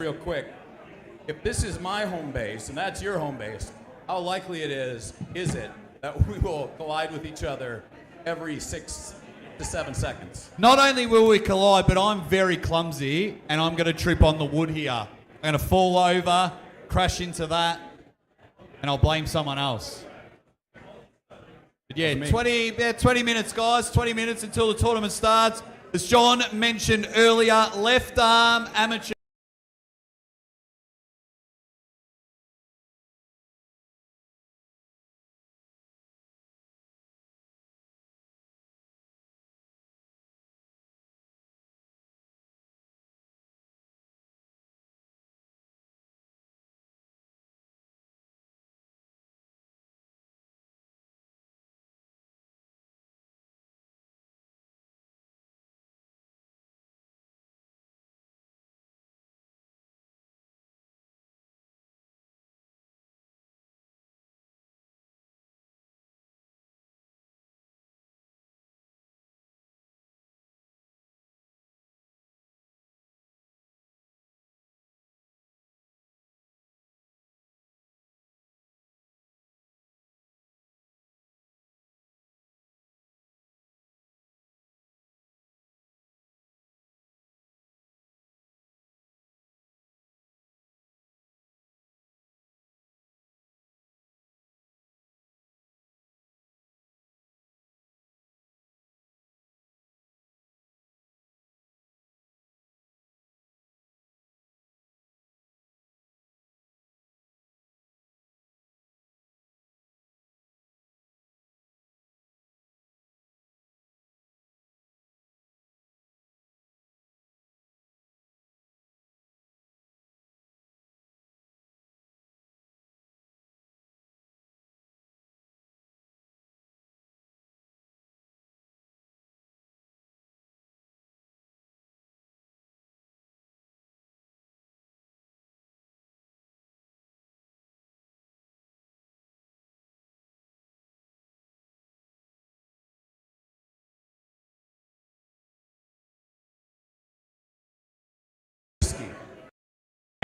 real quick. If this is my home base and that's your home base, how likely is it that we will collide with each other every 6 to 7 seconds? Not only will we collide, but I'm very clumsy and I'm going to trip on the wood here. I'm going to fall over, crash into that, and I'll blame someone else. But yeah, 20 minutes, guys. 20 minutes until the tournament starts. As John mentioned earlier, left arm amateur.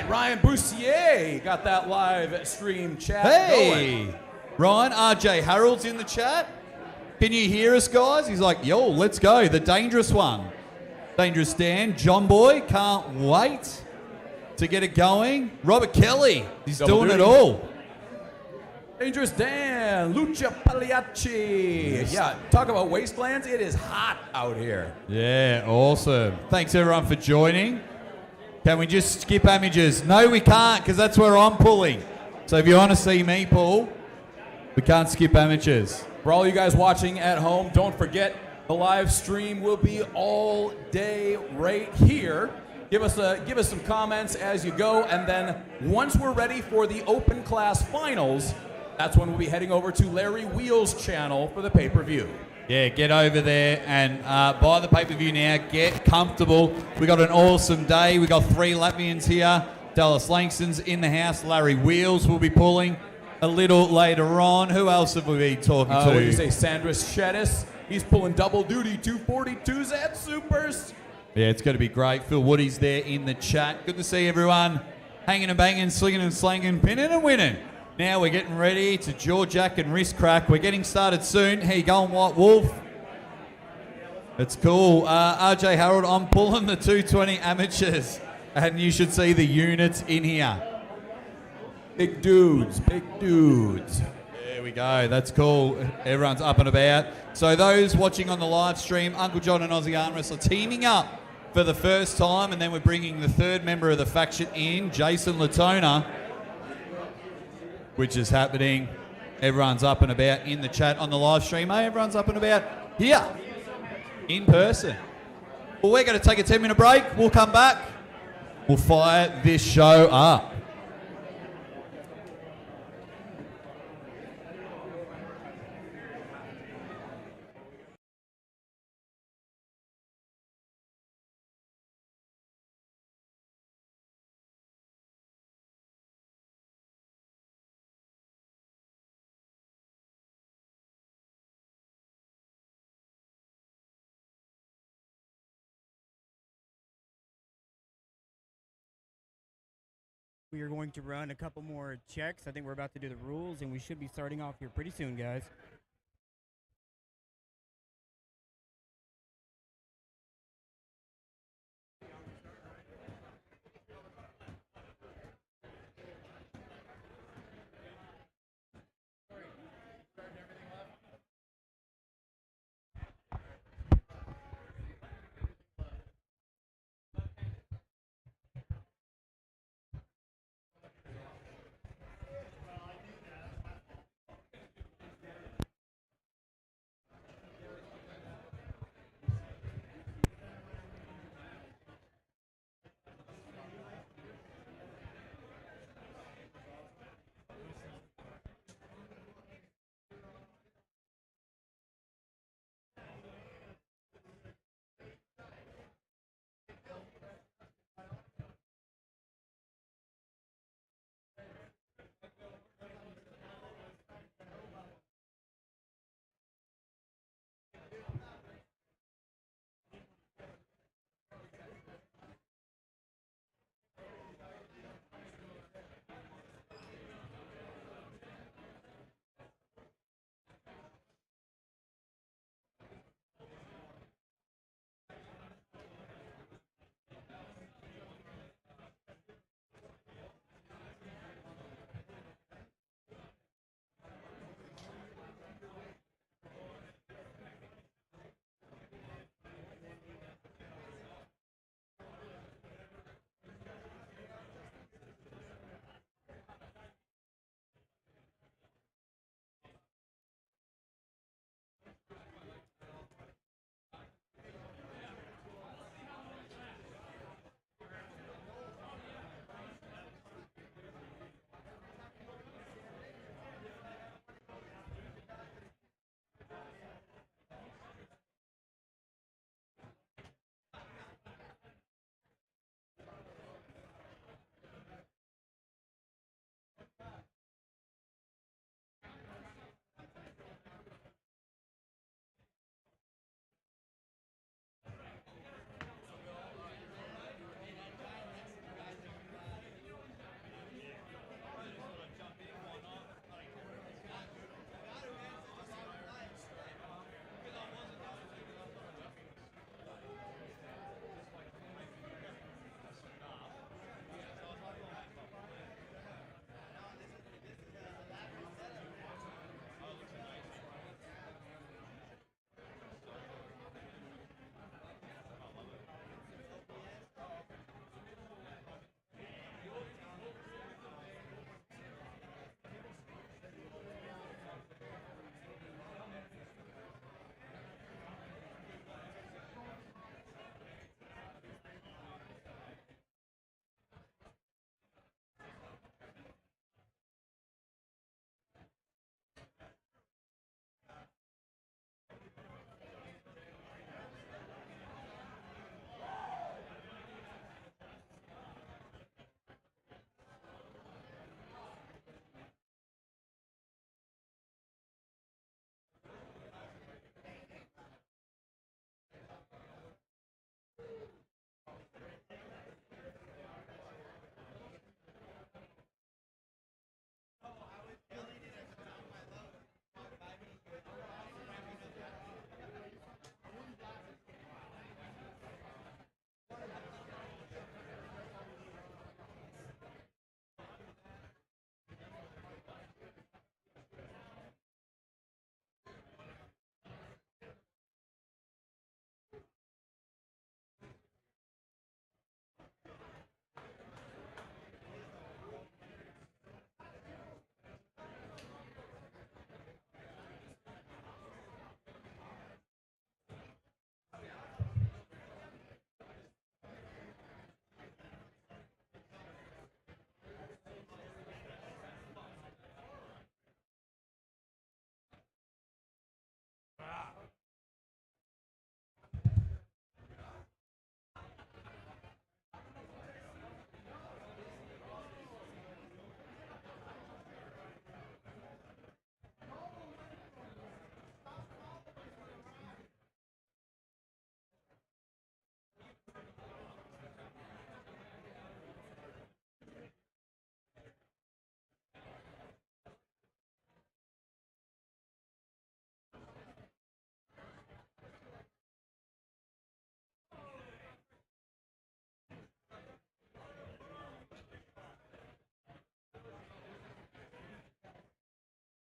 Ryan Boussier got that live stream chat Hey, Ryan, RJ Harold's in the chat. Can you hear us, guys? He's like, yo, let's go. The dangerous one. Dangerous Dan. John Boy, can't wait to get it going. Robert Kelly, he's doing it all. Dangerous Dan, Lucha Pagliacci. Yeah, talk about wastelands. It is hot out here. Yeah, awesome. Thanks, everyone, for joining. Can we just skip images? No, we can't, because that's where I'm pulling. So if you want to see me pull, we can't skip amateurs. For all you guys watching at home, don't forget the live stream will be all day right here. Give us some comments as you go, and then once we're ready for the open class finals, that's when we'll be heading over to Larry Wheels' channel for the pay-per-view. Yeah, get over there and buy the pay-per-view now. Get comfortable. We got an awesome day. We got 3 Latvians here. Dallas Langston's in the house. Larry Wheels will be pulling a little later on. Who else have we been talking to? What do you say, Sandras Shedis? He's pulling double duty 242s at Supers. Yeah, it's going to be great. Phil Woody's there in the chat. Good to see everyone hanging and banging, slinging and slanging, pinning and winning. Now we're getting ready to jaw jack and wrist crack. We're getting started soon. How you going, White Wolf? It's cool. RJ Harold, I'm pulling the 220 amateurs, and you should see the units in here. Big dudes, big dudes. There we go. That's cool. Everyone's up and about. So those watching on the live stream, Uncle John and Aussie Armwrestling are teaming up for the first time, and then we're bringing the 3rd member of the faction in, Jason Latona, which is happening. Everyone's up and about in the chat on the live stream. Hey, everyone's up and about here in person. Well, we're going to take a 10-minute break. We'll come back. We'll fire this show up. We are going to run a couple more checks. I think we're about to do the rules, and we should be starting off here pretty soon, guys.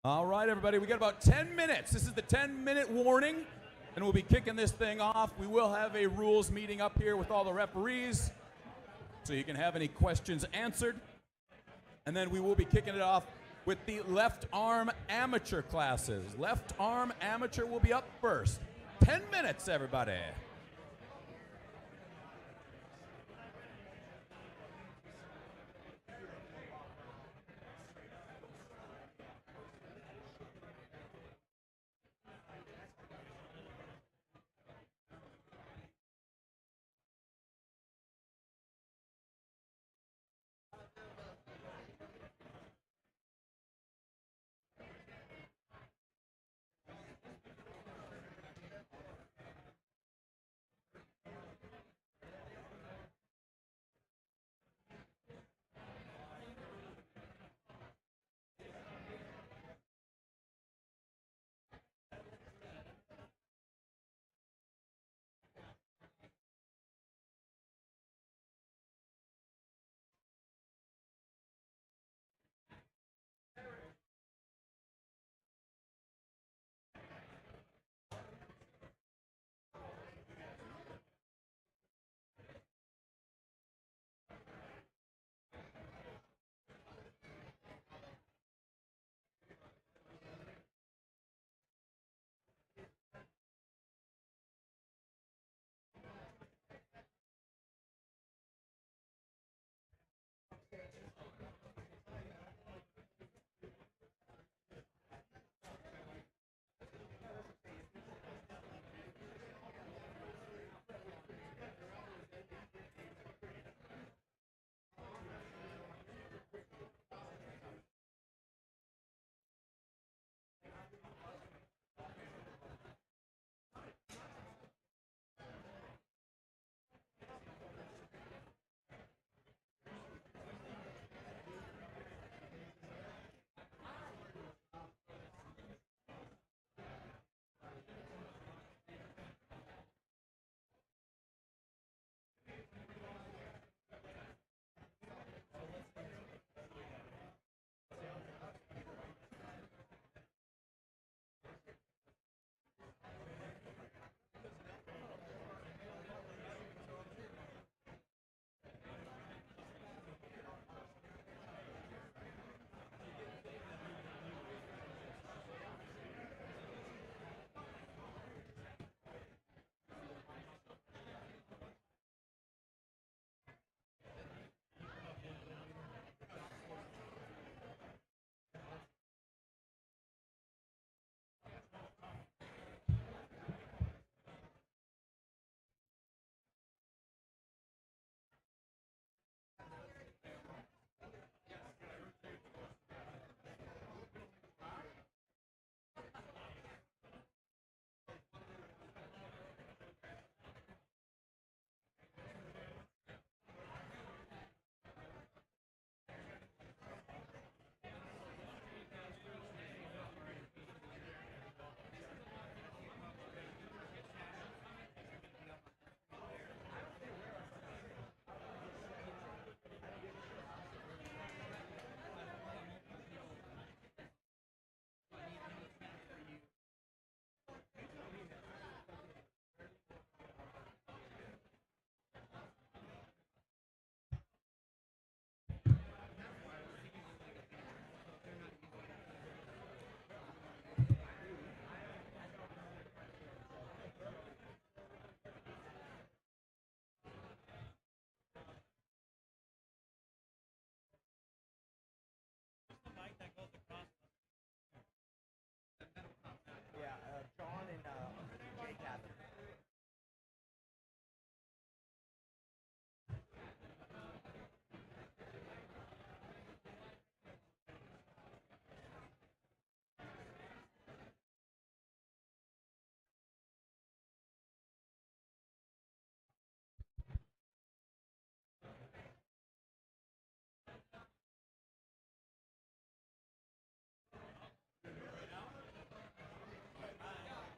All right, everybody, we got about 10 minutes. This is the 10-minute warning, and we'll be kicking this thing off. We will have a rules meeting up here with all the referees, so you can have any questions answered. And then we will be kicking it off with the left arm amateur classes. Left arm amateur will be up first. 10 minutes, everybody.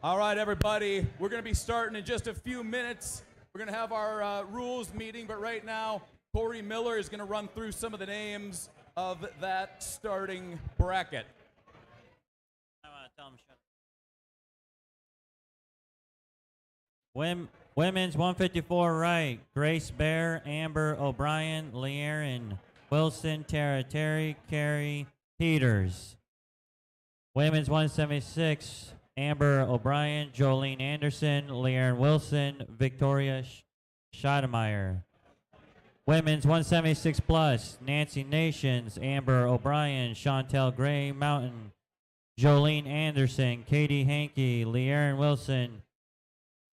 All right, everybody, we're going to be starting in just a few minutes. We're going to have our rules meeting, but right now, Corey Miller is going to run through some of the names of that starting bracket. Women's 154 right. Grace Bear, Amber O'Brien, Leerin Wilson, Tara Terry, Carrie Peters. Women's 176, Amber O'Brien, Jolene Anderson, Leerin Wilson, Victoria Schodemeyer. Women's 176 plus, Nancy Nations, Amber O'Brien, Chantel Gray Mountain, Jolene Anderson, Katie Hankey, Leerin Wilson,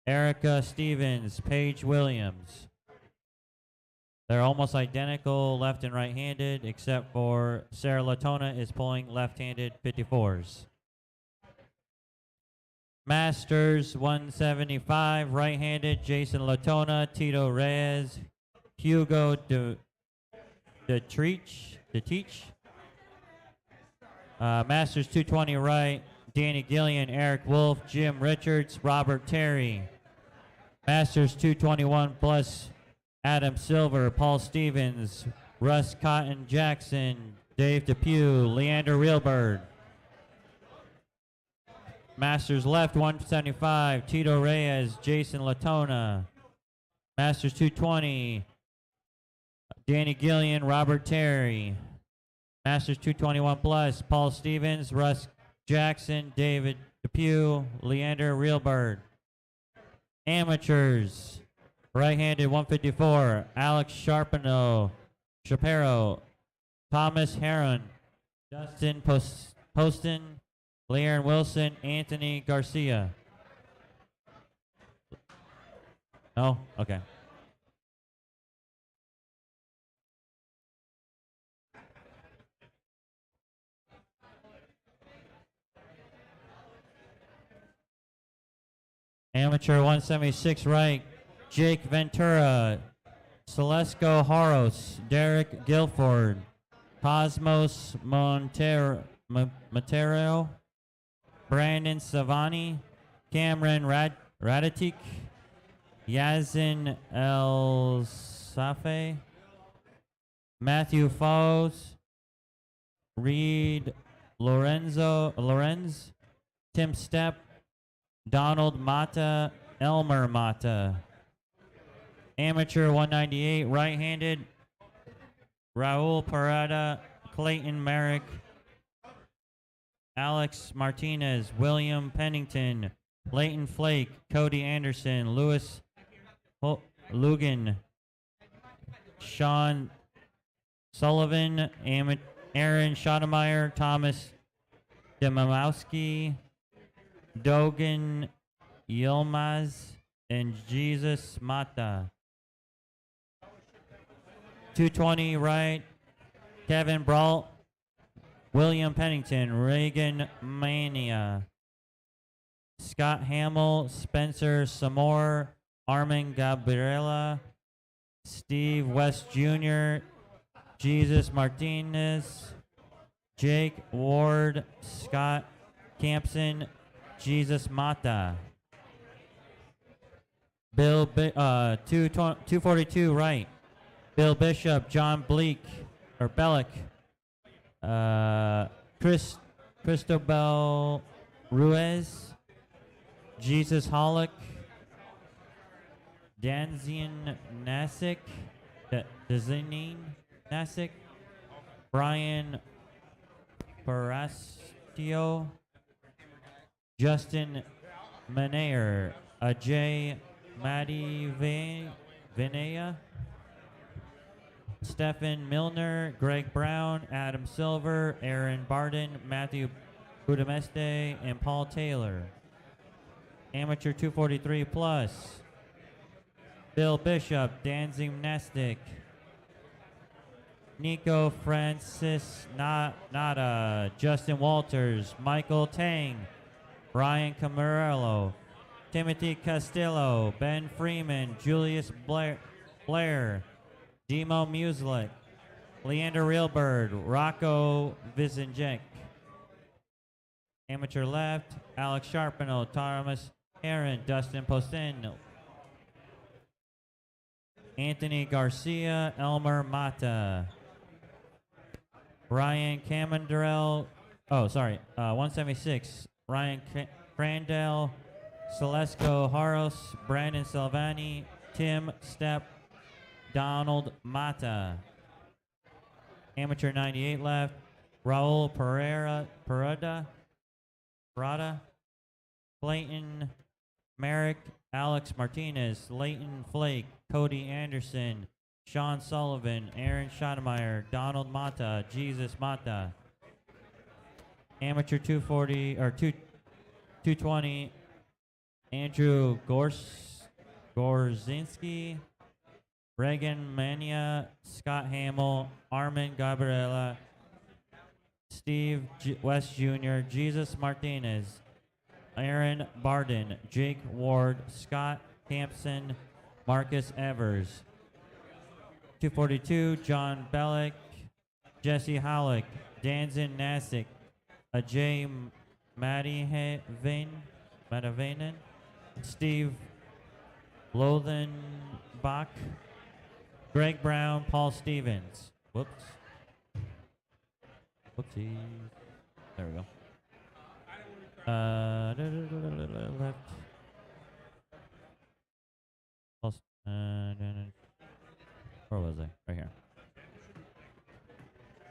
Erica Stevens, Paige Williams. They're almost identical left and right-handed, except for Sarah Latona is pulling left-handed 54s. Masters 175, right-handed, Jason Latona, Tito Reyes, Hugo DeTeach. Masters 220 right, Danny Gillian, Eric Wolf, Jim Richards, Robert Terry. Masters 221 plus, Adam Silver, Paul Stevens, Russ Cotton Jackson, Dave Depew, Leander Reelbird. Masters left 175, Tito Reyes, Jason Latona. Masters 220, Danny Gillian, Robert Terry. Masters 221 plus, Paul Stevens, Russ Jackson, David Depew, Leander Reelbird. Amateurs, right-handed 154, Alex Shapiro, Thomas Heron, Dustin Poston, Leerin Wilson, Anthony Garcia. No? Okay. Amateur 176 right, Jake Ventura, Celesco Haros, Derek Guilford, Cosmos Montero, Brandon Savani, Cameron Radatik, Yazin El Safe, Matthew Foes, Reed Lorenz, Tim Stepp, Donald Mata, Elmer Mata. Amateur 198, right-handed, Raul Parada, Clayton Merrick, Alex Martinez, William Pennington, Leighton Flake, Cody Anderson, Louis Lugan, Sean Sullivan, Aaron Schodemeyer, Thomas Demowski, Dogan Yilmaz, and Jesus Mata. 220 right, Kevin Brault, William Pennington, Reagan Mania, Scott Hamill, Spencer Samore, Armin Gabriela, Steve West Jr., Jesus Martinez, Jake Ward, Scott Campson, Jesus Mata. Bill 242 right, Bill Bishop, John Bleak, or Bellick, Cristobal Ruiz, Jesus Hollick, Danzian Nasic, Brian Parastio, Justin Menayer, Ajay Madi Vinaya, Stephen Milner, Greg Brown, Adam Silver, Aaron Barden, Matthew Budameste, and Paul Taylor. Amateur 243 plus, Bill Bishop, Dan Zimnastic, Nico Francis Nada, Justin Walters, Michael Tang, Ryan Camarello, Timothy Castillo, Ben Freeman, Julius Blair, Demo Muslik, Leander Reelbird, Rocco Vizinjek. Amateur left, Alex Sharpino, Thomas Heron, Dustin Postin, Anthony Garcia, Elmer Mata, Ryan Camandarel, 176, Ryan Crandell, Celesco Haros, Brandon Silvani, Tim Stepp, Donald Mata. Amateur 98 left. Raul Parada, Clayton Merrick, Alex Martinez, Leighton Flake, Cody Anderson, Sean Sullivan, Aaron Schoenemeyer, Donald Mata, Jesus Mata. Amateur 240 or 220, Andrew Gorzinski, Reagan Mania, Scott Hamill, Armin Gabriela, Steve West Jr., Jesus Martinez, Aaron Barden, Jake Ward, Scott Campson, Marcus Evers. 242, John Bellick, Jesse Howlick, Danzin Nasick, Ajay Madavanan, Steve Lothenbach, Greg Brown, Paul Stevens. Whoops. Whoopsies. There we go. Left. Where was I? Right here.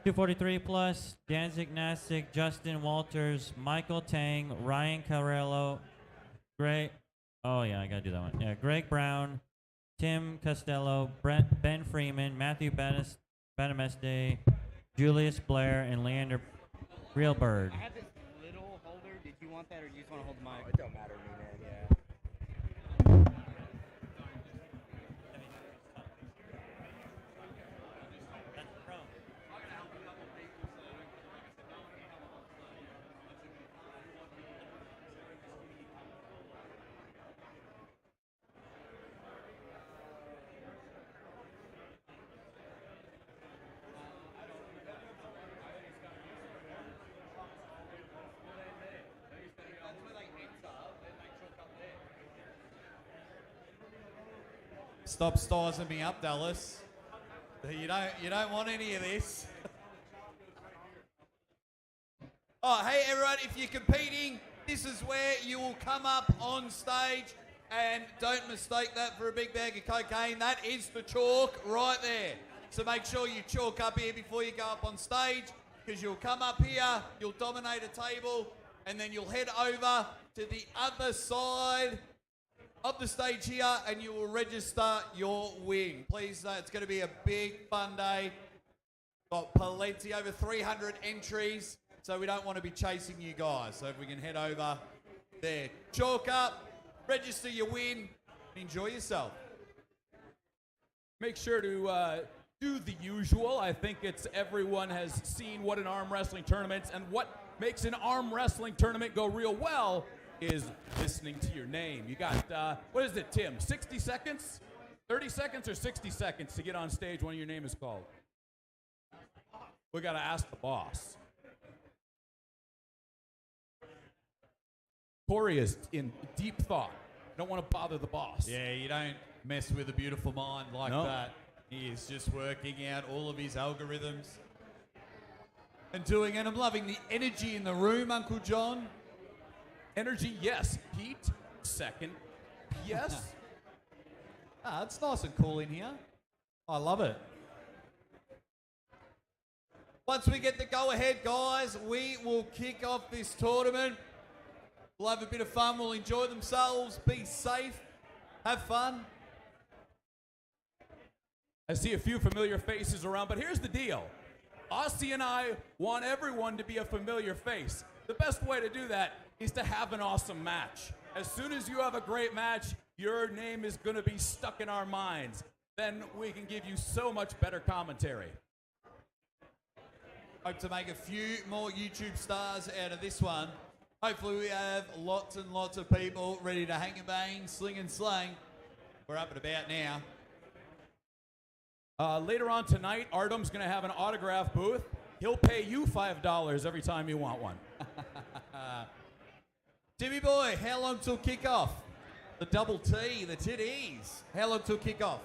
243 plus, Danzig Nasick, Justin Walters, Michael Tang, Ryan Carrello, Greg. Oh yeah, I gotta do that one. Yeah, Greg Brown, Tim Costello, Ben Freeman, Matthew Benameste, Julius Blair, and Leander Realbird. I have this little holder. Did you want that, or do you just want to hold the mic? It don't matter to me, man. Yeah. Stop sizing me up, Dallas. You don't want any of this. Oh, hey everyone, if you're competing, this is where you will come up on stage, and don't mistake that for a big bag of cocaine. That is the chalk right there. So make sure you chalk up here before you go up on stage, because you'll come up here, you'll dominate a table, and then you'll head over to the other side of the stage here, and you will register your win. Please, it's going to be a big fun day. Got plenty, over 300 entries, so we don't want to be chasing you guys. So if we can head over there, chalk up, register your win, enjoy yourself. Make sure to do the usual. I think it's everyone has seen what an arm wrestling tournament, and what makes an arm wrestling tournament go real well is listening to your name. You got, what is it, Tim, 60 seconds? 30 seconds or 60 seconds to get on stage when your name is called? We got to ask the boss. Corey is in deep thought. Don't want to bother the boss. Yeah, you don't mess with a beautiful mind like that. He is just working out all of his algorithms and doing, and I'm loving the energy in the room, Uncle John. Energy, yes. Heat, second, yes. It's nice and cool in here. I love it. Once we get the go-ahead, guys, we will kick off this tournament. We'll have a bit of fun. We'll enjoy themselves. Be safe. Have fun. I see a few familiar faces around, but here's the deal. Aussie and I want everyone to be a familiar face. The best way to do that is to have an awesome match. As soon as you have a great match, your name is going to be stuck in our minds. Then we can give you so much better commentary. Hope to make a few more YouTube stars out of this one. Hopefully we have lots and lots of people ready to hang and bang, sling and slang. We're up and about now. Later on tonight, Artem's going to have an autograph booth. He'll pay you $5 every time you want one. Timmy boy, how long till kickoff? The double T, the titties. How long till kickoff?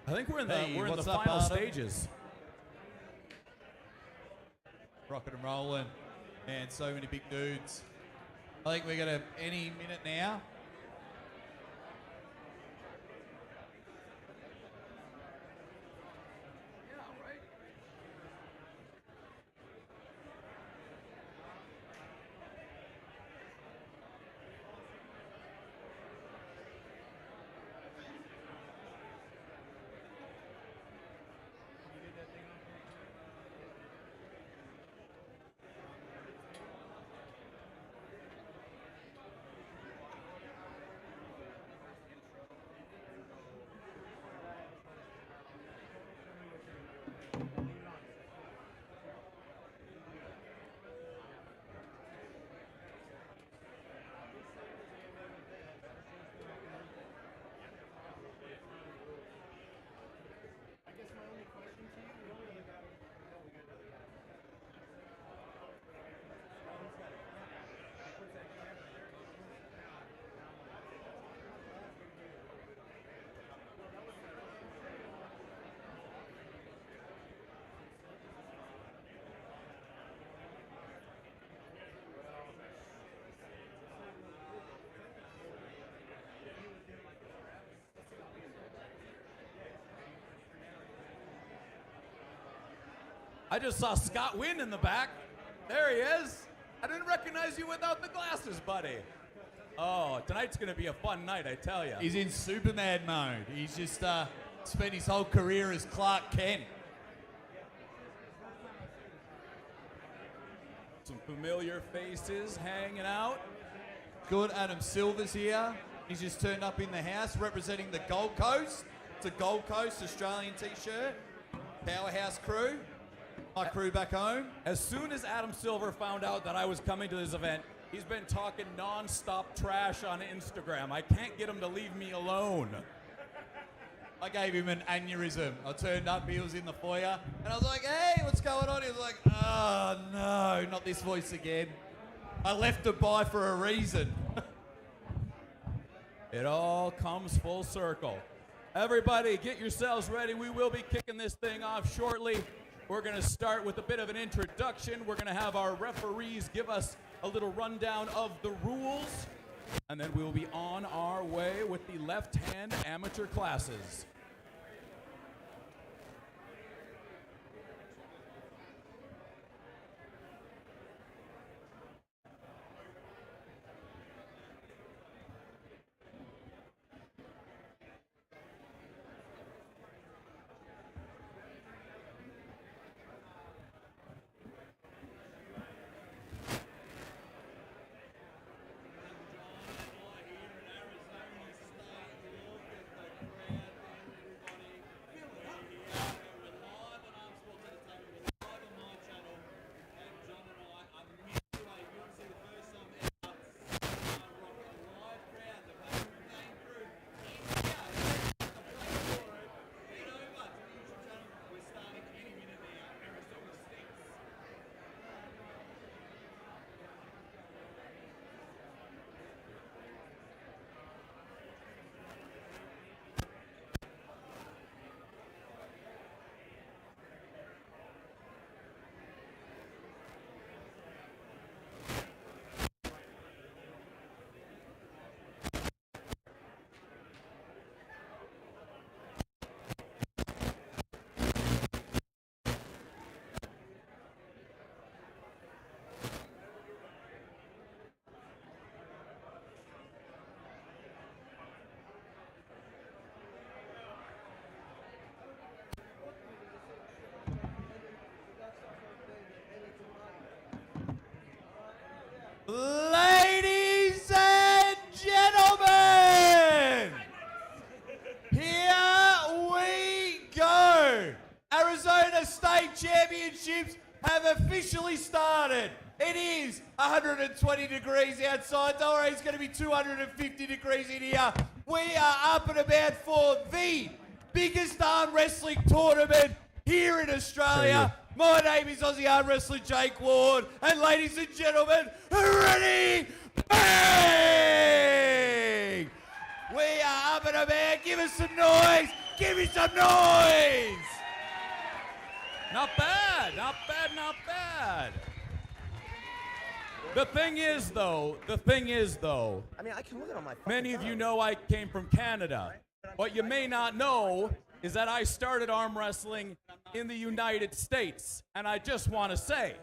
I think we're in the what's final up, Artem? stages. Rocking and rolling. And so many big dudes. I think we're going to any minute now. I just saw Scott Wynn in the back. There he is. I didn't recognize you without the glasses, buddy. Oh, tonight's going to be a fun night, I tell you. He's in Superman mode. He's just spent his whole career as Clark Kent. Some familiar faces hanging out. Good, Adam Silver's here. He's just turned up in the house representing the Gold Coast. It's a Gold Coast Australian t-shirt. Powerhouse crew. My crew back home. As soon as Adam Silver found out that I was coming to this event, he's been talking non-stop trash on Instagram. I can't get him to leave me alone. I gave him an aneurysm. I turned up, he was in the foyer, and I was like, hey, what's going on? He was like, oh no, not this voice again. I left Dubai for a reason. It all comes full circle. Everybody, get yourselves ready. We will be kicking this thing off shortly. We're going to start with a bit of an introduction. We're going to have our referees give us a little rundown of the rules, and then we will be on our way with the left-hand amateur classes. Ladies and gentlemen, here we go. Arizona State Championships have officially started. It is 120 degrees outside. Don't worry, it's going to be 250 degrees in here. We are up and about for the biggest arm wrestling tournament here in Australia. My name is Aussie Arm Wrestler Jake Ward, and ladies and gentlemen, ready, bang! We are up and about. Give us some noise. Give me some noise. Not bad, not bad, not bad. The thing is, though, I mean, I can look at it on my phone. many of you know I came from Canada. What you may not know is that I started arm wrestling in the United States. And I just want to say,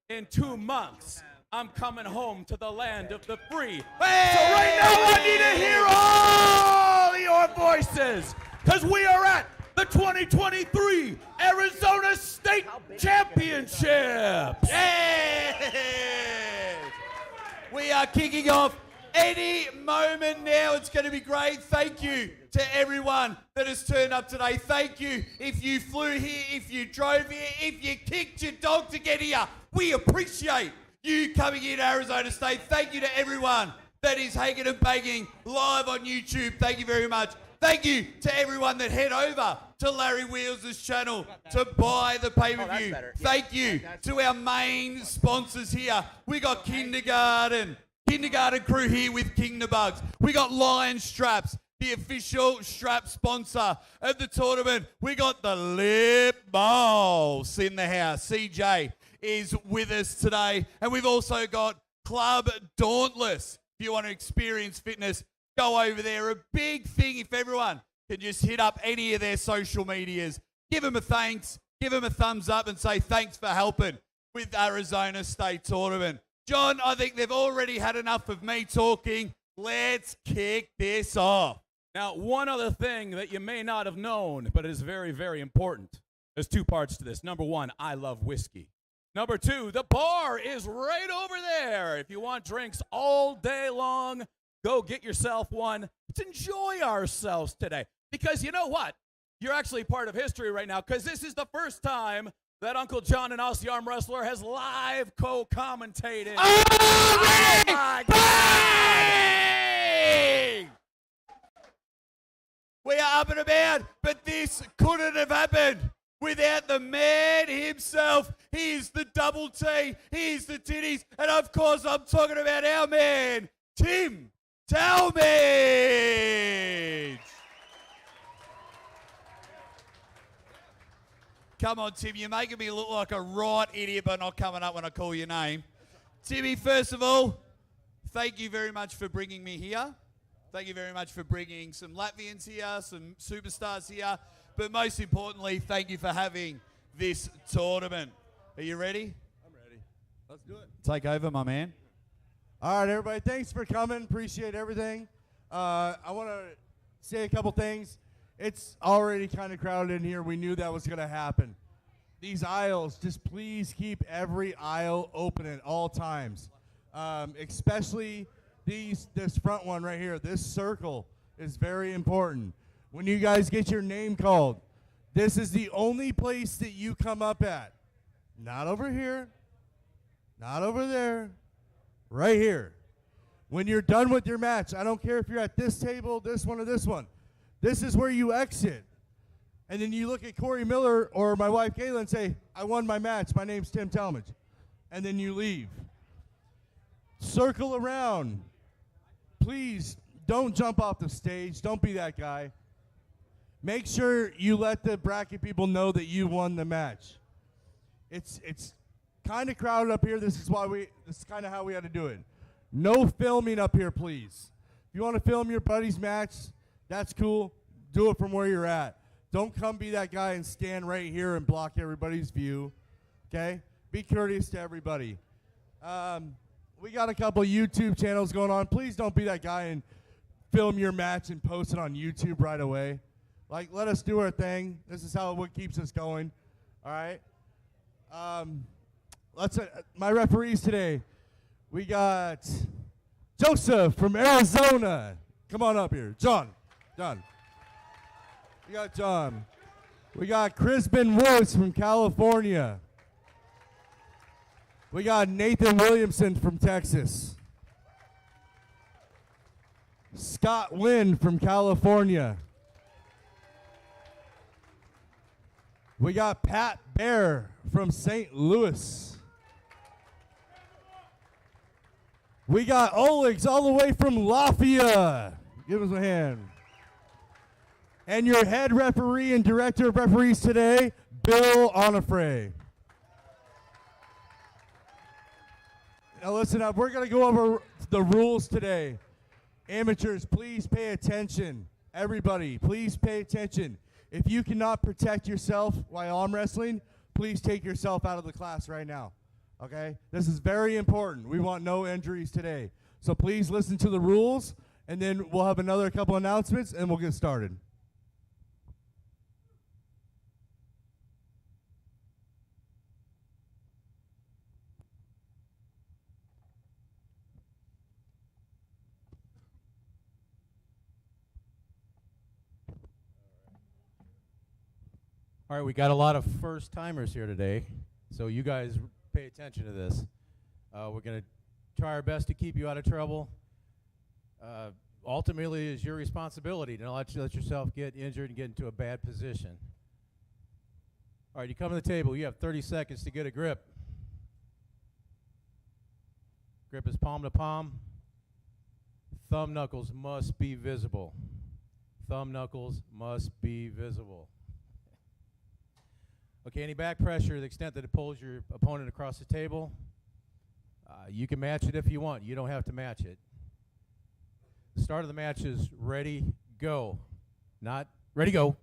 in 2 months, I'm coming home to the land of the free. Hey! So right now, I need to hear all your voices, because we are at the 2023 Arizona State Championships. Yes! We are kicking off any moment now. It's going to be great. Thank you to everyone that has turned up today. Thank you if you flew here, if you drove here, if you kicked your dog to get here. We appreciate you coming in Arizona State. Thank you to everyone that is hanging and banging live on YouTube. Thank you very much. Thank you to everyone that head over to Larry Wheels' channel to buy the pay-per-view. Thank you to our main sponsors here. We got Kindergarten Crew here with King the Bugs. We got Lion Straps, the official strap sponsor of the tournament. We got the Lip Balls in the house. CJ is with us today. And we've also got Club Dauntless. If you want to experience fitness, go over there. A big thing if everyone can just hit up any of their social medias. Give them a thanks, give them a thumbs up and say thanks for helping with Arizona State Tournament. John, I think they've already had enough of me talking. Let's kick this off. Now, one other thing that you may not have known, but is very, very important. There's 2 parts to this. Number 1, I love whiskey. Number 2, the bar is right over there. If you want drinks all day long, go get yourself one. Let's enjoy ourselves today. Because you know what? You're actually part of history right now, because this is the first time that Uncle John and Us, the arm wrestler, has live co-commentated. Oh my God! We are up and about, but this couldn't have happened without the man himself. He's the double T, he's the titties, and of course I'm talking about our man, Tim Talmadge. Come on, Tim, you're making me look like a right idiot by not coming up when I call your name. Timmy, first of all, thank you very much for bringing me here. Thank you very much for bringing some Latvians here, some superstars here. But most importantly, thank you for having this tournament. Are you ready? I'm ready. Let's do it. Take over, my man. All right, everybody. Thanks for coming. Appreciate everything. I want to say a couple things. It's already kind of crowded in here. We knew that was going to happen. These aisles, just please keep every aisle open at all times. Especially this front one right here. This circle is very important. When you guys get your name called, this is the only place that you come up at. Not over here, not over there, right here. When you're done with your match, I don't care if you're at this table, this one, or this one. This is where you exit. And then you look at Corey Miller or my wife Kayla and say, I won my match. My name's Tim Talmadge. And then you leave. Circle around. Please don't jump off the stage. Don't be that guy. Make sure you let the bracket people know that you won the match. It's kind of crowded up here. This is kind of how we had to do it. No filming up here, please. If you want to film your buddy's match, that's cool. Do it from where you're at. Don't come be that guy and stand right here and block everybody's view. Okay? Be courteous to everybody. We got a couple YouTube channels going on. Please don't be that guy and film your match and post it on YouTube right away. Like, let us do our thing. This is what keeps us going. All right? My referees today. We got Joseph from Arizona. Come on up here. John. We got John. We got Crispin Woods from California. We got Nathan Williamson from Texas. Scott Lynn from California. We got Pat Bear from St. Louis. We got Olex all the way from Lafayette. Give us a hand. And your head referee and director of referees today, Bill Onifray. Now listen up. We're going to go over the rules today. Amateurs, please pay attention. Everybody, please pay attention. If you cannot protect yourself while arm wrestling, please take yourself out of the class right now. Okay? This is very important. We want no injuries today. So please listen to the rules, and then we'll have another couple announcements, and we'll get started. All right, we got a lot of first timers here today, so you guys pay attention to this. We're going to try our best to keep you out of trouble. Ultimately, it's your responsibility to not let yourself get injured and get into a bad position. All right, you come to the table. You have 30 seconds to get a grip. Grip is palm to palm. Thumb knuckles must be visible. Thumb knuckles must be visible. Okay, any back pressure to the extent that it pulls your opponent across the table, you can match it if you want. You don't have to match it. The start of the match is ready, go. Not ready, go.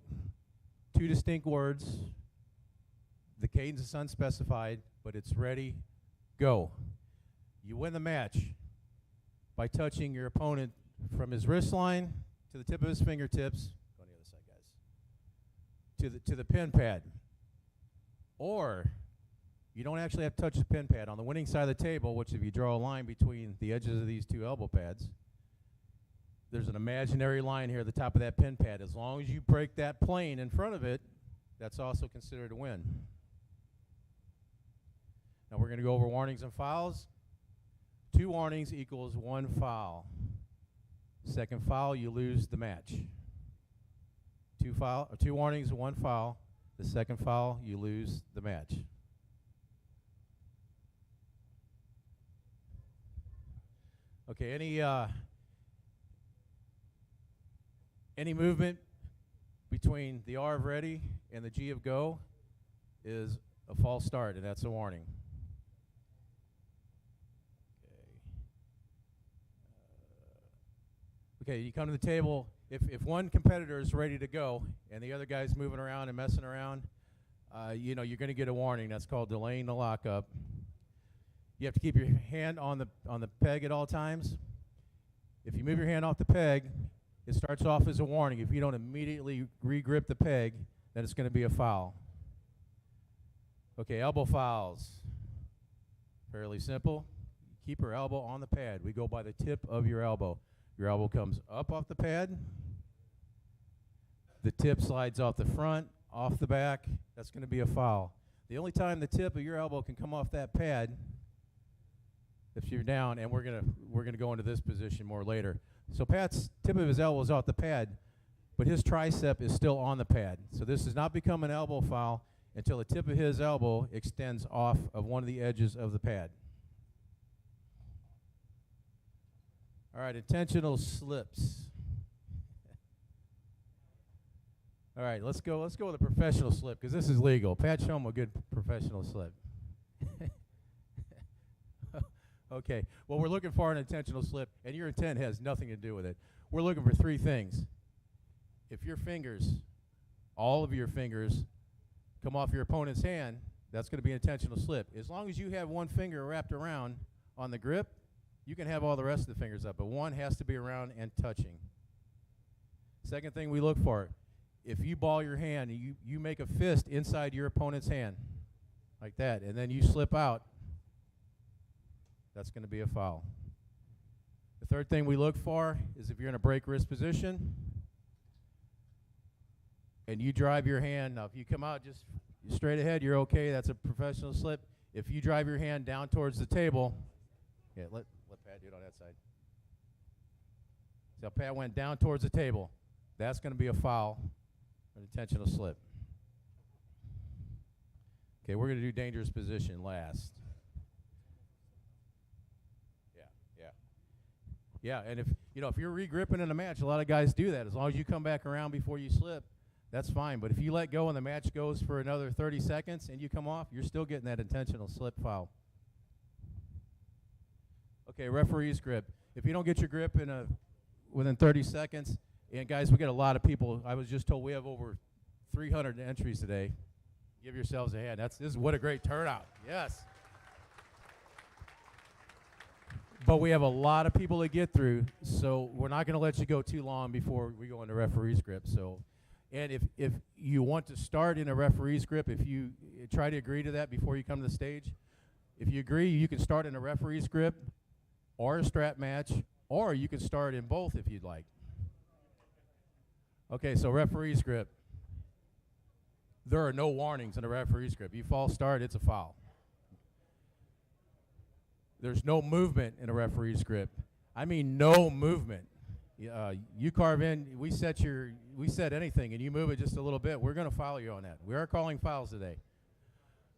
Two distinct words. The cadence is unspecified, but it's ready, go. You win the match by touching your opponent from his wrist line to the tip of his fingertips. Go on the other side, guys. To the pin pad. Or you don't actually have to touch the pin pad. On the winning side of the table, which if you draw a line between the edges of these two elbow pads, there's an imaginary line here at the top of that pin pad. As long as you break that plane in front of it, that's also considered a win. Now we're going to go over warnings and fouls. 2 warnings equals 1 foul. Second foul, you lose the match. 2 warnings, 1 foul. The second foul, you lose the match. Okay, any movement between the R of ready and the G of go is a false start, and that's a warning. Okay, you come to the table. If one competitor is ready to go and the other guy's moving around and messing around, you're going to get a warning. That's called delaying the lockup. You have to keep your hand on the peg at all times. If you move your hand off the peg, it starts off as a warning. If you don't immediately re-grip the peg, then it's going to be a foul. Okay, elbow fouls. Fairly simple. Keep your elbow on the pad. We go by the tip of your elbow. Your elbow comes up off the pad. The tip slides off the front, off the back. That's going to be a foul. The only time the tip of your elbow can come off that pad, if you're down, and we're gonna go into this position more later. So Pat's tip of his elbow is off the pad, but his tricep is still on the pad. So this does not become an elbow foul until the tip of his elbow extends off of one of the edges of the pad. All right, intentional slips. All right, let's go with a professional slip because this is legal. Pat, show him a good professional slip. Okay, well, we're looking for an intentional slip, and your intent has nothing to do with it. We're looking for 3 things. If your fingers, all of your fingers, come off your opponent's hand, that's going to be an intentional slip. As long as you have one finger wrapped around on the grip, you can have all the rest of the fingers up, but one has to be around and touching. Second thing we look for, if you ball your hand and you make a fist inside your opponent's hand, like that, and then you slip out, that's going to be a foul. The third thing we look for is if you're in a break wrist position and you drive your hand. Now, if you come out just straight ahead, you're okay. That's a professional slip. If you drive your hand down towards the table, yeah, let Pat do it on that side. So Pat went down towards the table. That's going to be a foul, an intentional slip. Okay, we're going to do dangerous position last. Yeah, and if you're re-gripping in a match, a lot of guys do that. As long as you come back around before you slip, that's fine. But if you let go and the match goes for another 30 seconds and you come off, you're still getting that intentional slip foul. Okay, referee's grip. If you don't get your grip within 30 seconds, and guys, we get a lot of people. I was just told we have over 300 entries today. Give yourselves a hand. This is what a great turnout. Yes. But we have a lot of people to get through, so we're not going to let you go too long before we go into referee's grip. So, and if you want to start in a referee's grip, if you try to agree to that before you come to the stage, if you agree, you can start in a referee's grip or a strap match, or you can start in both if you'd like. Okay, so referee's grip. There are no warnings in a referee's grip. You false start, it's a foul. There's no movement in a referee's grip. I mean no movement. You carve in, we set anything, and you move it just a little bit, we're going to foul you on that. We are calling fouls today.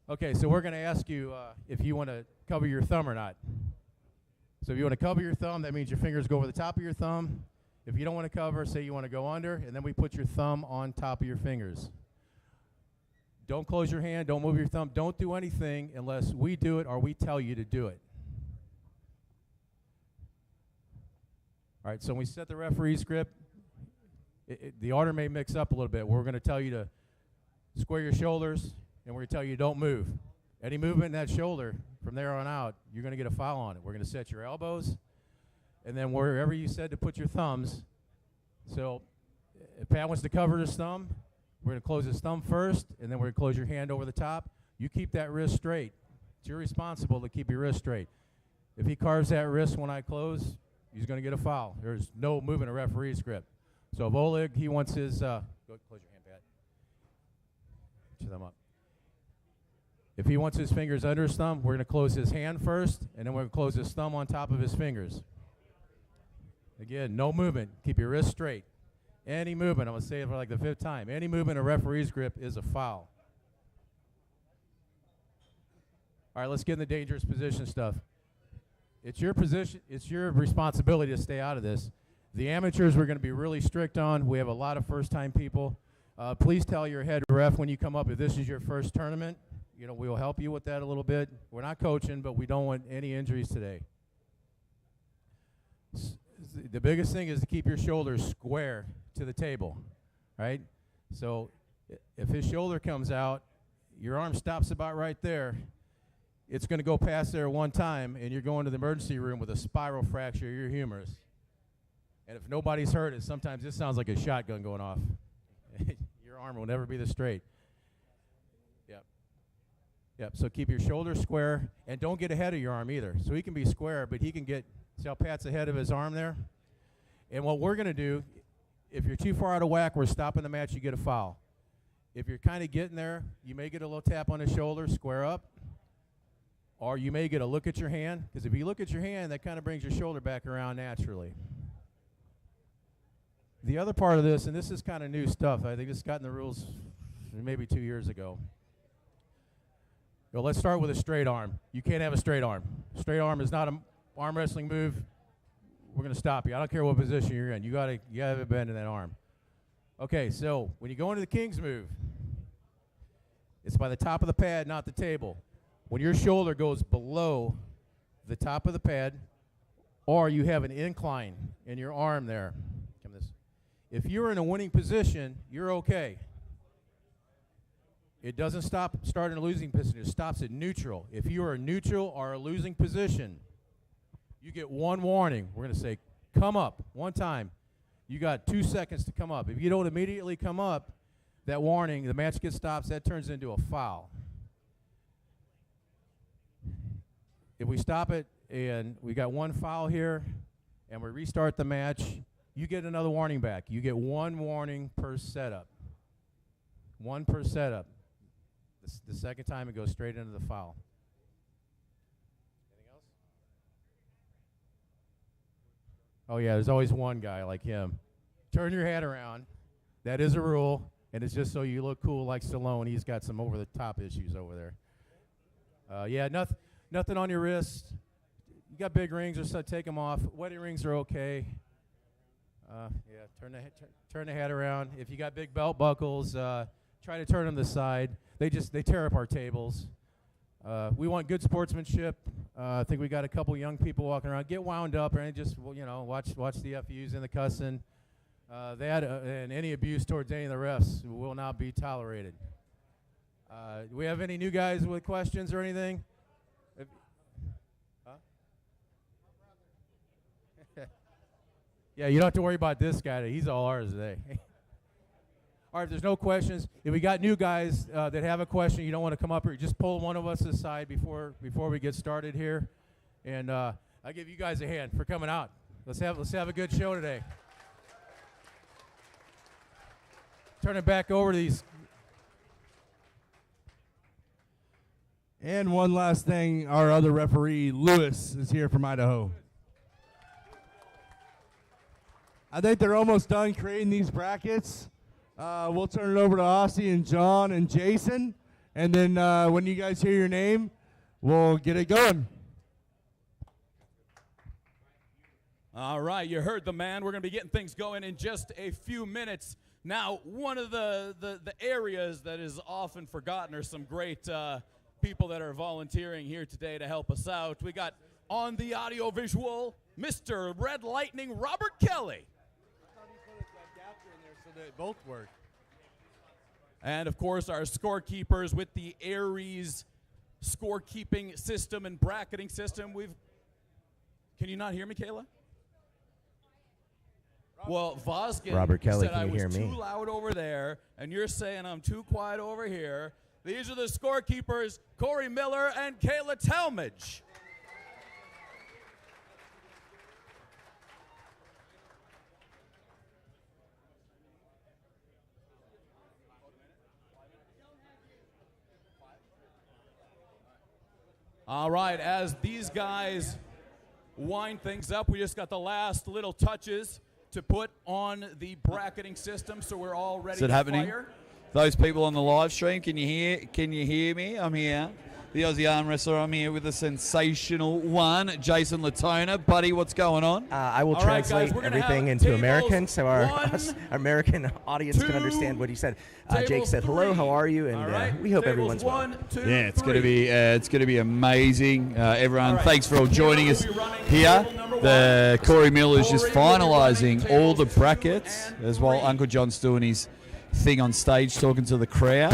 Okay, so we're going to ask you if you want to cover your thumb or not. So if you want to cover your thumb, that means your fingers go over the top of your thumb. If you don't want to cover, say you want to go under, and then we put your thumb on top of your fingers. Don't close your hand, don't move your thumb, don't do anything unless we do it or we tell you to do it. All right, so when we set the referee's grip, the order may mix up a little bit. We're going to tell you to square your shoulders, and we're going to tell you don't move. Any movement in that shoulder, from there on out, you're going to get a foul on it. We're going to set your elbows, and then wherever you said to put your thumbs. So if Pat wants to cover his thumb, we're going to close his thumb first, and then we're going to close your hand over the top. You keep that wrist straight. It's your responsible to keep your wrist straight. If he carves that wrist when I close, he's going to get a foul. There's no movement of referee's grip. So if Oleg, he wants his, go close your hand, Pat. Get your thumb up. If he wants his fingers under his thumb, we're going to close his hand first, and then we're going to close his thumb on top of his fingers. Again, no movement. Keep your wrist straight. Any movement, I'm going to say it for like the 5th time, any movement of referee's grip is a foul. All right, let's get in the dangerous position stuff. It's your position, it's your responsibility to stay out of this. The amateurs we're going to be really strict on. We have a lot of first-time people. Please tell your head ref when you come up if this is your first tournament. You know, we'll help you with that a little bit. We're not coaching, but we don't want any injuries today. The biggest thing is to keep your shoulders square to the table, right? So if his shoulder comes out, your arm stops about right there. It's going to go past there one time, and you're going to the emergency room with a spiral fracture of your humerus. And if nobody's heard it, sometimes this sounds like a shotgun going off. Your arm will never be this straight. Yep, so keep your shoulders square, and don't get ahead of your arm either. So he can be square, but he can get, see how Pat's ahead of his arm there? And what we're going to do, if you're too far out of whack, we're stopping the match, you get a foul. If you're kind of getting there, you may get a little tap on the shoulder, square up, or you may get a look at your hand, because if you look at your hand, that kind of brings your shoulder back around naturally. The other part of this, and this is kind of new stuff, I think this got in the rules maybe 2 years ago. Well, let's start with a straight arm. You can't have a straight arm. Straight arm is not an arm wrestling move. We're going to stop you. I don't care what position you're in. You got to have a bend in that arm. Okay, so when you go into the King's move, it's by the top of the pad, not the table. When your shoulder goes below the top of the pad, or you have an incline in your arm there. If you're in a winning position, you're okay. It doesn't start in a losing position. It stops at neutral. If you are neutral or a losing position, you get one warning. We're going to say, come up one time. You got 2 seconds to come up. If you don't immediately come up, that warning, the match gets stopped, that turns into a foul. If we stop it and we got one foul here and we restart the match, you get another warning back. You get one warning per setup. One per setup. The second time it goes straight into the foul. Anything else? Oh, yeah, there's always one guy like him. Turn your head around. That is a rule, and it's just so you look cool like Stallone. He's got some over-the-top issues over there. Yeah, nothing on your wrist. You got big rings or so, take them off. Wedding rings are okay. Yeah, turn the head around. If you got big belt buckles, try to turn them to the side. They tear up our tables. We want good sportsmanship. I think we got a couple young people walking around. Get wound up and just watch the FUs and the cussing. That and any abuse towards any of the refs will not be tolerated. Do we have any new guys with questions or anything? Yeah, you don't have to worry about this guy. He's all ours today. All right, if there's no questions, if we got new guys that have a question, you don't want to come up here, just pull one of us aside before we get started here. And I'll give you guys a hand for coming out. Let's have a good show today. Turn it back over to these. And one last thing, our other referee, Lewis, is here from Idaho. I think they're almost done creating these brackets. We'll turn it over to Aussie and John and Jason. And then when you guys hear your name, we'll get it going. All right, you heard the man. We're going to be getting things going in just a few minutes. Now, one of the areas that is often forgotten are some great people that are volunteering here today to help us out. We got on the audio visual, Mr. Red Lightning, Robert Kelly. I thought he put a adapter in there so they both work. And, of course, our scorekeepers with the Aries scorekeeping system and bracketing system. Can you not hear me, Kayla? Well, Voskin Robert Kelly, said can I you was hear too me? loud over there, and you're saying I'm too quiet over here. These are the scorekeepers, Corey Miller and Kayla Talmadge. All right, as these guys wind things up, we just got the last little touches to put on the bracketing system, so we're all ready Is it to happening? fire. Those people on the live stream, can you hear me? I'm here. The Aussie arm wrestler, I'm here with the sensational one, Jason Latona. Buddy, what's going on? I will All right, guys, translate we're gonna everything have into tables American so our one, American audience can two, understand what he said. Jake tables said, hello, three. how are you? And All right, we hope tables everyone's well. 1, 2, Yeah, it's 3. gonna be amazing. Everyone, All right. thanks for all joining Kayla us will be running here. table number The one. Corey Miller is just Corey will be finalising running all the tables 2 brackets and as well. 3. Uncle John's doing his thing on stage, talking to the crowd.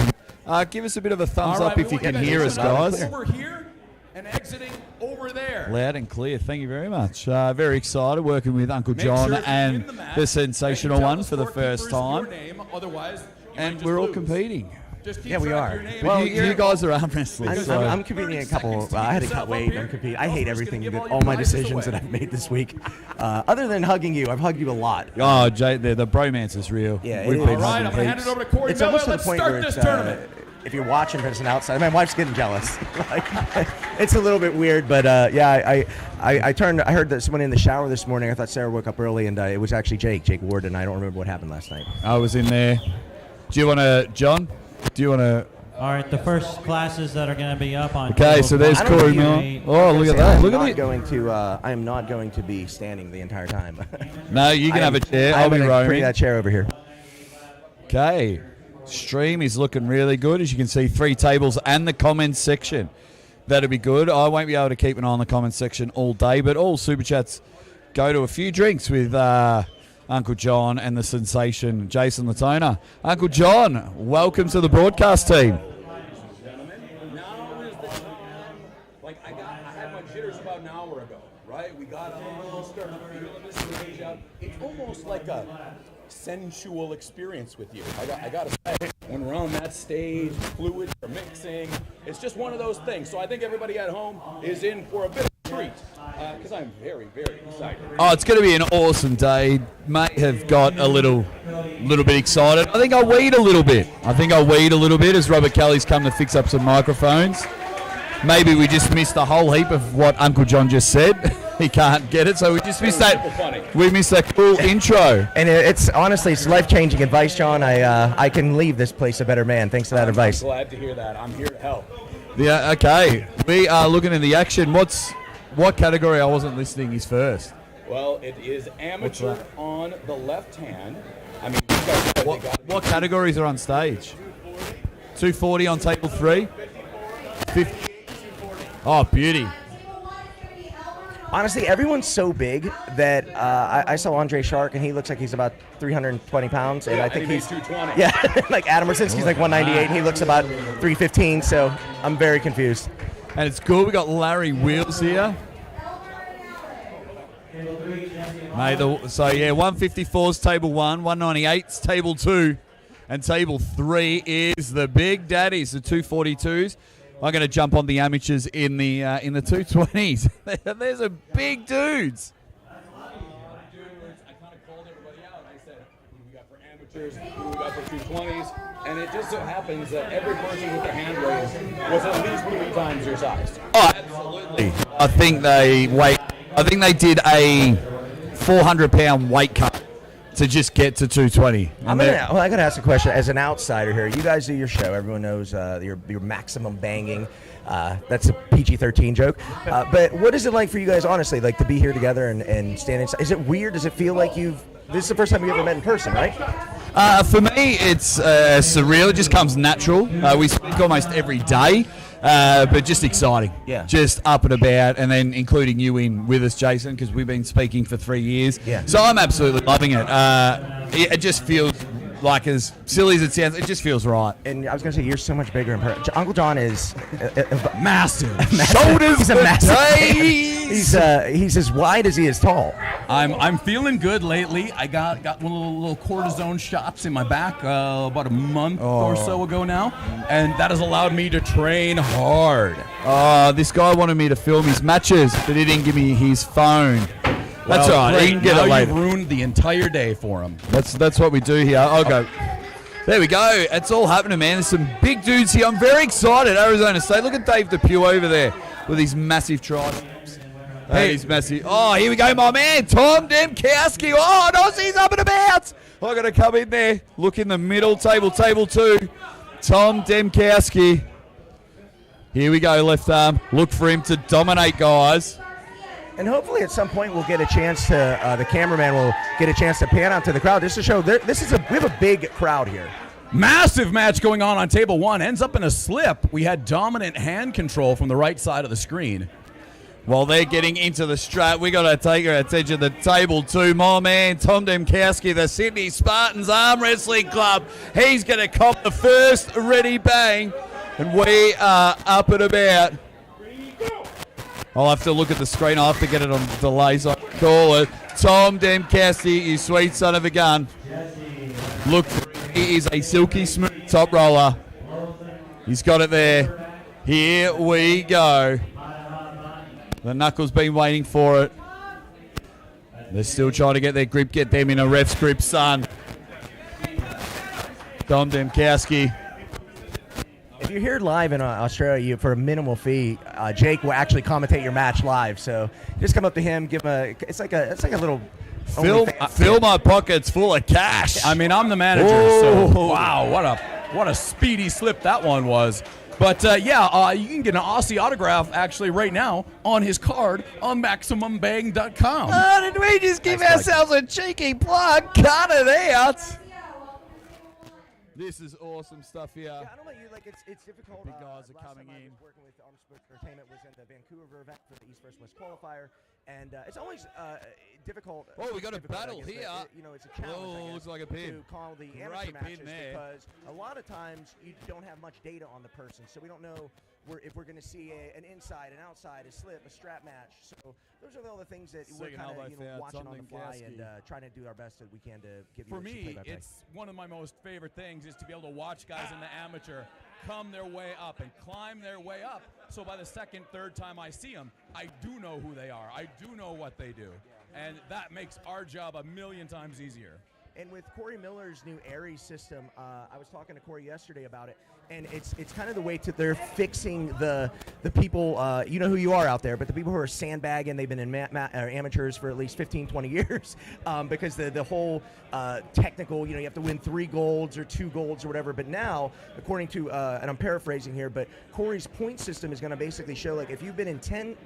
Give us a bit of a thumbs All up right, if we you want can to hear get us, loud and guys. clear. Over here and exiting over there. Loud and clear. Thank you very much. Very excited working with Uncle Make John sure if you're and in the match, the sensational that you one tell for the first scorekeepers time. your name, otherwise you might And just we're all lose. competing. Just keep Yeah, we track are. of your name. Well, Well, you guys are arm wrestlers. I'm, so- I'm competing in a 30 couple. seconds to I had to get cut yourself weight. up I'm here. competing. I Also, hate just everything gonna give that all all your my prizes decisions away. that I've made this week. Other than hugging you, I've hugged you a lot. Oh, Jay, the bromance is real. Yeah, We've it been is. All right, hugging I'm going to hand heaps. it over to Corey It's Miller. almost to the Let's point start where this it's, tournament. if you're watching from an outside, my wife's getting jealous. Like, it's a little bit weird, but yeah, I heard that someone in the shower this morning. I thought Sarah woke up early, and it was actually Jake Ward, and I don't remember what happened last night. I was in there. Do you want to, John? Do you want to? All right, the first classes that are going to be up on. Okay, tables so there's 1, Corey 2, Miller. 8. Oh, look at that. Look at it. I am not going to be standing the entire time. No, you can have a chair. I'll I'm be going to bring roaming. that chair over here. Okay. Stream is looking really good. As you can see, 3 tables and the comments section. That'll be good. I won't be able to keep an eye on the comments section all day, but all Super Chats go to a few drinks with Uncle John and the sensation, Jason Latona. Uncle John, welcome to the broadcast team. Gentlemen, now is the time. Like I had my jitters about an hour ago, right? We got on, we started feeling this stage out. It's almost like a sensual experience with you. I gotta say, when we're on that stage, fluids are mixing. It's just one of those things. So I think everybody at home is in for a bit of a treat because I'm very, very excited. Oh, it's going to be an awesome day. May have got a little bit excited. I think I'll weed a little bit. As Robert Kelly's come to fix up some microphones. Maybe we just missed a whole heap of what Uncle John just said. He can't get it, so we just missed that. We missed that cool intro. And it's honestly, it's life-changing advice, John. I can leave this place a better man thanks to that advice. I'm glad to hear that. I'm here to help. Yeah. Okay. We are looking at the action. What category I wasn't listening is first? Well, it is amateur that? on the left hand. I mean, you guys said they got What categories are on stage? 240 on table 3. 50. Oh, beauty. Honestly, everyone's so big that I saw Andre Shark, and he looks like he's about 320 pounds, and I think he's 220. Yeah, like Adam Rosicki's like 198, and he looks about 315. So I'm very confused. And it's good. We got Larry Wheels here. So yeah, 154's table 1, 198's table 2, and table 3 is the big daddies, the 242s. I'm going to jump on the amateurs in the 220s. There's some big dudes. I kind of called everybody out. I said, who do we got for amateurs? Who do we got for 220s? And it just so happens that every person with their hand raised was at least 3 times your size. Oh, absolutely. I think they did a 400-pound weight cut to just get to 220. I got to ask a question. As an outsider here, you guys do your show. Everyone knows your maximum banging. That's a PG-13 joke. But what is it like for you guys, honestly, like to be here together and stand inside? Is it weird? Does it feel like this is the first time you've ever met in person, right? For me, it's surreal. It just comes natural. We speak almost every day. But just exciting. Yeah. Just up and about, and then including you in with us, Jason, because we've been speaking for 3 years. Yeah. So I'm absolutely loving it. It just feels like, as silly as it sounds, it just feels right. And I was going to say, you're so much bigger in person. Uncle John is Massive. Shoulders He's a for massive. days. He's as wide as he is tall. I'm feeling good lately. I got one little cortisone shots in my back about a month or so ago now, and that has allowed me to train hard. This guy wanted me to film his matches, but he didn't give me his phone. That's all right. He can get it later. You've ruined the entire day for him. That's what we do here. I'll go. There we go. It's all happening, man. There's some big dudes here. I'm very excited. Arizona State. Look at Dave Depew over there with his massive triceps. Hey, he's massive. Oh, here we go, my man, Tom Demkowski. Oh, Aussie's up and about. I got to come in there. Look in the middle, table 2. Tom Demkowski. Here we go, left arm. Look for him to dominate, guys. And hopefully at some point we'll get a chance to, the cameraman will get a chance to pan out to the crowd just to show we have a big crowd here. Massive match going on table 1. Ends up in a slip. We had dominant hand control from the right side of the screen. While they're getting into the strap, we got to take our attention to table 2. My man, Tom Demkowski, the Sydney Spartans Arm Wrestling Club. He's going to cop the first ready bang. And we are up and about. I'll have to look at the screen. I'll have to get it on delay so I can call it. Tom Demkowski, you sweet son of a gun. Look, he is a silky smooth top roller. He's got it there. Here we go. The Knuckles been waiting for it. They're still trying to get their grip, get them in a ref's grip, son. Tom Demkowski. If you're here live in Australia for a minimal fee, Jake will actually commentate your match live. So just come up to him, give him it's like a little Fill my pockets full of cash. I mean, I'm the manager, so wow, what a speedy slip that one was. But you can get an Aussie autograph actually right now on his card on MaximumBang.com. Oh, did we just give ourselves a cheeky plug? Cut it out. This is awesome stuff here. Yeah, I don't know. It's difficult. Big guys are last coming time I in. was working with Armwrestling Entertainment was in the Vancouver event for the East vs. West qualifier, and it's always difficult. Oh, we got a difficult, battle I guess, here. it's a challenge. I guess, looks like a pin. To call the Great amateur pin matches there. because a lot of times you don't have much data on the person, so we don't know if we're going to see an inside, an outside, a slip, a strap match. So those are all the things that we're kind of watching on the fly and trying to do our best that we can to give you. For me, it's one of my most favorite things is to be able to watch guys in the amateur come their way up and climb their way up. So by the second, third time I see them, I do know who they are. I do know what they do. And that makes our job a million times easier. And with Corey Miller's new Aries system, I was talking to Corey yesterday about it, and it's kind of the way they're fixing the people, you know who you are out there, but the people who are sandbagging, they've been in amateurs for at least 15, 20 years, because the whole technical, you have to win 3 golds or 2 golds or whatever. But now, according to, and I'm paraphrasing here, but Corey's point system is going to basically show, like, if you've been in 10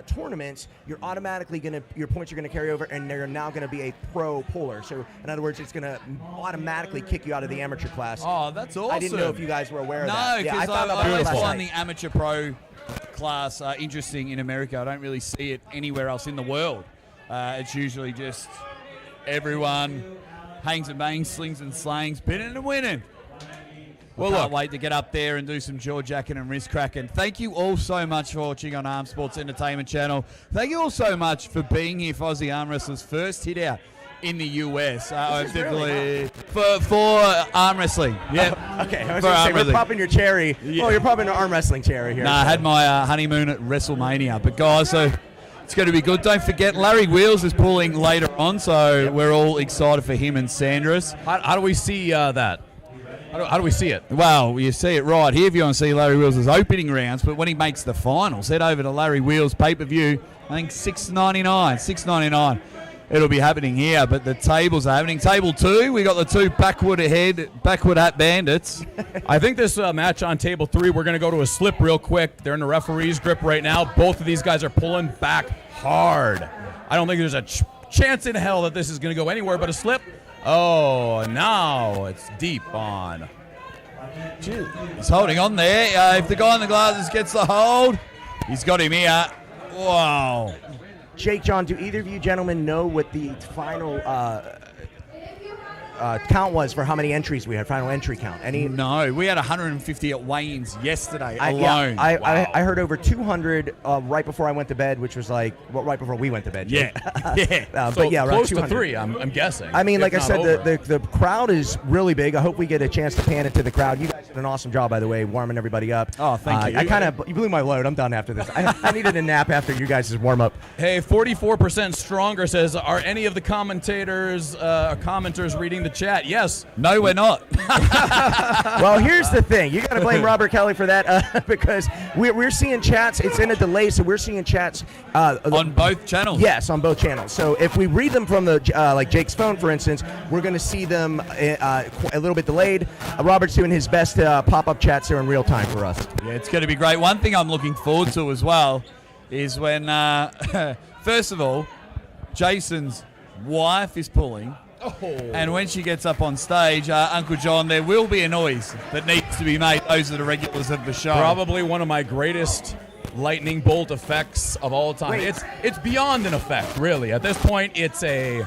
tournaments, your points are going to carry over, and they're now going to be a pro puller. So in other words, it's going to automatically kick you out of the amateur class. Oh, that's awesome. I didn't know if you guys were aware of that. No, because I saw on the amateur pro class interesting in America. I don't really see it anywhere else in the world. It's usually just everyone hangs and bangs, slings and slangs, pinning and winning. Well, can't wait to get up there and do some jaw jacking and wrist cracking. Thank you all so much for watching on Arm Sports Entertainment Channel. Thank you all so much for being here for Aussie Arm Wrestlers' first hit out in the US. Definitely for arm wrestling. Yeah. Okay. I was going to say, we're popping your cherry. Yeah. Oh, you're popping an arm wrestling cherry here. No, I had my honeymoon at WrestleMania. But guys, so it's going to be good. Don't forget, Larry Wheels is pulling later on, so we're all excited for him and Sandras. How do we see that? How do we see it? Well, you see it right here if you want to see Larry Wheels' opening rounds, but when he makes the finals, head over to Larry Wheels pay-per-view. I think $6.99. It'll be happening here, but the tables are happening. Table 2, we got the two backward hat bandits. I think this match on table 3, we're going to go to a slip real quick. They're in the referee's grip right now. Both of these guys are pulling back hard. I don't think there's a chance in hell that this is going to go anywhere but a slip. Oh, now it's deep on. He's holding on there. If the guy in the glasses gets the hold, he's got him here. Wow. Jake, John, do either of you gentlemen know what the final count was for how many entries we had, final entry count? Any? No, we had 150 at weigh-ins yesterday alone. I heard over 200 right before I went to bed, which was like right before we went to bed. Yeah. But yeah, close around to 3, I'm guessing. I mean, like I said, the crowd is really big. I hope we get a chance to pan it to the crowd. You guys did an awesome job, by the way, warming everybody up. Oh, thank you. You blew my load. I'm done after this. I needed a nap after you guys' warm up. Hey, 44% stronger says, are any of the commenters reading the chat? Yes. No, we're not. Well, here's the thing. You got to blame Robert Kelly for that because we're seeing chats. It's in a delay, so we're seeing chats on both channels. Yes, on both channels. So if we read them from the like Jake's phone, for instance, we're going to see them a little bit delayed. Robert's doing his best to pop up chats here in real time for us. Yeah, it's going to be great. One thing I'm looking forward to as well is when, first of all, Jason's wife is pulling. Oh. And when she gets up on stage, Uncle John, there will be a noise that needs to be made. Those are the regulars of the show. Probably one of my greatest lightning bolt effects of all time. Wait. It's beyond an effect, really. At this point, it's a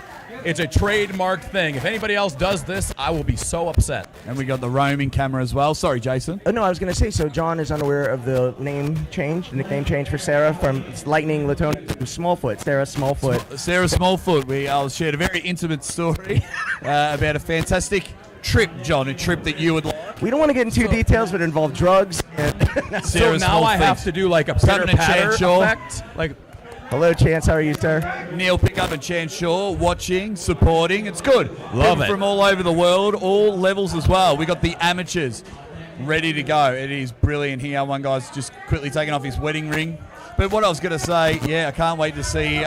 trademark thing. If anybody else does this, I will be so upset. And we got the roaming camera as well. Sorry, Jason. No, I was going to say, so John is unaware of the nickname change for Sarah from Lightning Latona to Smallfoot. Sarah Smallfoot. Sarah Smallfoot. I shared a very intimate story about a fantastic trip, John, a trip that you would like. We don't want to get into details, but it involved drugs. So now I have to do like a pitter-patter effect? Like, hello, Chance. How are you, sir? Neil Pickup and Chance Shaw watching, supporting. It's good. Love People it. From all over the world, all levels as well. We got the amateurs ready to go. It is brilliant here. One guy's just quickly taking off his wedding ring. But what I was going to say, I can't wait to see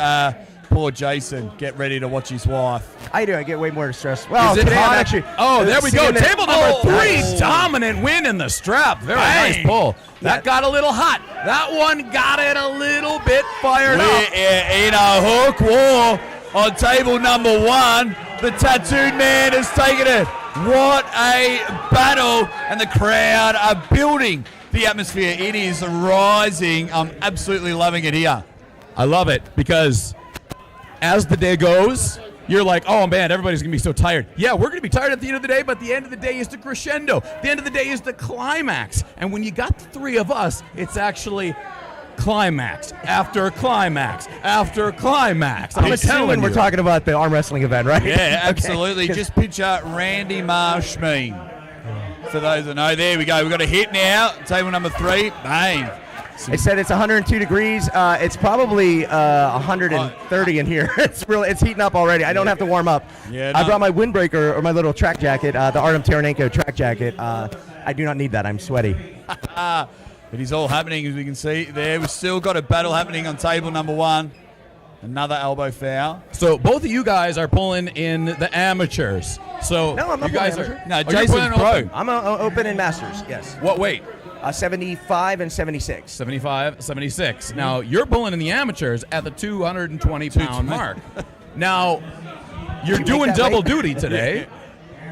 poor Jason get ready to watch his wife. I do. I get way more stressed. Well, is it today hot? I'm actually. Oh, there we go. Table number 3, nice. dominant win in the strap. Very nice pull. That got a little hot. That one got it a little bit fired up. We're in a hook war on table number 1. The tattooed man has taken it. What a battle. And the crowd are building the atmosphere. It is rising. I'm absolutely loving it here. I love it because as the day goes, you're like, oh man, everybody's gonna be so tired. Yeah, we're gonna be tired at the end of the day, but the end of the day is the crescendo. The end of the day is the climax. And when you got the 3 of us, it's actually climax after climax after climax. I'm assuming we're talking about the arm wrestling event, right? Yeah, Okay. absolutely. Just picture Randy Marshmean. For those that know, there we go. We've got a hit now. Table number 3, bang. It said it's 102 degrees. It's probably 130 in here. It's heating up already. I don't have to warm up. Yeah, I no. brought my windbreaker or my little track jacket, the Artem Taranenko track jacket. I do not need that. I'm sweaty. It is all happening, as we can see there. We've still got a battle happening on table number 1. Another elbow foul. So both of you guys are pulling in the amateurs. So No, I'm not you guys pulling are. amateur. No, you're Jason's pulling pro. open. I'm open in Masters, yes. What weight? 75 and 76. 75, 76. Now, you're pulling in the amateurs at the 220-pound mark. Now, you're you doing make that double weight? duty today.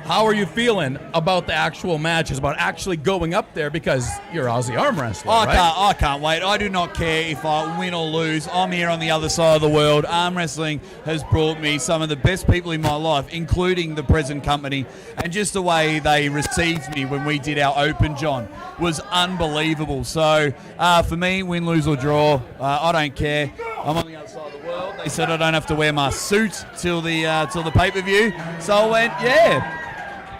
how are you feeling about the actual matches, about actually going up there, because you're Aussie arm wrestler, right? I can't wait. I do not care if I win or lose. I'm here on the other side of the world. Arm wrestling has brought me some of the best people in my life, including the present company, and just the way they received me when we did our open, John, was unbelievable. So for me, win, lose or draw, I don't care. I'm on the other side of the world. They said I don't have to wear my suit till the pay-per-view, so I went, yeah.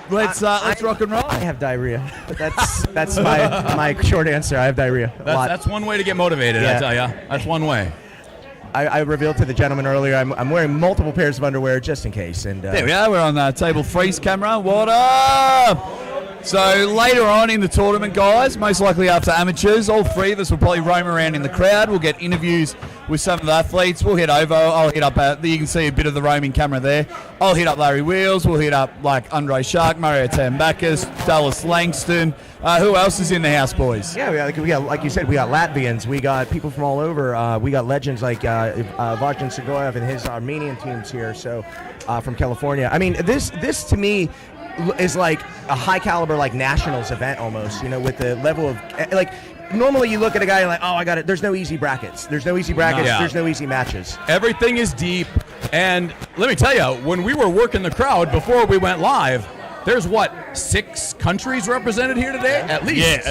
Let's rock and roll. I have diarrhea. That's my short answer. I have diarrhea. That's one way to get motivated, I tell you. That's one way. I revealed to the gentleman earlier I'm wearing multiple pairs of underwear just in case. And there we are. We're on table 3's camera. What up? So later on in the tournament, guys, most likely after amateurs, all three of us will probably roam around in the crowd. We'll get interviews with some of the athletes. We'll hit over. I'll hit up. You can see a bit of the roaming camera there. I'll hit up Larry Wheels. We'll hit up like Andre Shark, Mario Tambakis, Dallas Langston. Who else is in the house, boys? Yeah, we got like you said, we got Latvians. We got people from all over. We got legends like Vajan Sigoyev and his Armenian teams here. So from California. I mean, this to me is like a high caliber like nationals event almost, with the level of like normally you look at a guy and like, oh, I got it. There's no easy brackets. There's no easy brackets. Yeah. There's no easy matches. Everything is deep. And let me tell you, when we were working the crowd before we went live, there's 6 countries represented here today? At least. Yeah,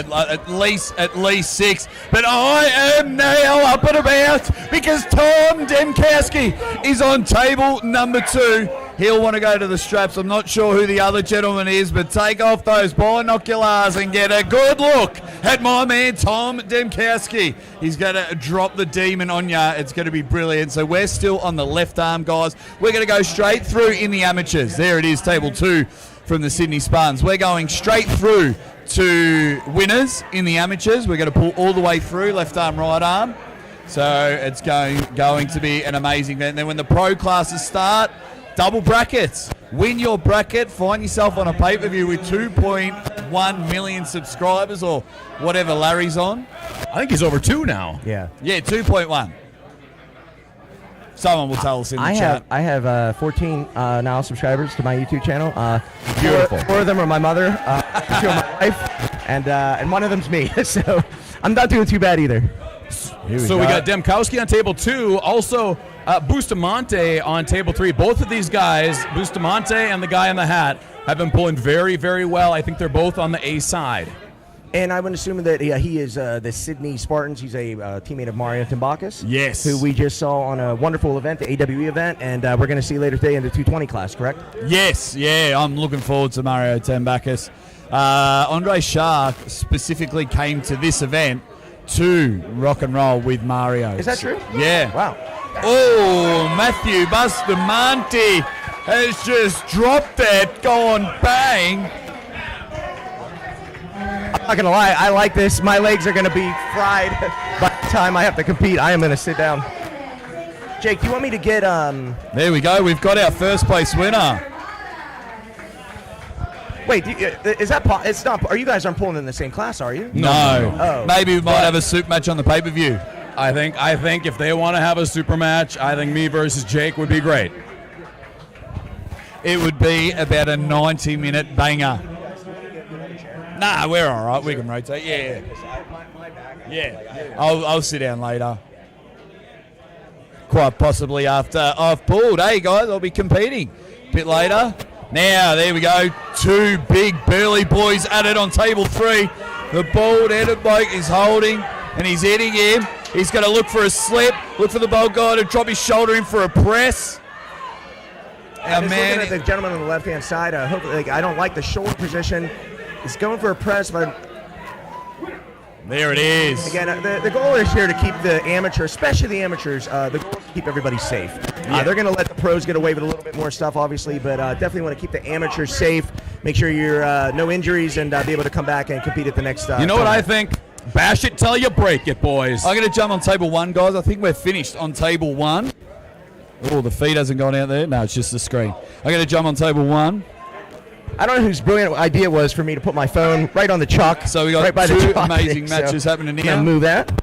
at least 6. But I am now up and about because Tom Demkowski is on table number 2. He'll want to go to the straps. I'm not sure who the other gentleman is, but take off those binoculars and get a good look at my man Tom Demkowski. He's going to drop the demon on ya. It's going to be brilliant. So we're still on the left arm, guys. We're going to go straight through in the amateurs. There it is, table 2 from the Sydney Spartans. We're going straight through to winners in the amateurs. We're going to pull all the way through, left arm, right arm. So it's going to be an amazing event. And then when the pro classes start, double brackets. Win your bracket. Find yourself on a pay-per-view with 2.1 million subscribers or whatever Larry's on. I think he's over 2 now. Yeah. Yeah, 2.1. Someone will tell us in the chat. I have 14 now subscribers to my YouTube channel. Beautiful. 4 of them are my mother, 2 are my wife, and one of them's me. So I'm not doing too bad either. We got Demkowski on table 2. Also, Bustamante on table 3. Both of these guys, Bustamante and the guy in the hat, have been pulling very, very well. I think they're both on the A side. And I would assume that he is the Sydney Spartans. He's a teammate of Mario Tambakis. Yes. Who we just saw on a wonderful event, the AWE event, and we're going to see later today in the 220 class, correct? Yes, yeah, I'm looking forward to Mario Tambakis. Andre Shark specifically came to this event to rock and roll with Mario. Is that true? Yeah. Wow. Oh, Matthew Bustamante has just dropped that, gone bang. I'm not going to lie, I like this. My legs are going to be fried by the time I have to compete. I am going to sit down. Jake, do you want me to get... There we go. We've got our first place winner. Wait, is that... It's not... Are you guys aren't pulling in the same class, are you? No. Oh. Maybe we might have a soup match on the pay-per-view. I think if they want to have a super match, I think me versus Jake would be great. It would be about a 90-minute banger. Nah, we're all right. We can rotate. Yeah. I'll sit down later. Quite possibly after I've pulled. Hey, guys, I'll be competing a bit later. Now, there we go. 2 big burly boys at it on table 3. The bald-headed bloke is holding, and he's hitting him. He's going to look for a slip, look for the bald guy to drop his shoulder in for a press. Looking at the gentleman on the left-hand side, I don't like the shoulder position. He's going for a press, but... There it is. Again, the goal is here to keep the amateur, especially the amateurs, the goal is to keep everybody safe. They're going to let the pros get away with a little bit more stuff, obviously, but definitely want to keep the amateurs safe, make sure you're no injuries, and be able to come back and compete at the next You know what I think? Bash it till you break it, boys. I'm going to jump on table 1, guys. I think we're finished on table 1. Oh, the feed hasn't gone out there. No, it's just the screen. I'm going to jump on table 1. I don't know whose brilliant idea was for me to put my phone right on the chuck. So we got right by 2 the chuck amazing thing, matches happening here. I'm going to move that.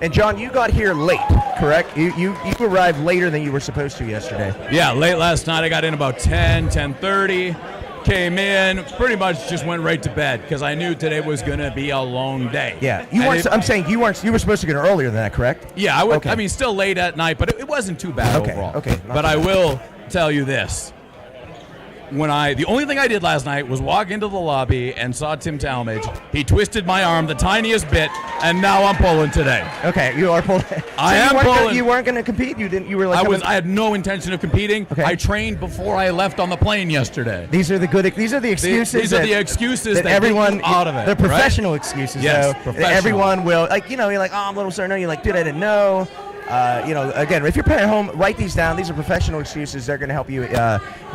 And John, you got here late, correct? You arrived later than you were supposed to yesterday. Yeah, late last night. I got in about 10:30. Came in, pretty much just went right to bed because I knew today was going to be a long day. Yeah, you weren't. I'm saying you weren't. You were supposed to get in earlier than that, correct? Yeah, I would. Okay. I mean, still late at night, but it wasn't too bad overall. Okay. But I will tell you this: the only thing I did last night was walk into the lobby and saw Tim Talmadge. He twisted my arm the tiniest bit, and now I'm pulling today. Okay, you are pulling. I am pulling. You weren't going to compete. You didn't. You were like. I had no intention of competing. Okay. I trained before I left on the plane yesterday. These are the good. These are the excuses. These are the excuses that everyone get you out of it. They're professional right? excuses. Yes, though. professional. Everyone will you're like, oh, I'm a little certain. You're like, dude, I didn't know. Again, if you're playing at home, write these down. These are professional excuses. They're going to help you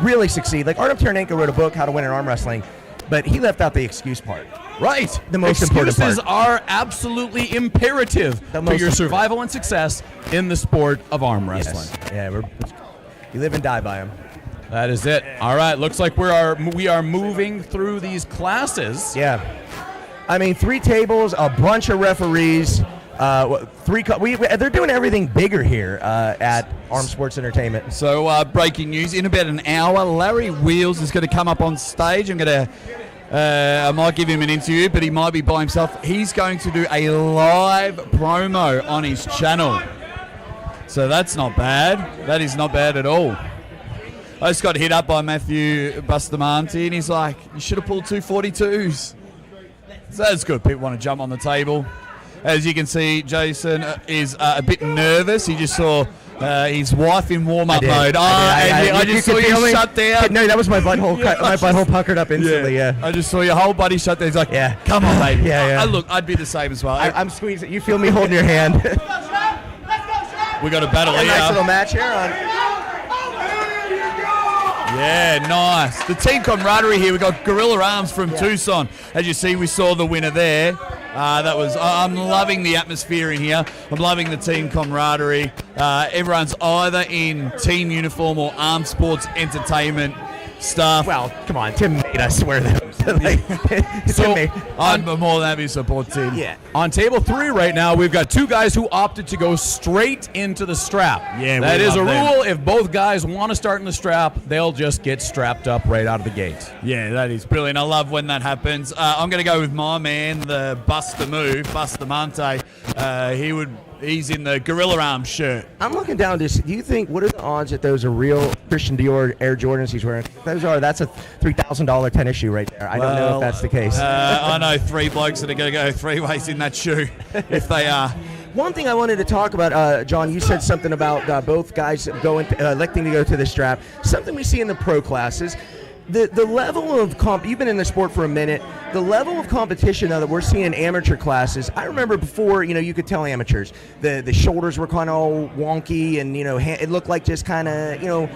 really succeed. Like Artem Ternenko wrote a book, How to Win in Arm Wrestling, but he left out the excuse part. Right. The most important part. Excuses are absolutely imperative to your survival and success in the sport of arm wrestling. Yes. Yeah, you live and die by them. That is it. All right. Looks like we are moving through these classes. Yeah. I mean, 3 tables, a bunch of referees. They're doing everything bigger here at Arm Sports Entertainment. So breaking news, in about an hour, Larry Wheels is going to come up on stage. I might give him an interview, but he might be by himself. He's going to do a live promo on his channel. So that's not bad. That is not bad at all. I just got hit up by Matthew Bustamante, and he's like, you should have pulled 242s. So that's good. People want to jump on the table. As you can see, Jason is a bit nervous. He just saw his wife in warm-up mode. I just saw you shut down. No, that was my butthole. My butthole puckered up instantly. Yeah. I just saw your whole body shut down. He's like, yeah, come on, baby. Yeah. Look, I'd be the same as well. I'm squeezing. You feel me holding your hand. We got a battle here. Nice little match here. Yeah, nice. The team camaraderie here. We got Gorilla Arms from Tucson. As you see, we saw the winner there. I'm loving the atmosphere in here. I'm loving the team camaraderie. Everyone's either in team uniform or Arm Sports Entertainment stuff. Well, come on, Tim made us wear them. I'm more than happy to support Tim. Yeah. On table 3 right now, we've got 2 guys who opted to go straight into the strap. Yeah, that is a them. rule. If both guys want to start in the strap, they'll just get strapped up right out of the gate. Yeah, that is brilliant. I love when that happens. I'm going to go with my man, the Buster Move, Bustamante. He's in the Gorilla Arms shirt. I'm looking down this. Do you think, what are the odds that those are real Christian Dior Air Jordans he's wearing? That's a $3,000 tennis shoe right there. I don't know if that's the case. I know 3 blokes that are going to go 3 ways in that shoe, if they are. One thing I wanted to talk about, John, you said something about both guys electing to go to the strap. Something we see in the pro classes. The level of you've been in the sport for a minute, the level of competition now that we're seeing in amateur classes, I remember before, you could tell amateurs, the shoulders were kind of all wonky and, it looked like just kind of,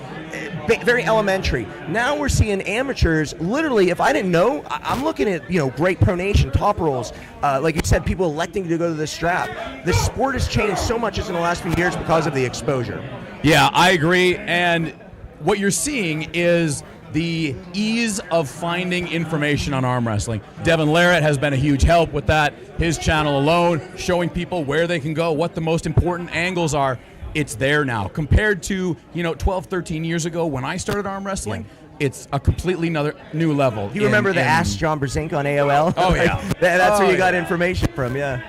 very elementary. Now we're seeing amateurs, literally, if I didn't know, I'm looking at, great pronation, top rolls, like you said, people electing to go to the strap. The sport has changed so much just in the last few years because of the exposure. Yeah, I agree. And what you're seeing is the ease of finding information on arm wrestling. Devin Larrett has been a huge help with that. His channel alone, showing people where they can go, what the most important angles are. It's there now. Compared to, 12, 13 years ago when I started arm wrestling, it's a completely new level. You remember the Ask John Brzezinski on AOL? Oh, yeah. That's where you got information from, yeah.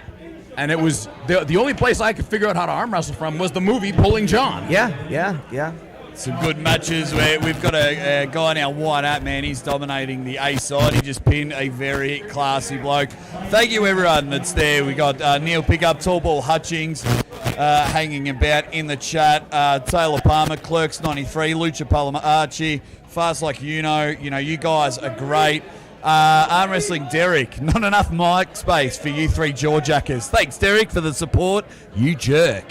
And it was the only place I could figure out how to arm wrestle from was the movie Pulling John. Yeah. Some good matches where we've got a guy now, White Hat, man. He's dominating the A side. He just pinned a very classy bloke. Thank you, everyone that's there. We got Neil Pickup, Tall Ball Hutchings hanging about in the chat. Taylor Palmer, Clerks 93, Lucha Paloma Archie, Fast Like you guys are great. Arm Wrestling Derek, not enough mic space for you 3 Jawjackers. Thanks, Derek, for the support. You jerk.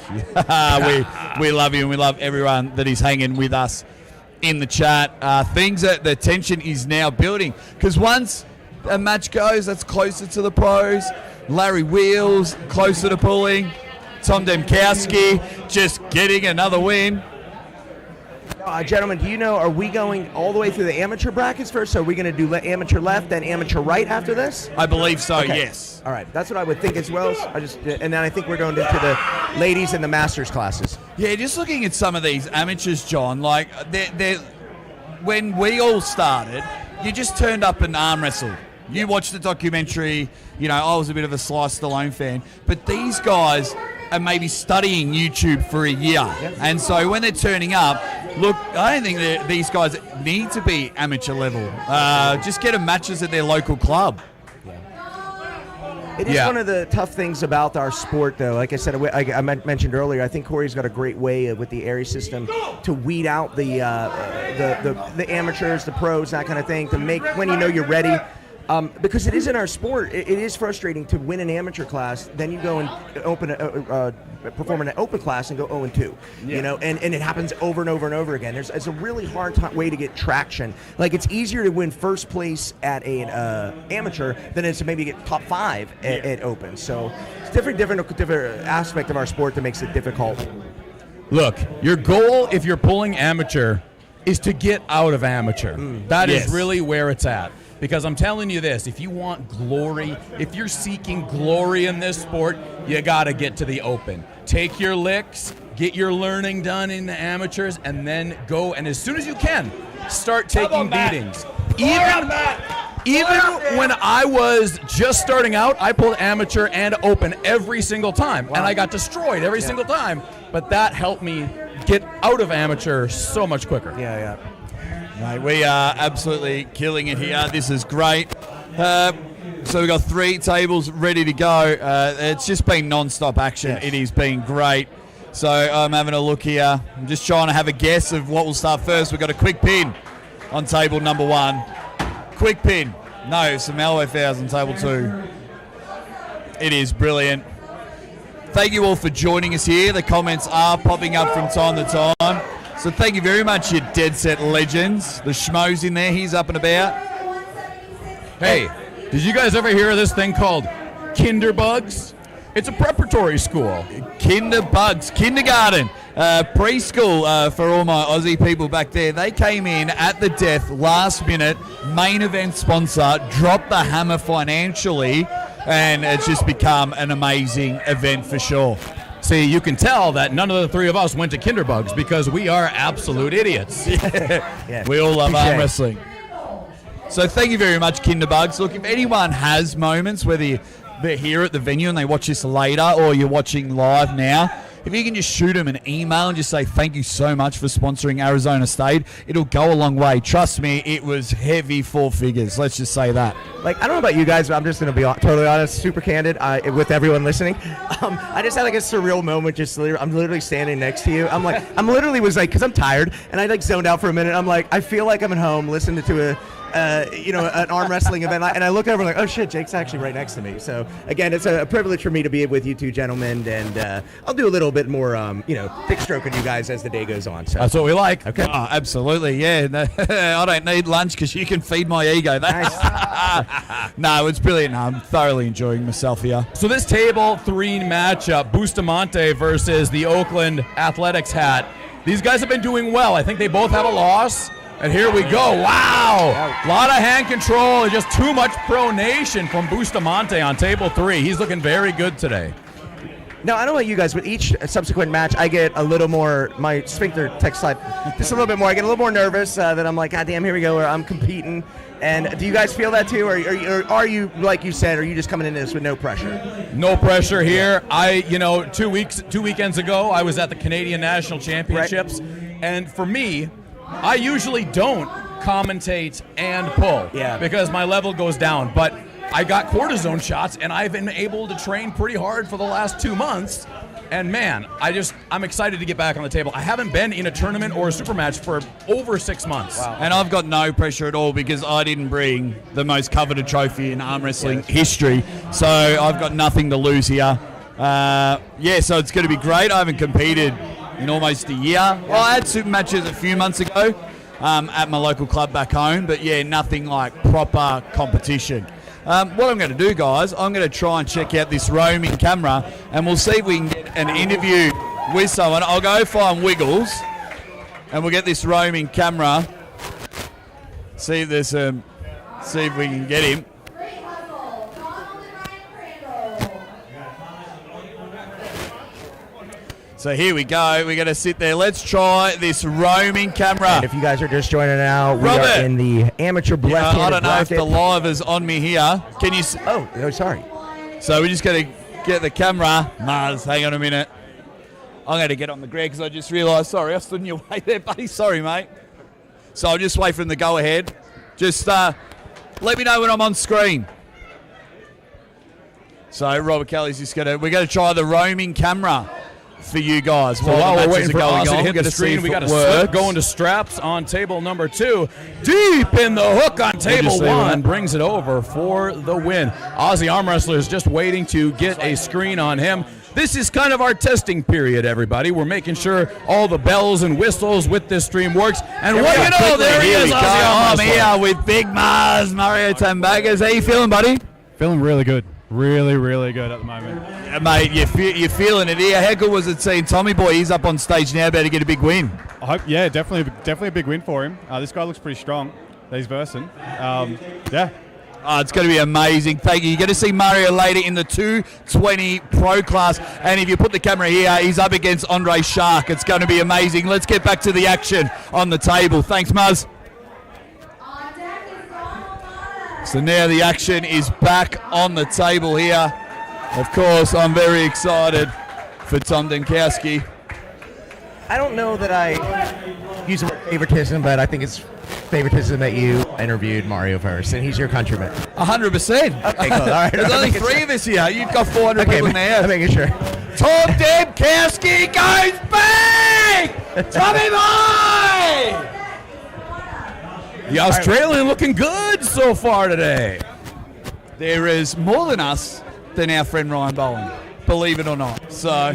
we love you and we love everyone that is hanging with us in the chat. The tension is now building because once a match goes, that's closer to the pros. Larry Wheels, closer to pulling. Tom Demkowski just getting another win. Gentlemen, do you know, are we going all the way through the amateur brackets first? So are we going to do amateur left, then amateur right after this? I believe so, Okay. yes. All right, that's what I would think as well. So and then I think we're going into the ladies and the masters classes. Yeah, just looking at some of these amateurs, John, like they're when we all started, you just turned up and arm wrestled. You watched the documentary, I was a bit of a Sly Stallone fan, but these guys are maybe studying YouTube for a year. And so when they're turning up, look, I don't think that these guys need to be amateur level. Just get them matches at their local club. It is one of the tough things about our sport, though. Like I said, I mentioned earlier, I think Corey's got a great way with the area system to weed out the amateurs, the pros, that kind of thing, to make when you're ready. Because it is in our sport, it is frustrating to win an amateur class. Then you go and perform in an open class and go 0-2. And it happens over and over and over again. It's a really hard way to get traction. Like, it's easier to win first place at an amateur than it is to maybe get top 5 at open. So it's different aspect of our sport that makes it difficult. Look, your goal if you're pulling amateur is to get out of amateur. That is really where it's at. Because I'm telling you this, if you want glory, if you're seeking glory in this sport, you got to get to the open. Take your licks, get your learning done in the amateurs, and then go, and as soon as you can, start taking beatings. Even when I was just starting out, I pulled amateur and open every single time, and I got destroyed every single time. But that helped me get out of amateur so much quicker. Mate, we are absolutely killing it here. This is great. So we've got 3 tables ready to go. It's just been non-stop action. Yes. It has been great. So I'm having a look here. I'm just trying to have a guess of what will start first. We've got a quick pin on table number 1. Quick pin. No, some Alloy fouls on table 2. It is brilliant. Thank you all for joining us here. The comments are popping up from time to time. So thank you very much, you Dead Set legends. The schmo's in there. He's up and about. Hey, did you guys ever hear of this thing called Kinderbugs? It's a preparatory school. Kinderbugs, kindergarten, preschool for all my Aussie people back there. They came in at the death, last minute, main event sponsor, dropped the hammer financially, and it's just become an amazing event for sure. See, you can tell that none of the 3 of us went to Kinderbugs because we are absolute idiots. We all love arm wrestling. So thank you very much, Kinderbugs. Look, if anyone has moments, whether they're here at the venue and they watch this later or you're watching live now, if you can just shoot them an email and just say thank you so much for sponsoring Arizona State, it'll go a long way. Trust me, it was heavy 4 figures. Let's just say that. Like, I don't know about you guys, but I'm just going to be totally honest, super candid with everyone listening. I just had like a surreal moment. I'm literally standing next to you. I'm literally was like, because I'm tired, and I like zoned out for a minute. I'm like, I feel like I'm at home listening to an arm wrestling event, and I look over like, oh shit, Jake's actually right next to me. So again, it's a privilege for me to be with you 2 gentlemen, and I'll do a little bit more, thick stroking you guys as the day goes on. So that's what we like. Okay. Oh, absolutely, yeah. I don't need lunch because you can feed my ego. Nice. No, it's brilliant. I'm thoroughly enjoying myself here. So this table 3 matchup, Bustamante versus the Oakland Athletics hat. These guys have been doing well. I think they both have a loss. And here we go. Wow. A lot of hand control and just too much pronation from Bustamante on table 3. He's looking very good today. Now, I don't know about you guys, with each subsequent match, I get a little more, my sphincter text type, just a little bit more. I get a little more nervous that I'm like, God damn, here we go, or I'm competing. And do you guys feel that too? Or are you, like you said, are you just coming into this with no pressure? No pressure here. 2 weekends ago, I was at the Canadian National Championships. Right. And for me, I usually don't commentate and pull because my level goes down. But I got cortisone shots, and I've been able to train pretty hard for the last 2 months. And man, I'm excited to get back on the table. I haven't been in a tournament or a super match for over 6 months. Wow. And I've got no pressure at all because I didn't bring the most coveted trophy in arm wrestling history. So I've got nothing to lose here. So it's going to be great. I haven't competed in almost a year. Well, I had super matches a few months ago at my local club back home, but nothing like proper competition. What I'm going to do, guys, I'm going to try and check out this roaming camera, and we'll see if we can get an interview with someone. I'll go find Wiggles, and we'll get this roaming camera. See if there's see if we can get him. So here we go. We're going to sit there. Let's try this roaming camera. And if you guys are just joining now, we Robert. are in the amateur left-handed I don't know if bracket. the live is on me here. Can you? Oh, no, sorry. So we're just going to get the camera. Mars, hang on a minute. I'm going to get on the ground because I just realised. Sorry, I stood in your way there, buddy. Sorry, mate. So I'll just wait for him to go ahead. Just let me know when I'm on screen. So Robert Kelly's just we're going to try the roaming camera for you guys. So while the we're waiting matches for are going Austin to on, hit we're the gonna see screen, if we it got a slip works. going to straps on table number 2. Deep in the hook on table 1. Brings it over for the win. Aussie arm wrestler is just waiting to get a screen on him. This is kind of our testing period, everybody. We're making sure all the bells and whistles with this stream works. And what do you know, there he is, Aussie arm I'm wrestler. here with Big Mars, Mario Tambagas. How you feeling, buddy? Feeling really good. Really, really good at the moment. Mate, you're feeling it here. How good was it seeing Tommy Boy? He's up on stage now, about to get a big win. I hope, yeah, definitely a big win for him. This guy looks pretty strong that he's versing. Yeah. Oh, it's going to be amazing. Thank you. You're going to see Mario later in the 220 Pro class. And if you put the camera here, he's up against Andre Shark. It's going to be amazing. Let's get back to the action on the table. Thanks, Muzz. So now the action is back on the table here. Of course, I'm very excited for Tom Denkowski. I don't know that I use the word favoritism, but I think it's favoritism that you interviewed Mario first, and he's your countryman. 100%. Okay, cool. All right. There's only 3 of us here. You've got 400 Okay, people in the house. I'm making sure. Tom Denkowski goes big! Tommy Boy! The Australian looking good so far today. There is more than us than our friend Ryan Bowen, believe it or not. So,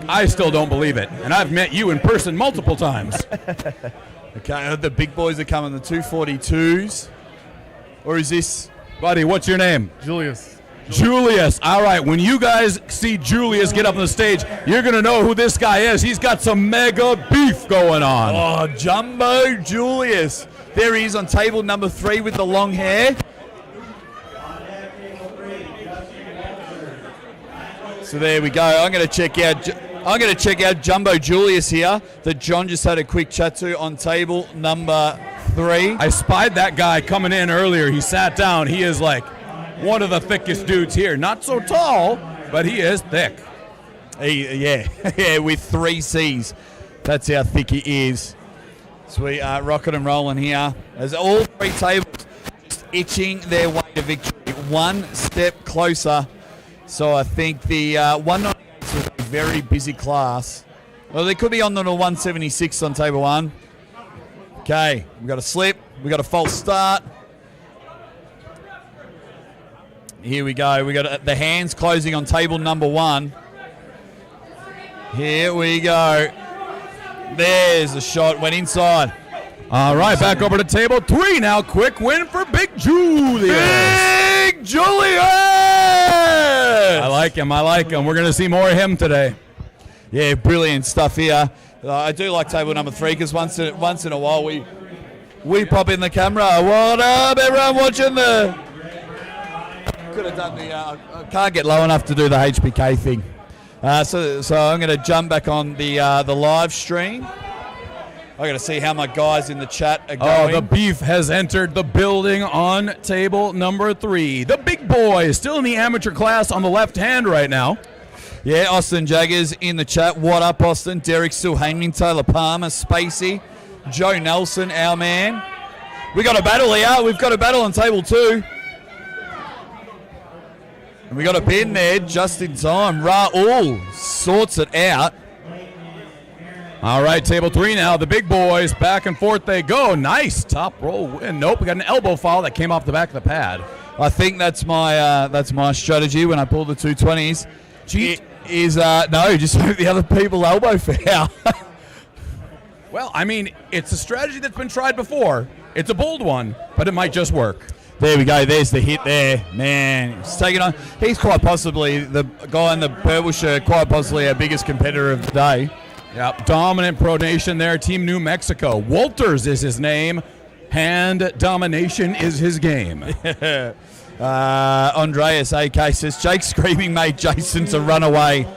I still don't believe it. And I've met you in person multiple times. okay, the big boys are coming, the 242s. Or is this? Buddy, what's your name? Julius. Julius. All right, when you guys see Julius get up on the stage, you're going to know who this guy is. He's got some mega beef going on. Oh, Jumbo Julius. There he is on table number 3 with the long hair. So there we go. I'm going to check out Jumbo Julius here that John just had a quick chat to on table number 3. I spied that guy coming in earlier. He sat down. He is like one of the thickest dudes here. Not so tall, but he is thick. Yeah, with 3 C's. That's how thick he is. So we are rocking and rolling here as all 3 tables just itching their way to victory. One step closer. So I think the 196 is a very busy class. Well, they could be on the 176 on table 1. Okay, we've got a slip. We've got a false start. Here we go. We got the hands closing on table number 1. Here we go. There's the shot. Went inside. All right, back over to table 3 now. Quick win for Big Julius. Big Julius! I like him. We're going to see more of him today. Yeah, brilliant stuff here. I do like table number 3 because once in a while we pop in the camera. What up, everyone watching the... Could have done the... I can't get low enough to do the HBK thing. So I'm going to jump back on the live stream. I got to see how my guys in the chat are going. Oh, the beef has entered the building on table number 3. The big boy is still in the amateur class on the left hand right now. Yeah, Austin Jaggers in the chat. What up, Austin? Derek still hanging. Taylor Palmer, Spacey, Joe Nelson, our man. We got a battle here. We've got a battle on table 2. And we got a pin there just in time. Raul sorts it out. All right, table 3 now. The big boys, back and forth they go. Nice top roll win. Nope, we got an elbow foul that came off the back of the pad. I think that's my strategy when I pull the 220s. Cheat? No, just hope the other people elbow foul. Well, I mean, it's a strategy that's been tried before. It's a bold one, but it might just work. There we go. There's the hit there. Man, he's taking on. He's quite possibly the guy in the purple shirt, quite possibly our biggest competitor of the day. Yep, dominant pronation there. Team New Mexico. Walters is his name. Hand domination is his game. Andreas AK says, Jake screaming made Jason to run away.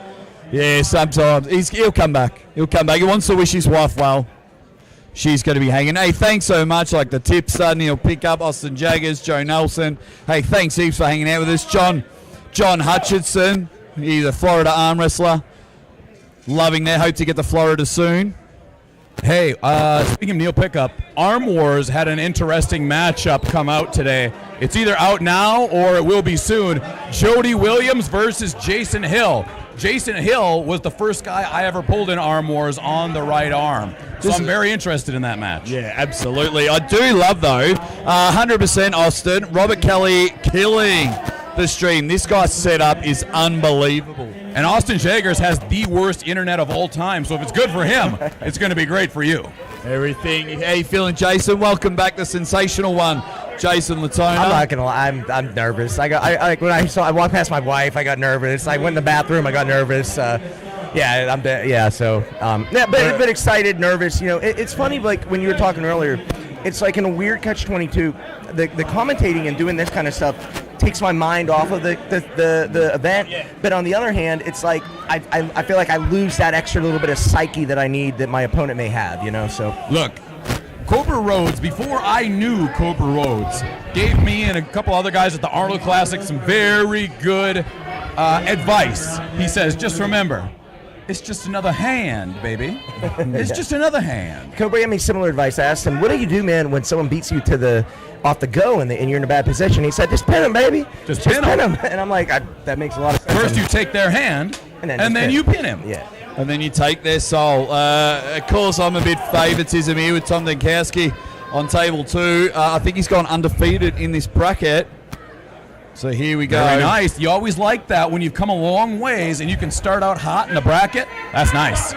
Yeah, sometimes. He'll come back. He'll come back. He wants to wish his wife well. She's going to be hanging. Hey, thanks so much. Like the tips, suddenly he'll pick up Austin Jaggers, Joe Nelson. Hey, thanks heaps for hanging out with us. John Hutchinson. He's a Florida arm wrestler. Loving that. Hope to get to Florida soon. Hey, speaking of Neil Pickup, Arm Wars had an interesting matchup come out today. It's either out now or it will be soon. Jody Williams versus Jason Hill. Jason Hill was the first guy I ever pulled in Arm Wars on the right arm. So I'm very interested in that match. Yeah, absolutely. I do love, though, 100% Austin. Robert Kelly killing the stream. This guy's setup is unbelievable. And Austin Jaggers has the worst internet of all time, so if it's good for him, it's going to be great for you. Everything. How you feeling, Jason? Welcome back, the sensational one, Jason Latona. I'm not gonna lie, I'm nervous. When I walked past my wife, I got nervous. I went in the bathroom, I got nervous. So but excited, nervous. You know, it's funny. Like when you were talking earlier, it's like in a weird catch-22. The commentating and doing this kind of stuff takes my mind off of the event. Yeah. But on the other hand, it's like I feel like I lose that extra little bit of psyche that I need that my opponent may have. You know, so look. Cobra Rhodes, before I knew Cobra Rhodes, gave me and a couple other guys at the Arnold Classic some very good advice. He says, just remember, it's just another hand, baby. It's just another hand. Cobra gave me similar advice. I asked him, what do you do, man, when someone beats you off the go and you're in a bad position? He said, just pin him, baby. Just pin him. And I'm like, that makes a lot of sense. First you take their hand, and then you pin him. Yeah. And then you take their soul. Of course, I'm a bit favoritism here with Tom Denkowski on table 2. I think he's gone undefeated in this bracket. So here we go. Very nice. You always like that when you've come a long ways and you can start out hot in the bracket. That's nice.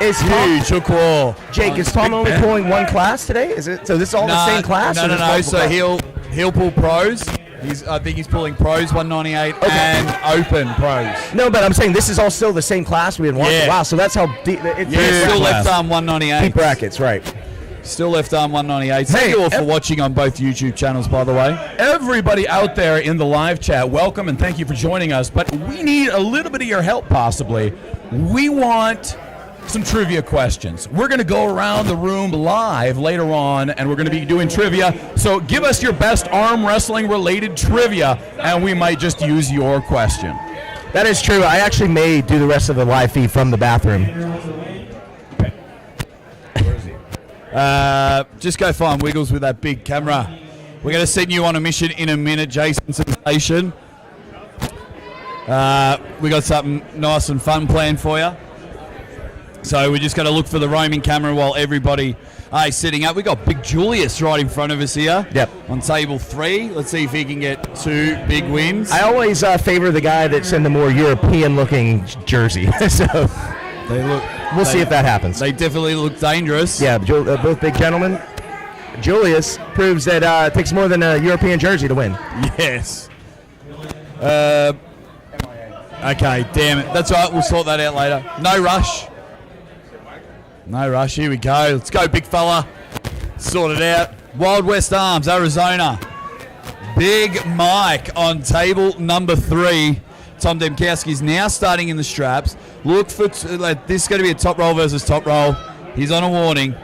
Is Tom, huge hook wall. Jake, is Tom only pulling one class today? Is it? So this is all the same class? No. So he'll pull pros. I think he's pulling pros 198 and open pros. No, but I'm saying this is all still the same class we had watched. Yeah. Wow, so that's how deep it's still left arm 198. Deep brackets, right. Still left arm 198. Thank you all for watching on both YouTube channels, by the way. Everybody out there in the live chat, welcome and thank you for joining us. But we need a little bit of your help, possibly. We want some trivia questions. We're going to go around the room live later on, and we're going to be doing trivia. So give us your best arm wrestling related trivia, and we might just use your question. That is true. I actually may do the rest of the live feed from the bathroom. Just go find Wiggles with that big camera. We're going to send you on a mission in a minute, Jason Sensation. We got something nice and fun planned for you. So we're just going to look for the roaming camera while everybody is sitting up. We got Big Julius right in front of us here. Yep. On table 3. Let's see if he can get 2 big wins. I always favor the guy that's in the more European-looking jersey. So we'll see if that happens. They definitely look dangerous. Yeah, both big gentlemen. Julius proves that it takes more than a European jersey to win. Yes. Okay, damn it. That's all right. We'll sort that out later. No rush. No rush. Here we go. Let's go, big fella. Sort it out. Wild West Arms, Arizona. Big Mike on table number 3. Tom Demkowski is now starting in the straps. Look for this is going to be a top roll versus top roll. He's on a warning.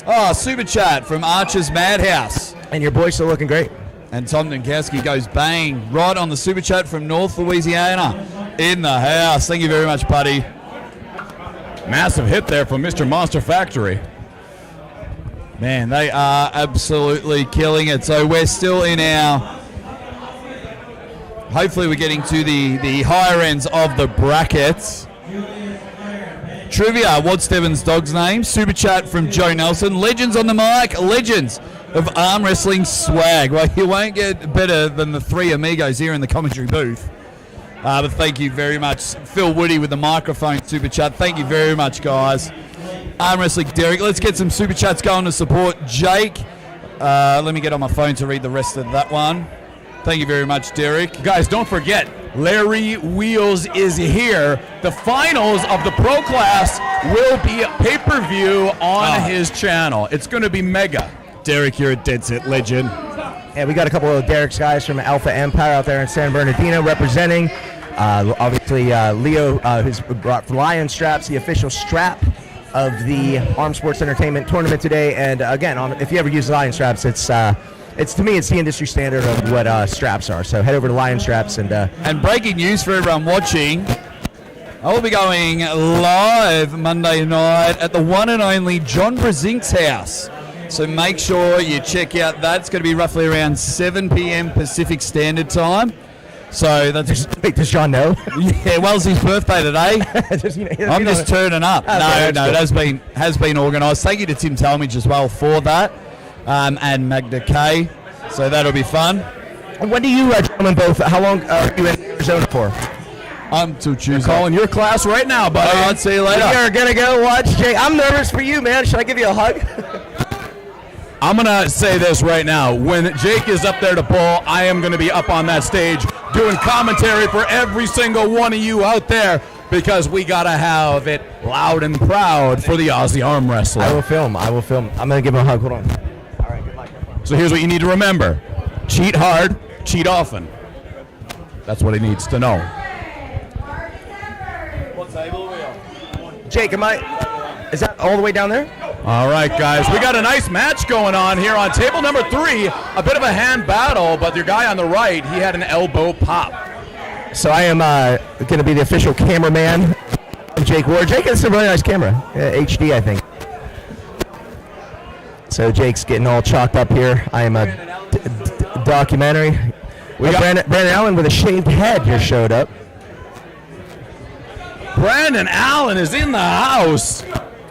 Oh, super chat from Archer's Madhouse. And your boy's still looking great. And Tom Denkowski goes bang right on the super chat from North Louisiana in the house. Thank you very much, buddy. Massive hit there from Mr. Monster Factory. Man, they are absolutely killing it. So we're still in our... Hopefully we're getting to the higher ends of the brackets. Trivia, what's Devon's dog's name? Super chat from Joe Nelson. Legends on the mic. Legends of arm wrestling swag. Well, you won't get better than the 3 amigos here in the commentary booth. But thank you very much. Phil Woody with the microphone super chat. Thank you very much, guys. Arm Wrestling Derek. Let's get some super chats going to support Jake. Let me get on my phone to read the rest of that one. Thank you very much, Derek. Guys, don't forget, Larry Wheels is here. The finals of the pro class will be pay-per-view on his channel. It's going to be mega. Derek, you're a dead set legend. Yeah, we got a couple of Derek's guys from Alpha Empire out there in San Bernardino representing. Obviously, Leo, who's brought Lion Straps, the official strap of the Arm Sports Entertainment tournament today. And again, if you ever use Lion Straps, it's to me, it's the industry standard of what straps are. So head over to Lion Straps And breaking news for everyone watching, I will be going live Monday night at the one and only John Brazink's house. So make sure you check out that. It's going to be roughly around 7 p.m. Pacific Standard Time. So that's... Wait, does John know? Yeah, well, it's his birthday today. I'm just turning up. No, it has been organised. Thank you to Tim Talmadge as well for that. And Magda K. So that'll be fun. When do you gentlemen both, how long are you in Arizona for? Till Tuesday. You're calling your class right now, buddy. All right, see you later. We are going to go watch Jake. I'm nervous for you, man. Should I give you a hug? I'm going to say this right now. When Jake is up there to pull, I am going to be up on that stage doing commentary for every single one of you out there because we got to have it loud and proud for the Aussie Arm Wrestler. I will film. I'm going to give him a hug. Hold on. All right, good luck. So here's what you need to remember. Cheat hard, cheat often. That's what he needs to know. Jake, is that all the way down there? All right, guys, we got a nice match going on here on table number 3. A bit of a hand battle, but your guy on the right, he had an elbow pop. So I am going to be the official cameraman of Jake Ward. Jake has a really nice camera, HD, I think. So Jake's getting all chalked up here. I am a documentary. We got Brandon Allen with a shaved head just showed up. Brandon Allen is in the house.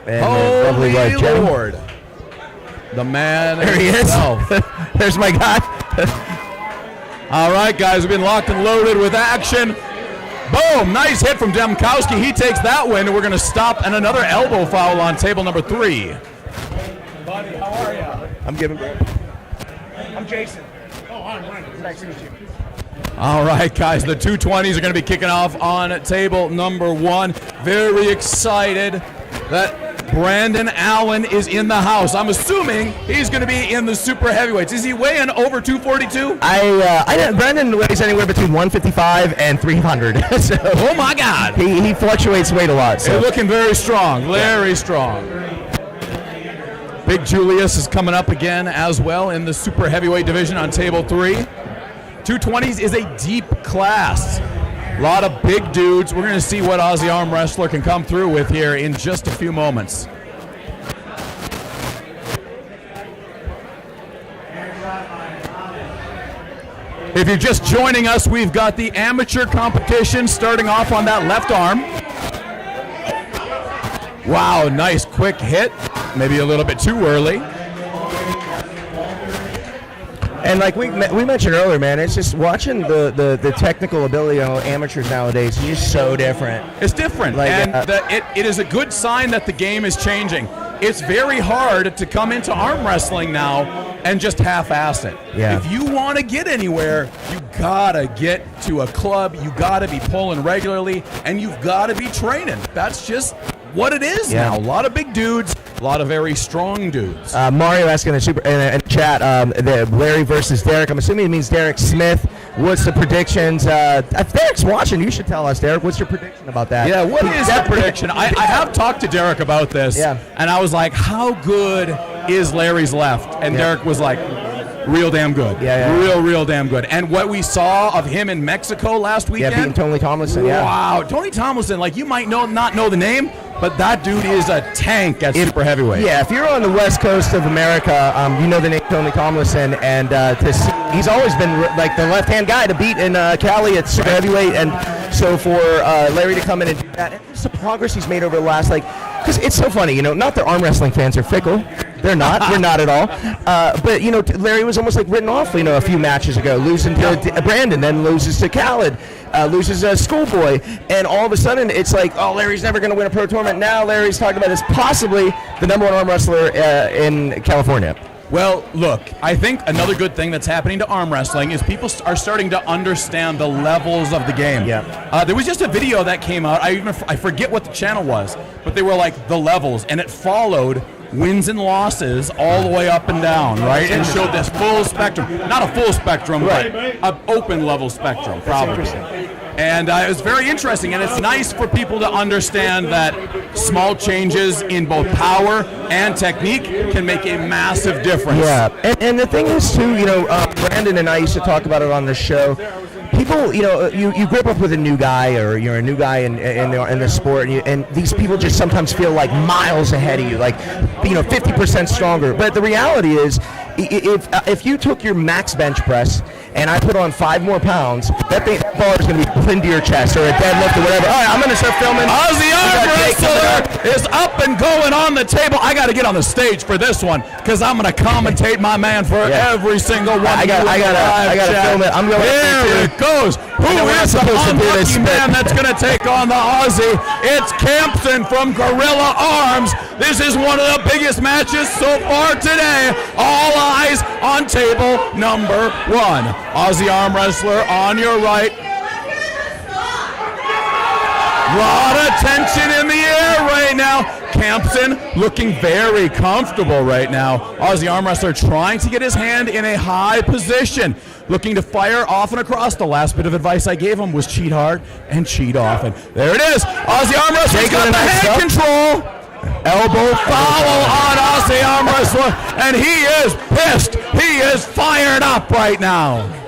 And lovely wife, Jen. Lord. The man There he himself. is. There's my guy. All right, guys, we've been locked and loaded with action. Boom, nice hit from Demkowski. He takes that win, and we're going to stop and another elbow foul on table number 3. Buddy, how are you? I'm giving Brandon. I'm Jason. Oh, I'm Ryan. Nice to meet you. All right, guys, the 220s are going to be kicking off on table number 1. Very excited that Brandon Allen is in the house. I'm assuming he's going to be in the super heavyweights. Is he weighing over 242? Brandon weighs anywhere between 155 and 300. So, oh my God! He fluctuates weight a lot. So he's looking very strong, very strong. Big Julius is coming up again as well in the super heavyweight division on table 3. 220s is a deep class. A lot of big dudes. We're going to see what Aussie Arm Wrestler can come through with here in just a few moments. If you're just joining us, we've got the amateur competition starting off on that left arm. Wow, nice quick hit. Maybe a little bit too early. And like we mentioned earlier, man, it's just watching the technical ability of amateurs nowadays is just so different. It's different, like, and it is a good sign that the game is changing. It's very hard to come into arm wrestling now and just half-ass it. Yeah. If you want to get anywhere, you gotta get to a club, you gotta be pulling regularly, and you've gotta be training. That's just what it is now. A lot of big dudes, a lot of very strong dudes. Mario asking in the chat, the Larry versus Derek. I'm assuming it means Derek Smith. What's the predictions? If Derek's watching, you should tell us, Derek. What's your prediction about that? Yeah, what is the prediction? I have talked to Derek about this, and I was like, how good is Larry's left? And Derek was like, real damn good. Real damn good. And what we saw of him in Mexico last weekend. Yeah, beating Tony Tomlinson. Wow, Tony Tomlinson, like you might not know the name, but that dude is a tank at super heavyweight. Yeah, if you're on the west coast of America, you know the name Tony Tomlinson, and he's always been like the left-hand guy to beat in Cali at super heavyweight, and so for Larry to come in and do that, and just the progress he's made over the last, because it's so funny, not that arm wrestling fans are fickle. They're not. We're not at all. But, Larry was almost like written off, a few matches ago, losing to Brandon, then loses to Khaled, loses a Schoolboy, and all of a sudden it's like, oh, Larry's never going to win a pro tournament. Now Larry's talking about as possibly the #1 arm wrestler in California. Well, look, I think another good thing that's happening to arm wrestling is people are starting to understand the levels of the game. Yeah. There was just a video that came out. I forget what the channel was, but they were like the levels, and it followed wins and losses all the way up and down, right? And showed this full spectrum. Not a full spectrum, Right. but an open level spectrum, probably. And it was very interesting, and it's nice for people to understand that small changes in both power and technique can make a massive difference. Yeah, and the thing is too, Brandon and I used to talk about it on the show. People, you grip up with a new guy, or you're a new guy in the sport, and these people just sometimes feel like miles ahead of you, like 50% stronger. But the reality is, if you took your max bench press and I put on 5 more pounds, that bar is going to be pinned to your chest, or a deadlift, or whatever. All right, I'm going to start filming. Aussie Arm Wrestler is up and going on the table. I got to get on the stage for this one because I'm going to commentate my man for every single one. I got to film it. I'm going. Here it goes. Who is the unlucky man that's going to take on the Aussie? It's Campson from Gorilla Arms. This is one of the biggest matches so far today. All eyes on table number 1. Aussie Arm Wrestler on your right. Lot of tension in the air right now. Campson looking very comfortable right now. Aussie Arm Wrestler trying to get his hand in a high position, looking to fire often across. The last bit of advice I gave him was cheat hard and cheat often. There it is. Aussie Arm Wrestler's got the hand control. Elbow foul on Aussie Arm Wrestler, and he is pissed. He is fired up right now.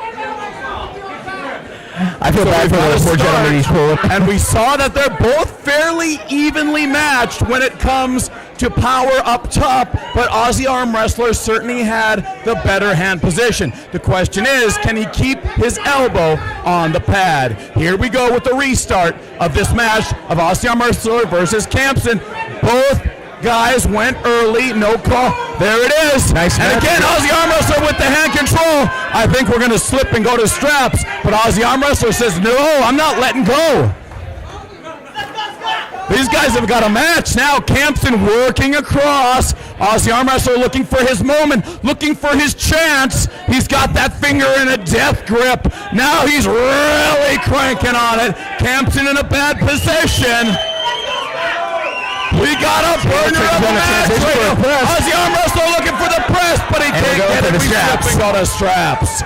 I feel bad for the poor gentleman he's pulling. And we saw that they're both fairly evenly matched when it comes to power up top, but Aussie Arm Wrestler certainly had the better hand position. The question is, can he keep his elbow on the pad? Here we go with the restart of this match of Aussie Arm Wrestler versus Campson. Both guys went early, no call. There it is. Nice and match. again, Aussie Arm Wrestler with the hand control. I think we're going to slip and go to straps, but Aussie Arm Wrestler says, no, I'm not letting go. These guys have got a match now. Campson working across. Aussie Arm Wrestler looking for his moment, looking for his chance. He's got that finger in a death grip. Now he's really cranking on it. Campson in a bad position. We got a burner of a match right now. Aussie Arm Wrestler looking for the press, but he can't get it. He's slipping on the straps.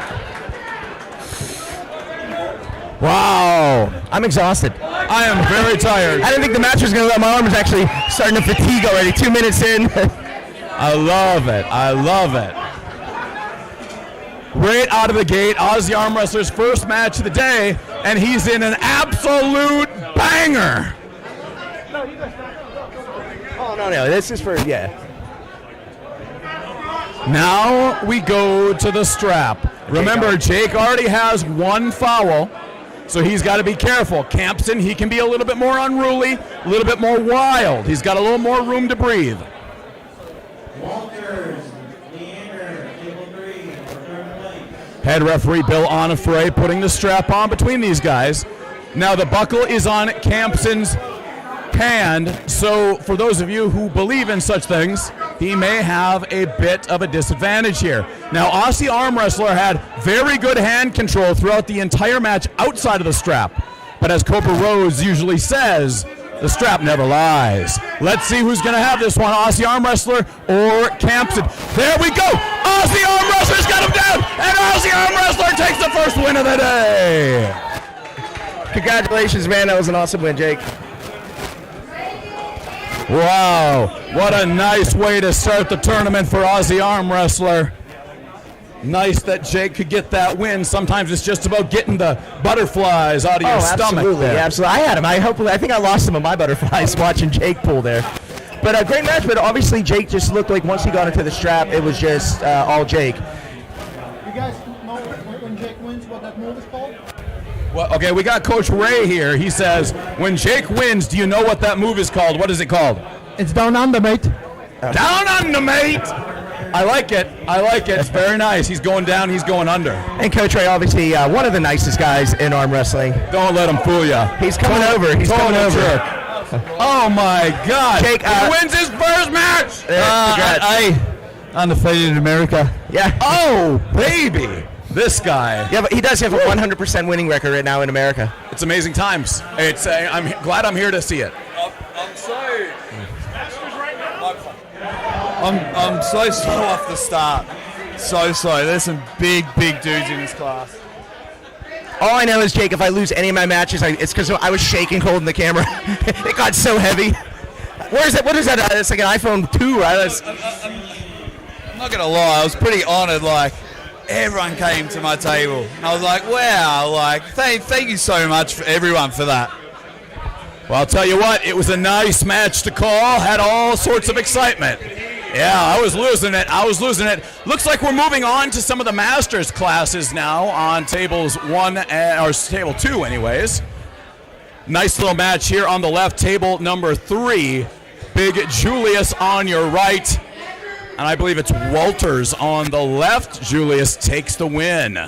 Wow, I'm exhausted. I am very tired. I didn't think the match was going to let my arm was actually starting to fatigue already. 2 minutes in. I love it. I love it. Right out of the gate, Aussie Arm Wrestler's first match of the day, and he's in an absolute banger. Oh, no, this is for, Now we go to the strap. Remember, Jake already has 1 foul, so he's got to be careful. Campson, he can be a little bit more unruly, a little bit more wild. He's got a little more room to breathe. Head referee Bill Onifray putting the strap on between these guys. Now the buckle is on Campson's hand, so for those of you who believe in such things, he may have a bit of a disadvantage here. Now, Aussie Arm Wrestler had very good hand control throughout the entire match outside of the strap. But as Cobra Rose usually says, the strap never lies. Let's see who's going to have this one, Aussie Arm Wrestler or Campson. There we go. Aussie Arm Wrestler's got him down, and Aussie Arm Wrestler takes the first win of the day. Congratulations, man. That was an awesome win, Jake. Wow, what a nice way to start the tournament for Aussie Arm Wrestler. Nice that Jake could get that win. Sometimes it's just about getting the butterflies out of your stomach. Absolutely. I had him. I think I lost some of my butterflies watching Jake pull there. But a great match, but obviously Jake just looked like once he got into the strap, it was just all Jake. You guys know when Jake wins what that move is called? Well, okay, we got Coach Ray here. He says, when Jake wins, do you know what that move is called? What is it called? It's down under, mate. Down under, mate! I like it. I like it. It's very nice. He's going down. He's going under. And Coach Ray, obviously, one of the nicest guys in arm wrestling. Don't let him fool you. He's coming over. He's coming over. Jerk. Oh, my God. Jake, he wins his first match. Undefeated in America. Yeah. Oh, baby. This guy. Yeah, but he does have a 100% winning record right now in America. It's amazing times. I'm glad I'm here to see it. I'm so slow off the start. So slow. There's some big dudes in this class. All I know is, Jake, if I lose any of my matches, it's because I was shaking holding the camera. It got so heavy. Where is it? What is that? It's like an iPhone 2, right? I'm not going to lie. I was pretty honored. Like, everyone came to my table. And I was like, wow. Like, thank you so much for everyone for that. Well, I'll tell you what. It was a nice match to call. Had all sorts of excitement. Yeah, I was losing it. Looks like we're moving on to some of the Masters classes now on tables 1 or table 2 anyways. Nice little match here on the left, table number 3. Big Julius on your right. And I believe it's Walters on the left. Julius takes the win.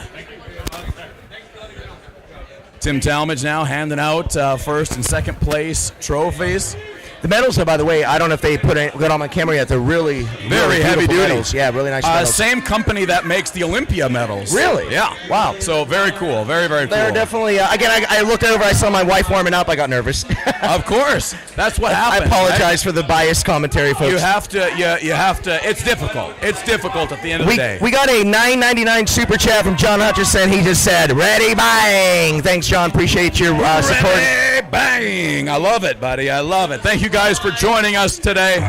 Tim Talmadge now handing out first and second place trophies. The medals, by the way, I don't know if they put it on my camera yet. They're really very heavy duty medals. Yeah, really nice medals. Same company that makes the Olympia medals. Really? Yeah. Wow. So very cool. Very cool. They're definitely. Again, I looked over. I saw my wife warming up. I got nervous. Of course. That's what happens. I apologize right? for the biased commentary, folks. You have to. It's difficult. It's difficult at the end of the day. We got a $9.99 super chat from John Hutchison. He just said, "Ready, bang!" Thanks, John. Appreciate your support. Ready, bang! I love it, buddy. I love it. Thank you guys for joining us today.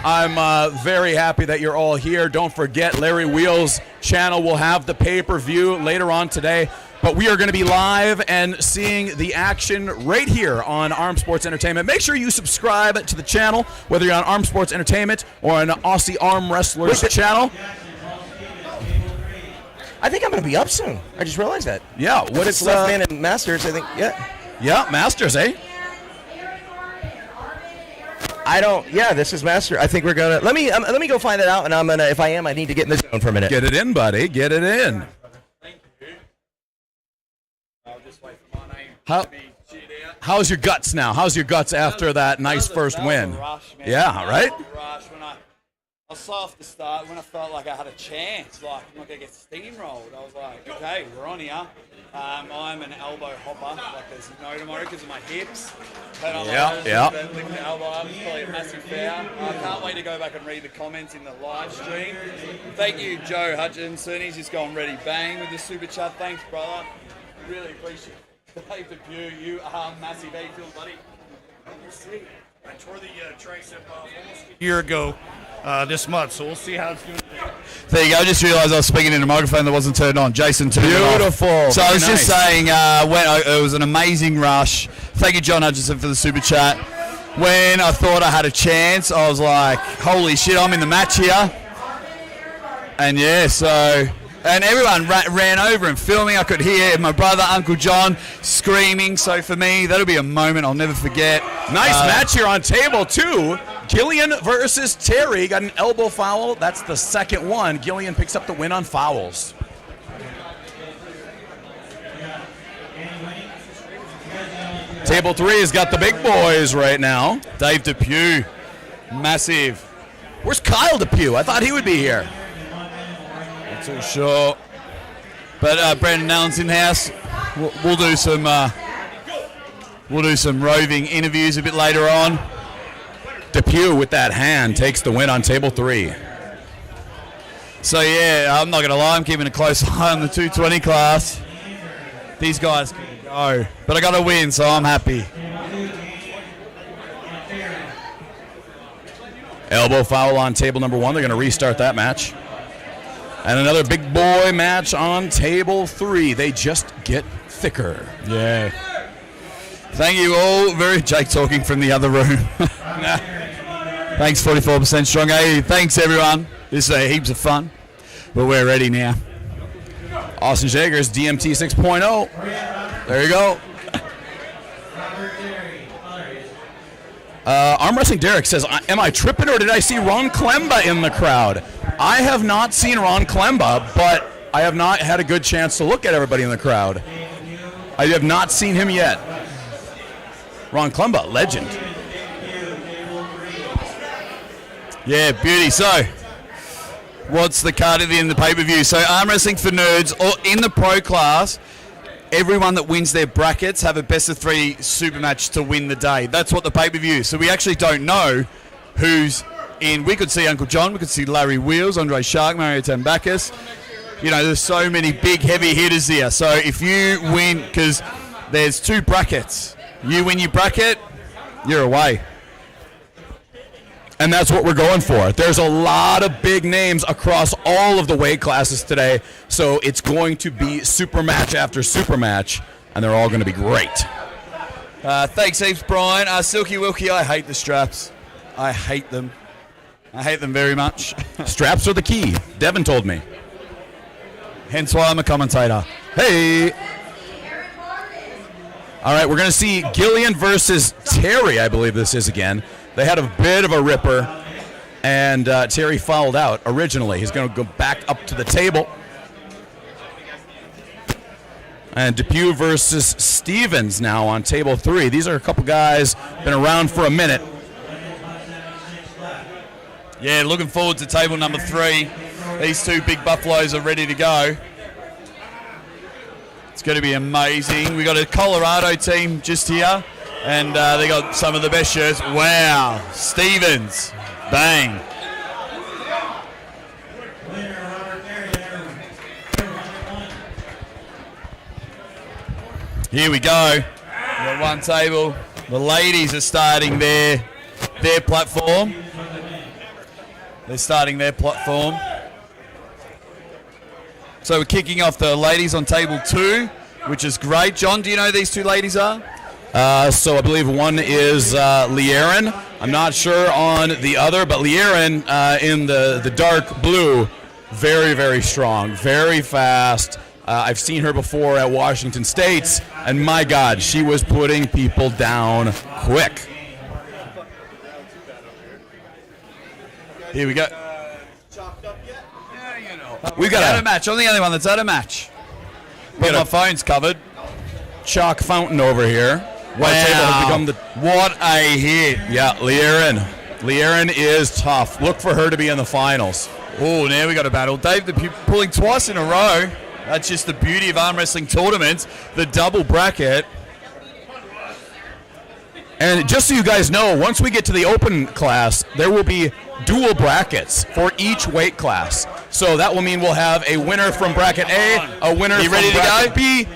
I'm very happy that you're all here. Don't forget, Larry Wheels' channel will have the pay-per-view later on today. But we are going to be live and seeing the action right here on Arm Sports Entertainment. Make sure you subscribe to the channel, whether you're on Arm Sports Entertainment or on Aussie Arm Wrestlers channel. I think I'm going to be up soon. I just realized that. Yeah. What it's Left Man and Masters, I think. Yeah. Yeah, Masters, eh? This is Master. I think we're gonna let me go find it out, and I'm gonna. If I am, I need to get in the zone for a minute. Get it in, buddy. Get it in. Thank you. I'll just wait for my name. How's your guts now? How's your guts after that nice first win? Rush, man. Yeah, right. Rush when I was slow off the start. When I felt like I had a chance, like I'm not gonna get steamrolled. I was like, okay, we're on here. I'm an elbow hopper, like there's no tomorrow because of my hips. Yeah. Lick the elbow up, it's probably a massive foul. I can't wait to go back and read the comments in the live stream. Thank you, Joe Hutchinson. He's just gone ready bang with the super chat. Thanks, brother. Really appreciate it. Dave Depew, you are massive. How you feeling, buddy? We'll see. I tore the tricep off almost a year ago this month, so we'll see how it's doing. There you go. I just realised I was speaking in a microphone that wasn't turned on. Jason turned it off. Beautiful. So I was just saying, it was an amazing rush. Thank you, John Hutchinson, for the super chat. When I thought I had a chance, I was like, holy shit, I'm in the match here. And yeah, and everyone ran over and filming. I could hear my brother, Uncle John, screaming. So for me, that'll be a moment I'll never forget. Nice match here on table 2. Gillian versus Terry. Got an elbow foul. That's the second one. Gillian picks up the win on fouls. Table 3 has got the big boys right now. Dave Depew, massive. Where's Kyle Depew? I thought he would be here. Not too sure. But Brandon Allen's in the house. We'll do some roving interviews a bit later on. Depew with that hand takes the win on table 3. So yeah, I'm not gonna lie, I'm keeping a close eye on the 220 class. These guys can go, but I got to win, so I'm happy. Elbow foul on table number 1. They're going to restart that match. And another big boy match on table 3. They just get thicker. Yeah. Thank you all. Jake talking from the other room. Thanks, 44% strong. Hey, thanks everyone. This is heaps of fun. But we're ready now. Austin Jaegers, DMT 6.0. There you go. Arm Wrestling Derek says, am I tripping or did I see Ron Klemba in the crowd? I have not seen Ron Klemba, but I have not had a good chance to look at everybody in the crowd. I have not seen him yet. Ron Klemba, legend. Yeah, beauty. So, what's the card at the end of the pay-per-view. So arm wrestling for nerds, or in the pro class, everyone that wins their brackets have a best of 3 super match to win the day. That's what the pay-per-view is. So we actually don't know who's in. We could see Uncle John, we could see Larry Wheels, Andre Shark, Mario Tambakis. You know, there's so many big heavy hitters here. So if you win, because there's 2 brackets, you win your bracket, you're away. And that's what we're going for. There's a lot of big names across all of the weight classes today, so it's going to be super match after super match, and they're all going to be great. Thanks heaps, Brian. Silky Wilkie, I hate the straps. I hate them. I hate them very much. Straps are the key, Devin told me. Hence why I'm a commentator. Hey! All right, we're going to see Gillian versus Terry, I believe this is again. They had a bit of a ripper, and Terry fouled out originally. He's going to go back up to the table. And Depew versus Stevens now on table 3. These are a couple guys been around for a minute. Yeah, looking forward to table number 3. These 2 big buffaloes are ready to go. It's going to be amazing. We got a Colorado team just here. And they got some of the best shirts. Wow. Stevens. Bang. Here we go. We got one table. The ladies are starting their platform. They're starting their platform. So we're kicking off the ladies on table 2, which is great. John, do you know who these 2 ladies are? So I believe one is Liaren. I'm not sure on the other, but Liaren in the dark blue, very, very strong, very fast. I've seen her before at Washington State's, and my God, she was putting people down quick. Here we go. We got a match. I'm the only one that's had a match. But my phone's covered. Chalk fountain over here. Wow. What a hit. Yeah, Liaren is tough. Look for her to be in the finals. Oh, now we got a battle. Dave Depew pulling twice in a row. That's just the beauty of arm wrestling tournaments. The double bracket. And just so you guys know, once we get to the open class, there will be dual brackets for each weight class. So that will mean we'll have a winner from bracket A, a winner from bracket B.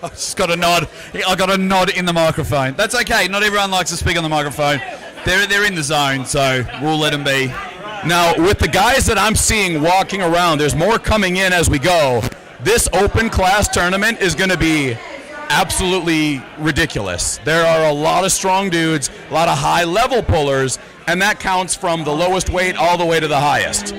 I just got a nod. I got a nod in the microphone. That's okay. Not everyone likes to speak on the microphone. They're in the zone, so we'll let them be. Now, with the guys that I'm seeing walking around, there's more coming in as we go. This open class tournament is going to be absolutely ridiculous. There are a lot of strong dudes, a lot of high-level pullers, and that counts from the lowest weight all the way to the highest.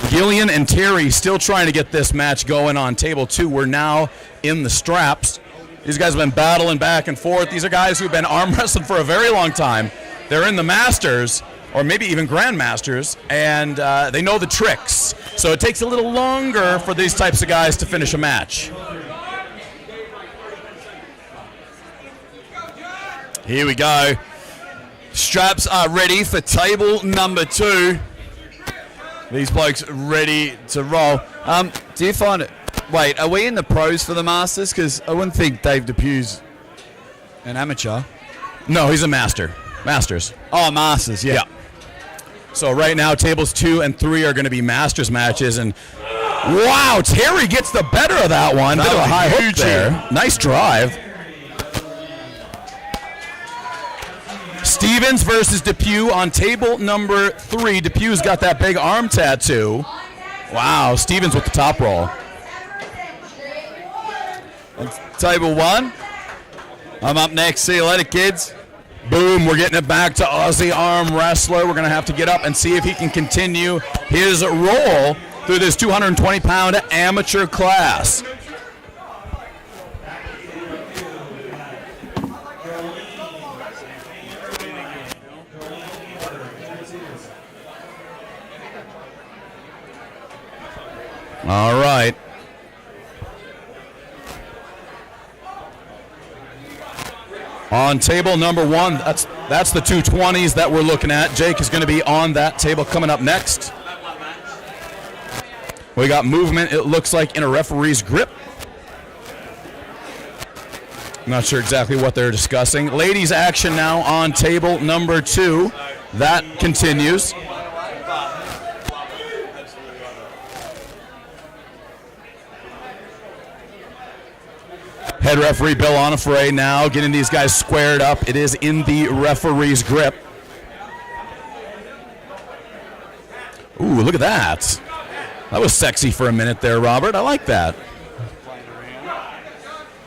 Gillian and Terry still trying to get this match going on table 2. We're now in the straps. These guys have been battling back and forth. These are guys who've been arm wrestling for a very long time. They're in the Masters, or maybe even Grandmasters, and they know the tricks. So it takes a little longer for these types of guys to finish a match. Here we go. Straps are ready for table number 2. These blokes ready to roll. Do you find it? Wait, are we in the pros for the Masters? Because I wouldn't think Dave Depue's an amateur. No, he's a master. Masters. Oh, Masters, yeah. So right now, tables 2 and 3 are going to be Masters matches. And wow, Terry gets the better of that one. Bit of a high hook there. Nice drive. Stevens versus Depew on table number 3. Depew's got that big arm tattoo. Wow, Stevens with the top roll. On table 1. I'm up next. See you later, kids. Boom, we're getting it back to Aussie arm wrestler. We're going to have to get up and see if he can continue his roll through this 220-pound amateur class. All right. On table number 1, that's That's the 220s that we're looking at. Jake is going to be on that table coming up next. We got movement, it looks like, in a referee's grip. Not sure exactly what they're discussing. Ladies action now on table number 2. That continues. Head referee Bill Onifray now getting these guys squared up. It is in the referee's grip. Ooh, look at that. That was sexy for a minute there, Robert. I like that.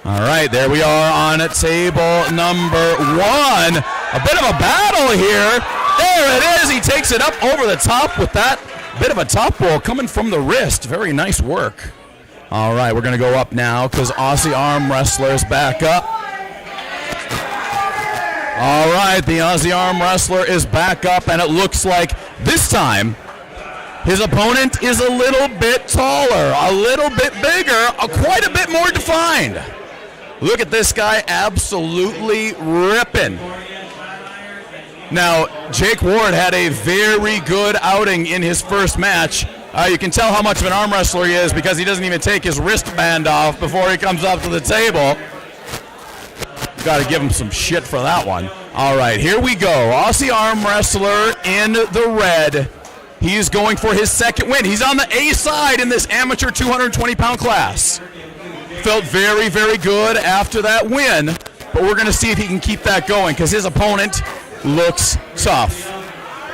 All right, there we are on table number 1. A bit of a battle here. There it is. He takes it up over the top with that bit of a top roll coming from the wrist. Very nice work. All right, we're going to go up now because Aussie arm wrestler's back up. All right, the Aussie arm wrestler is back up, and it looks like this time his opponent is a little bit taller, a little bit bigger, quite a bit more defined. Look at this guy absolutely ripping. Now, Jake Ward had a very good outing in his first match. You can tell how much of an arm wrestler he is because he doesn't even take his wristband off before he comes up to the table. Got to give him some shit for that one. All right, here we go. Aussie arm wrestler in the red. He's going for his second win. He's on the A side in this amateur 220-pound class. Felt very, very good after that win, but we're going to see if he can keep that going because his opponent looks tough.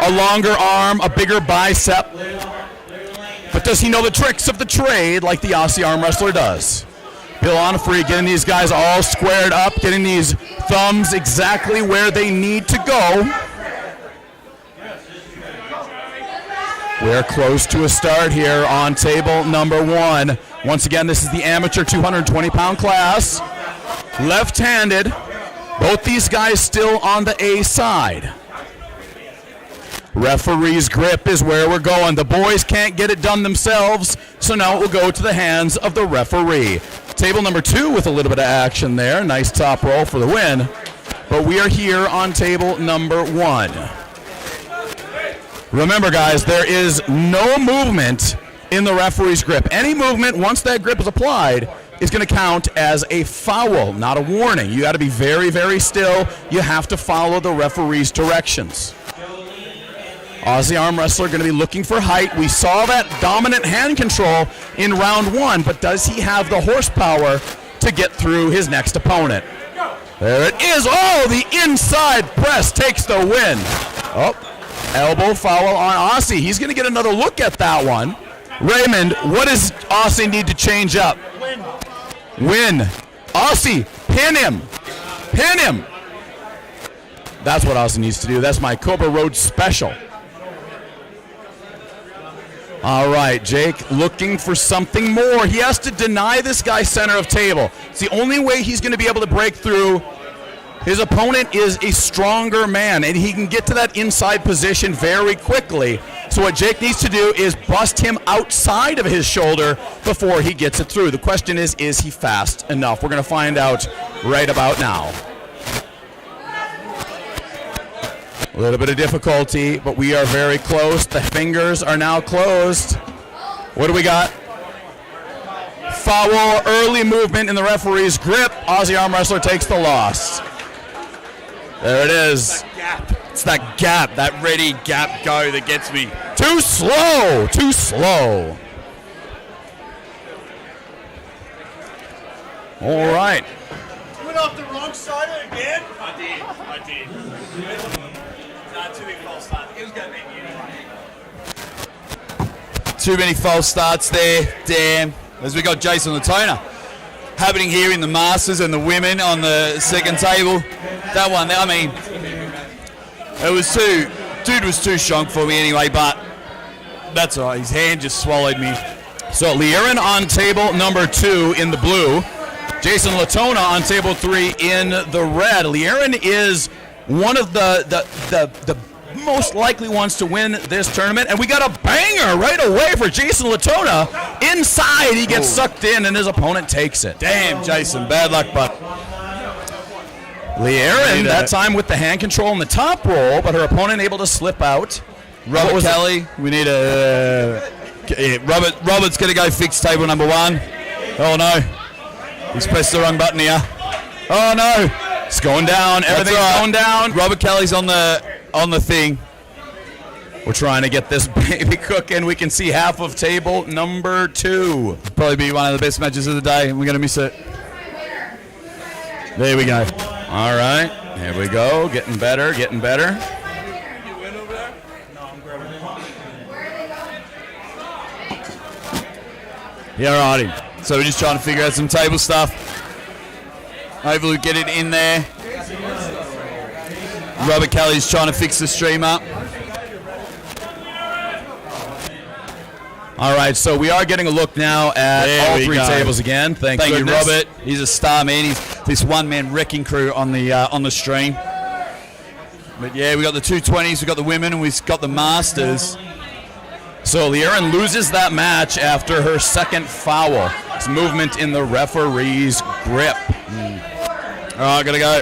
A longer arm, a bigger bicep. But does he know the tricks of the trade like the Aussie arm wrestler does? Bill Onifray getting these guys all squared up, getting these thumbs exactly where they need to go. We're close to a start here on table number 1. Once again, this is the amateur 220-pound class. Left-handed. Both these guys still on the A side. Referee's grip is where we're going. The boys can't get it done themselves, so now it will go to the hands of the referee. Table number 2 with a little bit of action there. Nice top roll for the win. But we are here on table number 1. Remember, guys, there is no movement in the referee's grip. Any movement, once that grip is applied, is going to count as a foul, not a warning. You got to be very, very still. You have to follow the referee's directions. Aussie arm wrestler going to be looking for height. We saw that dominant hand control in round 1, but does he have the horsepower to get through his next opponent? There it is. Oh, the inside press takes the win. Oh, elbow foul on Aussie. He's going to get another look at that one. Raymond, what does Aussie need to change up? Win. Aussie, pin him. Pin him. That's what Aussie needs to do. That's my Cobra Road special. All right, Jake looking for something more. He has to deny this guy center of table. It's the only way he's going to be able to break through. His opponent is a stronger man, and he can get to that inside position very quickly. So what Jake needs to do is bust him outside of his shoulder before he gets it through. The question is he fast enough? We're going to find out right about now. A little bit of difficulty, but we are very close. The fingers are now closed. What do we got? Foul, early movement in the referee's grip. Aussie arm wrestler takes the loss. There it is. It's that gap, that ready gap go that gets me. Too slow, too slow. All right. You went off the wrong side again? I did. Not too many false starts. It was going to be too many false starts there. Damn. As we got Jason Latona happening here in the Masters and the women on the second table. That one, I mean, dude was too strong for me anyway, but that's all right. His hand just swallowed me. So Lieren on table number 2 in the blue. Jason Latona on table 3 in the red. Lieren is one of the most likely ones to win this tournament, and we got a banger right away for Jason Latona. Inside, he gets sucked in, and his opponent takes it. Damn, Jason, bad luck, but Lee Aaron, that time with the hand control in the top roll, but her opponent able to slip out. Robert Kelly, we need a... Robert's going to go fix table number 1. Oh, no. He's pressed the wrong button here. Oh, no. It's going down. Everything's going down. Robert Kelly's on the thing. We're trying to get this baby cooking. We can see half of table number 2. Probably be one of the best matches of the day, and we're going to miss it. There we go. All right. Here we go. Getting better, getting better. Yeah, righty. So we're just trying to figure out some table stuff. Hopefully we get it in there. Robert Kelly's trying to fix the stream up. All right, so we are getting a look now at all 3 tables again. Thank you, goodness. Robert. He's a star, man. He's this one-man wrecking crew on the stream. But yeah, we got the 220s, we got the women, and we've got the masters. So Lee Aaron loses that match after her second foul. It's movement in the referee's grip. All right, gotta go.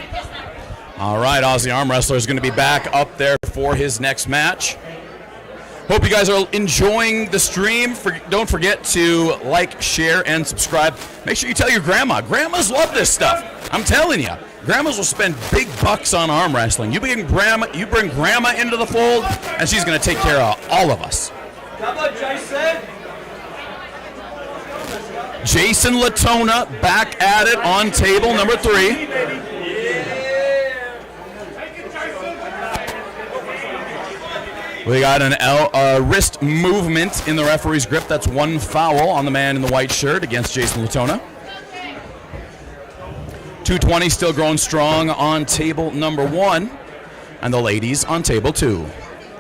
All right, Aussie Arm Wrestler is going to be back up there for his next match. Hope you guys are enjoying the stream. Don't forget to like, share, and subscribe. Make sure you tell your grandma. Grandmas love this stuff. I'm telling you. Grandmas will spend big bucks on arm wrestling. You bring grandma into the fold, and she's going to take care of all of us. Come on, Jason. Jason Latona back at it on table number 3. We got a wrist movement in the referee's grip. That's 1 foul on the man in the white shirt against Jason Latona. 220 still growing strong on table number 1. And the ladies on table 2.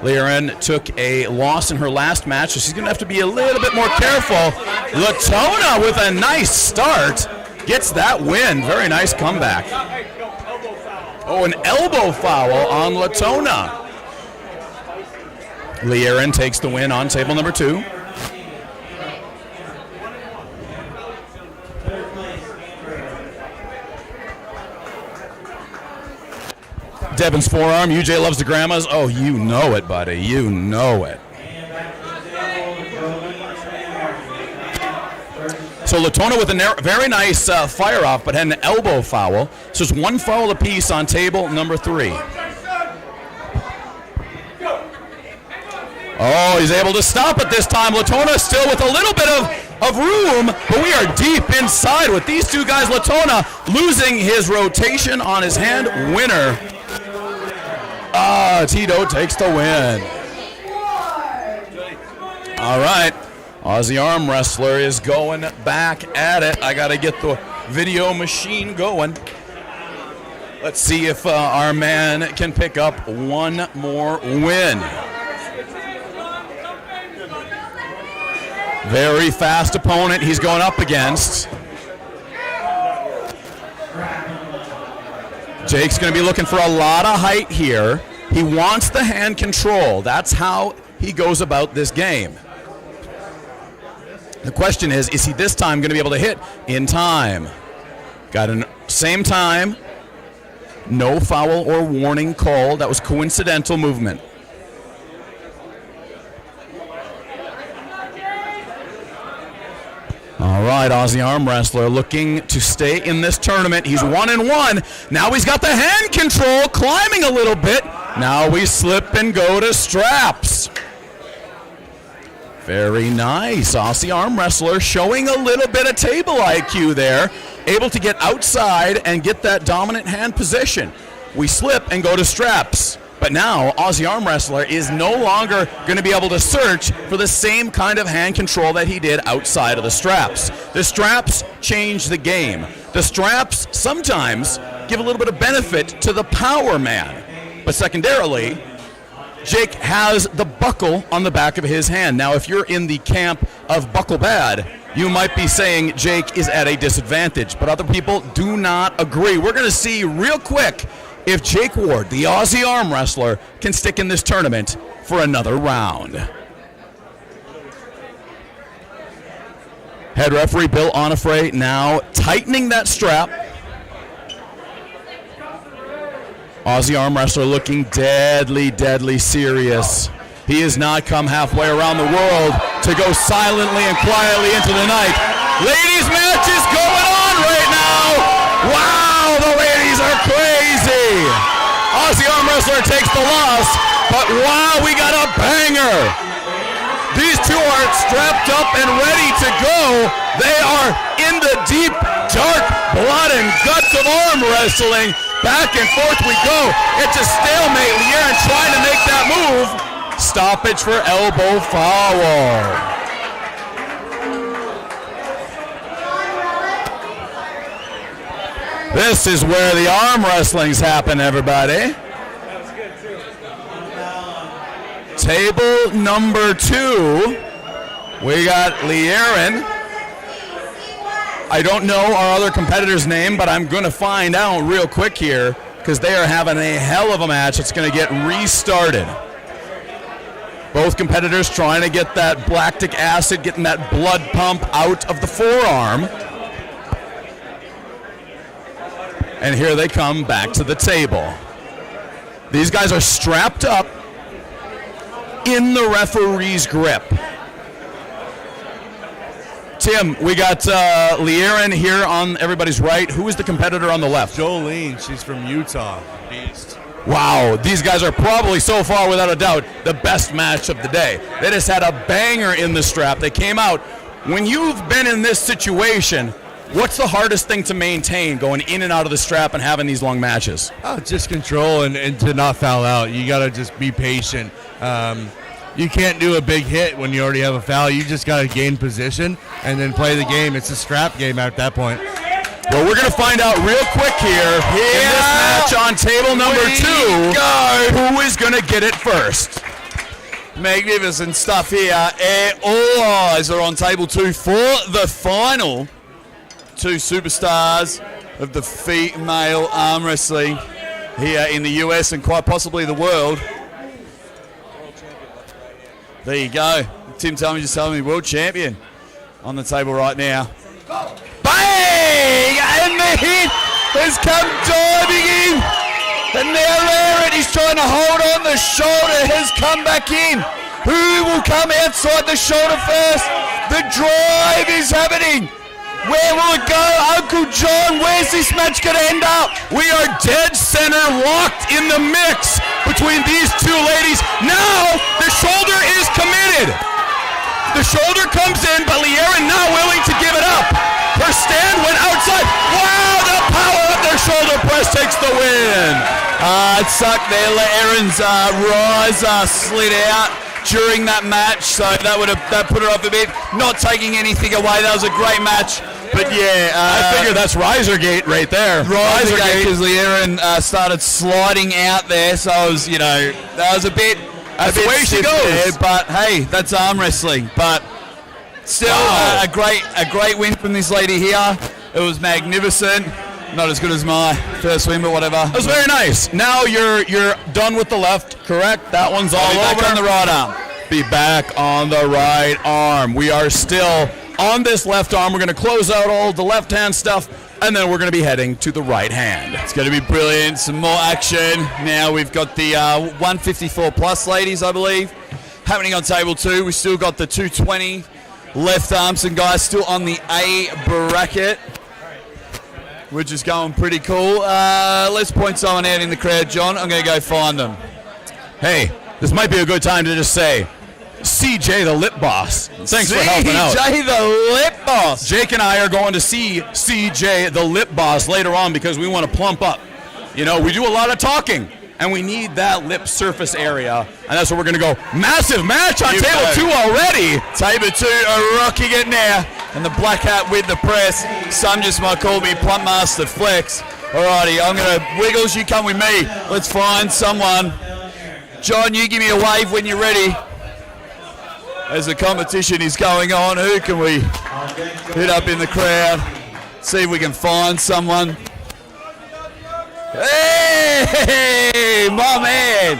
Lee Aaron took a loss in her last match, so she's going to have to be a little bit more careful. Latona with a nice start gets that win. Very nice comeback. Oh, an elbow foul on Latona. Lee Aaron takes the win on table number 2. Devin's forearm. UJ loves the grandmas. Oh, you know it, buddy. You know it. So Latona with a very nice fire off, but had an elbow foul. So it's 1 foul apiece on table number 3. Oh, he's able to stop it this time. Latona still with a little bit of room, but we are deep inside with these 2 guys. Latona losing his rotation on his hand. Winner. Tito takes the win. All right. Aussie Arm Wrestler is going back at it. I got to get the video machine going. Let's see if our man can pick up 1 more win. Very fast opponent he's going up against. Jake's going to be looking for a lot of height here. He wants the hand control. That's how he goes about this game. The question is he this time going to be able to hit in time? Got an same time. No foul or warning called. That was coincidental movement. All right, Aussie Arm Wrestler looking to stay in this tournament. He's 1-1. Now he's got the hand control, climbing a little bit. Now we slip and go to straps. Very nice. Aussie Arm Wrestler showing a little bit of table IQ there. Able to get outside and get that dominant hand position. We slip and go to straps. But now, Aussie Arm Wrestler is no longer going to be able to search for the same kind of hand control that he did outside of the straps. The straps change the game. The straps sometimes give a little bit of benefit to the power man. But secondarily, Jake has the buckle on the back of his hand. Now, if you're in the camp of buckle bad, you might be saying Jake is at a disadvantage. But other people do not agree. We're going to see real quick if Jake Ward, the Aussie Arm Wrestler, can stick in this tournament for another round. Head referee Bill Onifray now tightening that strap. Aussie arm wrestler looking deadly, deadly serious. He has not come halfway around the world to go silently and quietly into the night. Ladies match is going on right now. Wow, the ladies are crazy. Aussie arm wrestler takes the loss, but wow, we got a banger. These two are strapped up and ready to go. They are in the deep, dark blood and guts of arm wrestling. Back and forth we go. It's a stalemate. Lieren trying to make that move. Stoppage for elbow foul. This is where the arm wrestlings happen, everybody. Table number 2. We got Lieren. I don't know our other competitor's name, but I'm going to find out real quick here because they are having a hell of a match. It's going to get restarted. Both competitors trying to get that lactic acid, getting that blood pump out of the forearm. And here they come back to the table. These guys are strapped up in the referee's grip. Tim, we got Lieren here on everybody's right. Who is the competitor on the left? Jolene, she's from Utah. Beast. Wow, these guys are probably so far, without a doubt, the best match of the day. They just had a banger in the strap. They came out. When you've been in this situation, what's the hardest thing to maintain going in and out of the strap and having these long matches? Oh, just control and to not foul out. You got to just be patient. You can't do a big hit when you already have a foul. You just got to gain position and then play the game. It's a strap game at that point. Well, we're going to find out real quick here in this match on table number 2 who is going to get it first. Magnificent stuff here. All eyes are on table 2 for the final. 2 superstars of the female arm wrestling here in the US and quite possibly the world. There you go. Tim Tummy just told me world champion on the table right now. Bang! And the hit has come diving in. And now Lieren is trying to hold on. The shoulder has come back in. Who will come outside the shoulder first? The drive is happening. Where will it go? Uncle John, where's this match going to end up? We are dead center locked in the mix between these two ladies. Now the shoulder is committed. The shoulder comes in, but Lieren not willing to give it up. Her stand went outside. Wow, the power of their shoulder press takes the win. It sucked there. Lieren's rise slid out during that match, so that put her up a bit. Not taking anything away. That was a great match. But yeah, I figure that's Risergate right there. Risergate, because Lieren started sliding out there, so it was, that was a bit. That's the way she goes. There, but hey, that's arm wrestling. But still, a great win from this lady here. It was magnificent. Not as good as my first win, but whatever. It was very nice. Now you're done with the left, correct? That one's all over. Back on the right arm. Be back on the right arm. We are still on this left arm. We're going to close out all the left-hand stuff, and then we're going to be heading to the right hand. It's going to be brilliant. Some more action. Now we've got the 154 plus ladies, I believe, happening on table 2. We've still got the 220 left arm. Some guys still on the A bracket, which is going pretty cool. Let's point someone out in the crowd, John. I'm going to go find them. Hey, this might be a good time to just say, CJ the Lip Boss. Thanks for helping out. CJ the Lip Boss. Jake and I are going to see CJ the Lip Boss later on because we want to plump up. We do a lot of talking, and we need that lip surface area, and that's where we're going to go. Massive match on table 2 already. Table 2 are rocking it now, and the black hat with the press. Some just might call me Plump Master Flex. Alrighty, I'm going to Wiggles, you come with me. Let's find someone. John, you give me a wave when you're ready. As the competition is going on, who can we hit up in the crowd? See if we can find someone. Hey, my man.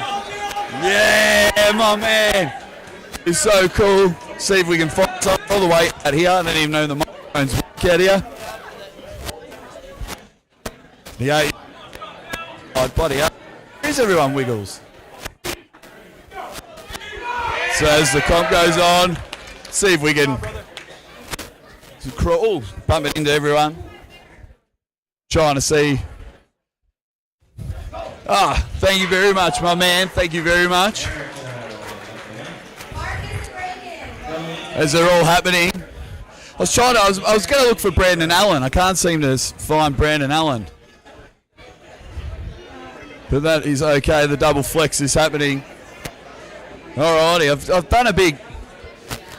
Yeah, my man. It's so cool. See if we can find someone all the way out here. I don't even know the microphones work out here. Yeah. Oh, bloody up. Here's everyone wiggles. So as the comp goes on, see if we can crawl, bump it into everyone. Trying to see. Thank you very much, my man. Thank you very much. As they're all happening, I was going to look for Brandon Allen. I can't seem to find Brandon Allen. But that is okay. The double flex is happening. Alrighty, I've done a big,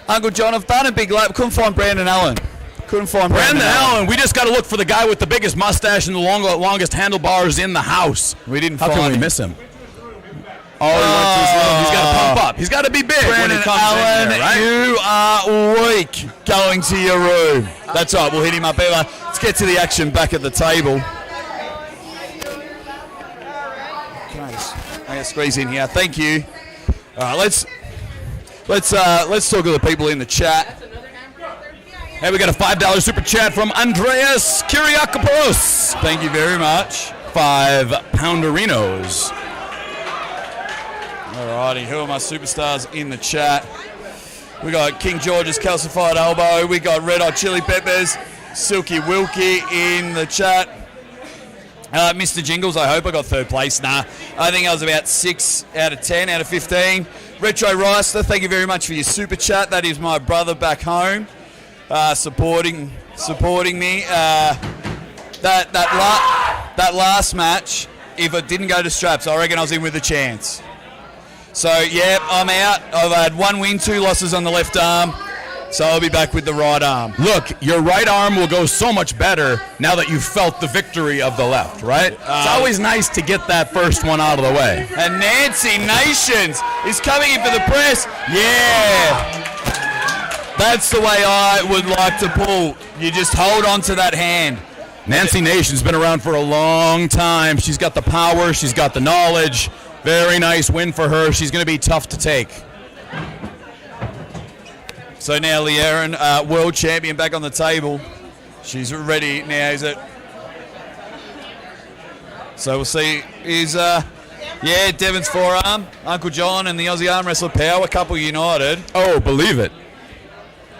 Uncle John, I've done a big lap. Couldn't find Brandon Allen. Couldn't find Brandon Allen. We just got to look for the guy with the biggest mustache and the longest handlebars in the house. We didn't How find can we him. miss him? Oh, he went to his room. He's got to pump up. He's got to be big when Brandon he comes Allen, in there, right? you are weak going to your room. That's right, we'll hit him up. Let's get to the action back at the table. I gotta squeeze in here. Thank you. All right, let's talk to the people in the chat. Hey, we got a $5 super chat from Andreas Kyriakopoulos. Thank you very much. 5 pounderinos. Alrighty, who are my superstars in the chat? We got King George's Calcified Elbow. We got Red Hot Chili Peppers, Silky Wilkie in the chat. Mr. Jingles, I hope I got third place. Nah, I think I was about 6 out of 10 out of 15. Retro Ricer, thank you very much for your super chat. That is my brother back home, supporting me. That last match, if it didn't go to straps, I reckon I was in with a chance. So yeah, I'm out. I've had 1 win, 2 losses on the left arm. So I'll be back with the right arm. Look, your right arm will go so much better now that you've felt the victory of the left, right? It's always nice to get that first one out of the way. And Nancy Nations is coming in for the press. Yeah. That's the way I would like to pull. You just hold on to that hand. Nancy Nation's been around for a long time. She's got the power. She's got the knowledge. Very nice win for her. She's going to be tough to take. So now Leeron, world champion, back on the table. She's ready now, is it? So we'll see. Devon's forearm, Uncle John and the Aussie Arm Wrestler Power Couple united. Oh, believe it.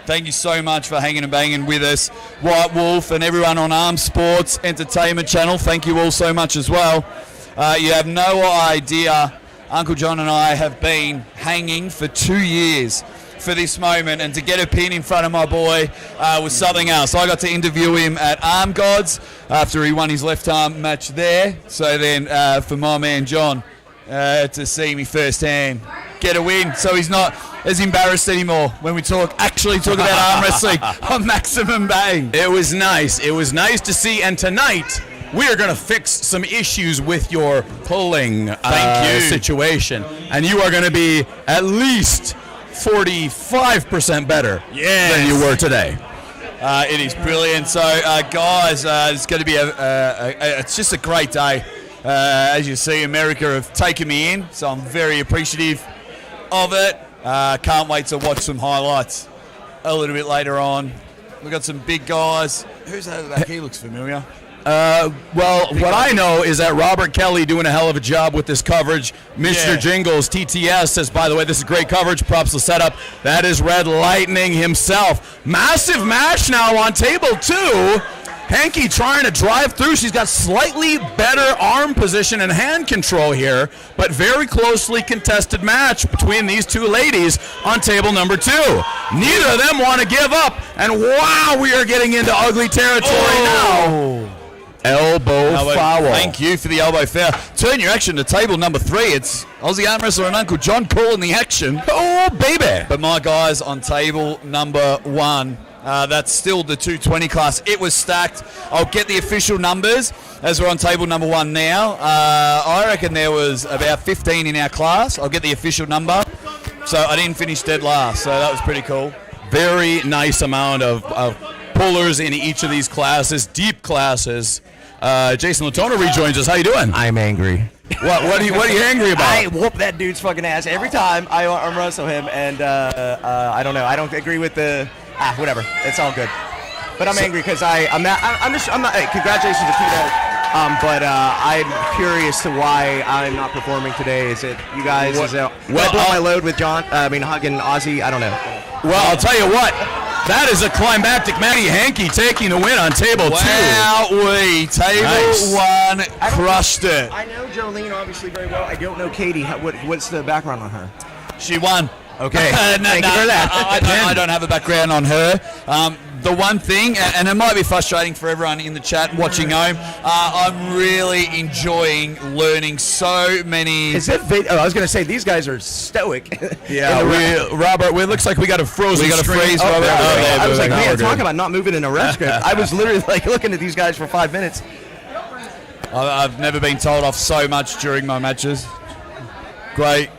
Thank you so much for hanging and banging with us. White Wolf and everyone on Arm Sports Entertainment Channel, thank you all so much as well. You have no idea, Uncle John and I have been hanging for 2 years for this moment, and to get a pin in front of my boy was something else. I got to interview him at Arm Gods after he won his left arm match there. So then for my man John to see me firsthand get a win, so he's not as embarrassed anymore when we actually talk about arm wrestling on Maximum Bang. It was nice. It was nice to see, and tonight we are going to fix some issues with your pulling situation, and you are going to be at least 45% better than you were today. It is brilliant. So, guys, it's going to be it's just a great day. As you see, America have taken me in, so I'm very appreciative of it. Can't wait to watch some highlights a little bit later on. We've got some big guys. Who's over back? He looks familiar. What I know is that Robert Kelly doing a hell of a job with this coverage. Mr. Jingles, TTS, says, by the way, this is great coverage. Props to setup. That is Red Lightning himself. Massive match now on table 2. Hanky trying to drive through. She's got slightly better arm position and hand control here, but very closely contested match between these two ladies on table number 2. Neither of them want to give up, and wow, we are getting into ugly territory now. Elbow foul. Thank you for the elbow foul. Turn your action to table number 3. It's Aussie Arm Wrestler and Uncle John calling the action. Oh, baby. But my guys on table number 1, that's still the 220 class. It was stacked. I'll get the official numbers as we're on table number 1 now. I reckon there was about 15 in our class. I'll get the official number. So I didn't finish dead last, so that was pretty cool. Very nice amount of pullers in each of these classes, deep classes. Jason Latona rejoins us. How you doing? I'm angry. What are you angry about? I whoop that dude's fucking ass every time I arm wrestle him, and I don't know. I don't agree with the whatever. It's all good. But I'm angry because I'm not. Hey, congratulations to Tito. But I'm curious to why I'm not performing today. Is it you guys? Is it Well, blow my load with John? Hugging Ozzy. I don't know. Well, I'll tell you what. That is a climactic Matty Hankey taking the win on table 2. Wowee. Table 1 crushed it. I know Jolene obviously very well. I don't know Katie. What's the background on her? She won. Okay. Thank you for that. I don't have a background on her. The one thing, and it might be frustrating for everyone in the chat watching home, I'm really enjoying learning so many. Is it? I was going to say these guys are stoic. Yeah, Robert. It looks like we got a frozen. We got a screen. freeze, Oh, Robert. there we go. Oh, I was like, Now man, we're talk good. about not moving in a rest script. I was literally like looking at these guys for 5 minutes. I've never been told off so much during my matches. Great.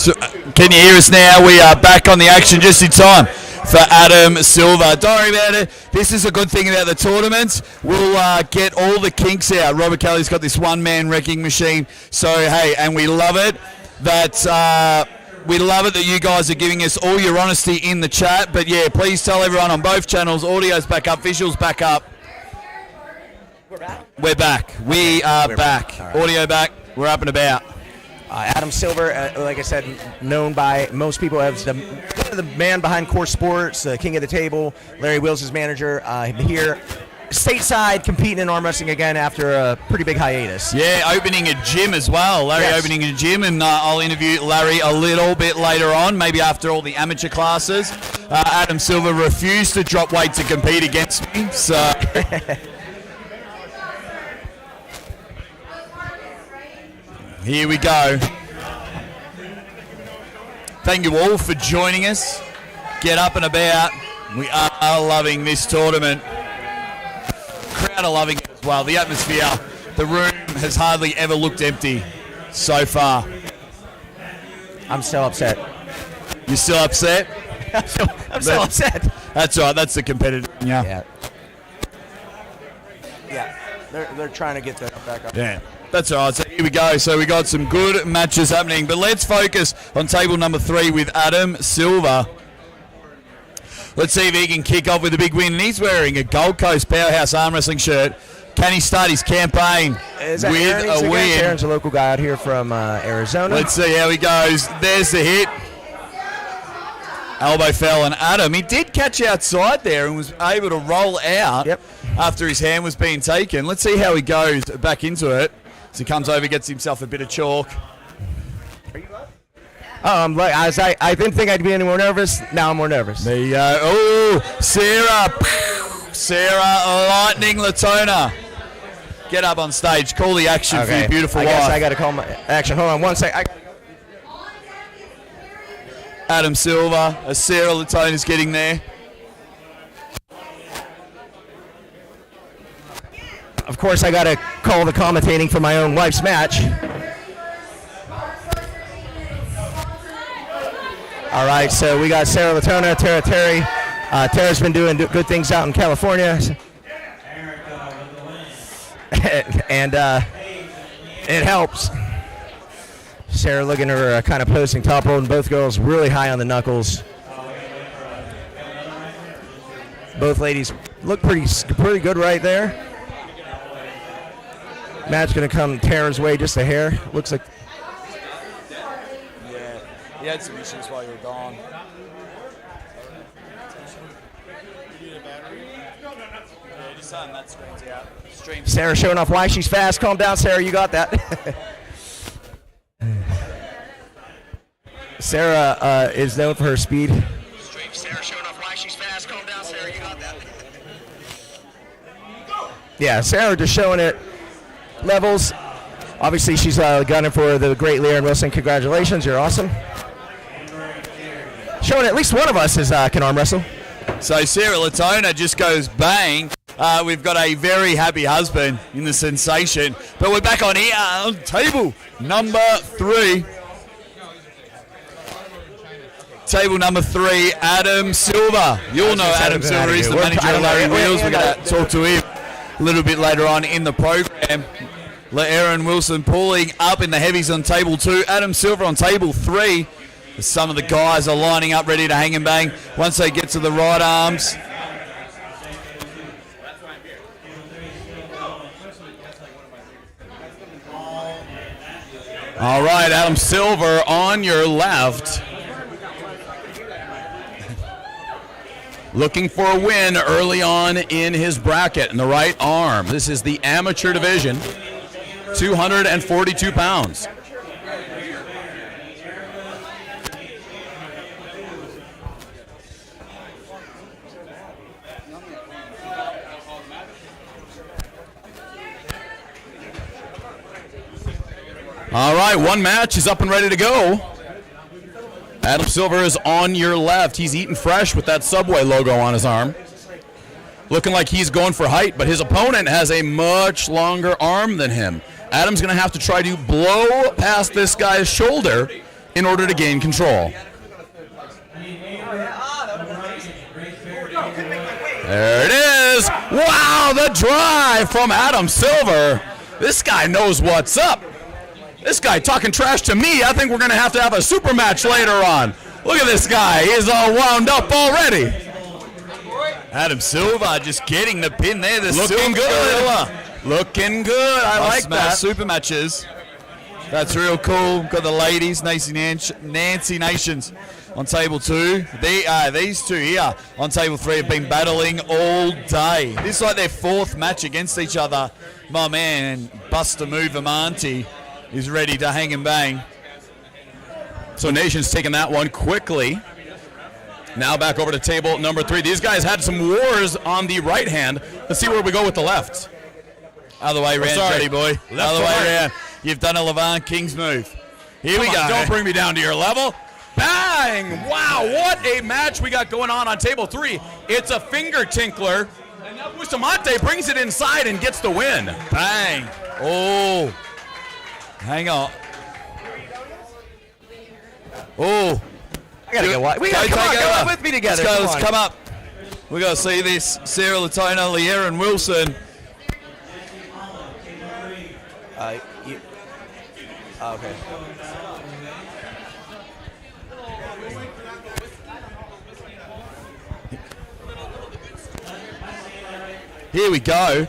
So, can you hear us now? We are back on the action just in time for Adam Silver. Don't worry about it. This is a good thing about the tournament. We'll get all the kinks out. Robert Kelly's got this one-man wrecking machine. So, hey, and we love it that you guys are giving us all your honesty in the chat. But, yeah, please tell everyone on both channels, audio's back up, visuals back up. We're back. We are back. Right. Audio back. We're up and about. Adam Silver, like I said, known by most people as the man behind Core Sports, king of the table. Larry Wills' his manager. Here, stateside, competing in arm wrestling again after a pretty big hiatus. Yeah, opening a gym as well. Larry opening a gym, and I'll interview Larry a little bit later on, maybe after all the amateur classes. Adam Silver refused to drop weight to compete against me, so... Here we go. Thank you all for joining us. Get up and about. We are loving this tournament. Crowd are loving it as well. The atmosphere, the room has hardly ever looked empty so far. I'm so upset. You're still upset? I'm so upset. That's all right. That's the competitive. Yeah. They're trying to get that back up. Yeah. That's all right. So here we go. So we got some good matches happening. But let's focus on table number 3 with Adam Silver. Let's see if he can kick off with a big win. And he's wearing a Gold Coast Powerhouse arm wrestling shirt. Can he start his campaign with a win? Aaron's a local guy out here from Arizona. Let's see how he goes. There's the hit. Elbow fell on Adam. He did catch outside there and was able to roll out after his hand was being taken. Let's see how he goes back into it. So he comes over, gets himself a bit of chalk. I didn't think I'd be any more nervous. Now I'm more nervous. There you go. Oh, Sarah Lightning Latona. Get up on stage. Call the action for your beautiful wife. I guess I got to call my action. Hold on one sec. Adam Silver. Sarah Latona's getting there. Of course, I got to call the commentating for my own wife's match. All right, so we got Sarah Latona, Tara Terry. Tara's been doing good things out in California. And it helps. Sarah looking at her kind of posting top holding both girls really high on the knuckles. Both ladies look pretty good right there. Match going to come Tara's way just a hair. Looks like. Yeah, he had some issues while you were gone. Sarah showing off why she's fast. Calm down, Sarah. You got that. Sarah is known for her speed. Sarah showing off why she's fast. Calm down, Sarah. You got that. Yeah, Sarah just showing it. Levels. Obviously, she's gunning for the great Leon Wilson. Congratulations, you're awesome. Showing at least one of us can arm wrestle. So Sarah Latona just goes bang. We've got a very happy husband in the sensation. But we're back on here on table number 3. Table number 3, Adam Silver. You all know Adam Silver is the manager of Larry Wheels. We're going to talk to him a little bit later on in the program. Aaron Wilson pulling up in the heavies on table 2. Adam Silver on table 3. Some of the guys are lining up ready to hang and bang once they get to the right arms. All right, Adam Silver on your left. Looking for a win early on in his bracket in the right arm. This is the amateur division, 242 pounds. All right, one match is up and ready to go. Adam Silver is on your left. He's eating fresh with that Subway logo on his arm. Looking like he's going for height, but his opponent has a much longer arm than him. Adam's going to have to try to blow past this guy's shoulder in order to gain control. There it is. Wow, the drive from Adam Silver. This guy knows what's up. This guy talking trash to me. I think we're going to have a super match later on. Look at this guy. He's all wound up already. Adam Silver just getting the pin there. The Looking Silver good. Gorilla. Looking good. I like that. Super matches. That's real cool. Got the ladies, Nancy Nations on table 2. These two here on table 3 have been battling all day. This is like their 4th match against each other. My man, Buster Move Amanti, is ready to hang and bang. So Nation's taking that one quickly. Now back over to table number 3. These guys had some wars on the right hand. Let's see where we go with the left. Other way around, Jody boy. Other way around. You've done a Levant Kings move. Here we go. Don't bring me down to your level. Bang! Wow, what a match we got going on table 3. It's a finger tinkler. And now Bustamante brings it inside and gets the win. Bang! Oh. Hang on. Oh. I gotta go watch. Come on with me together. Let's come up. We gotta see this. Sarah Latona, Leeron Wilson. Okay. Here we go.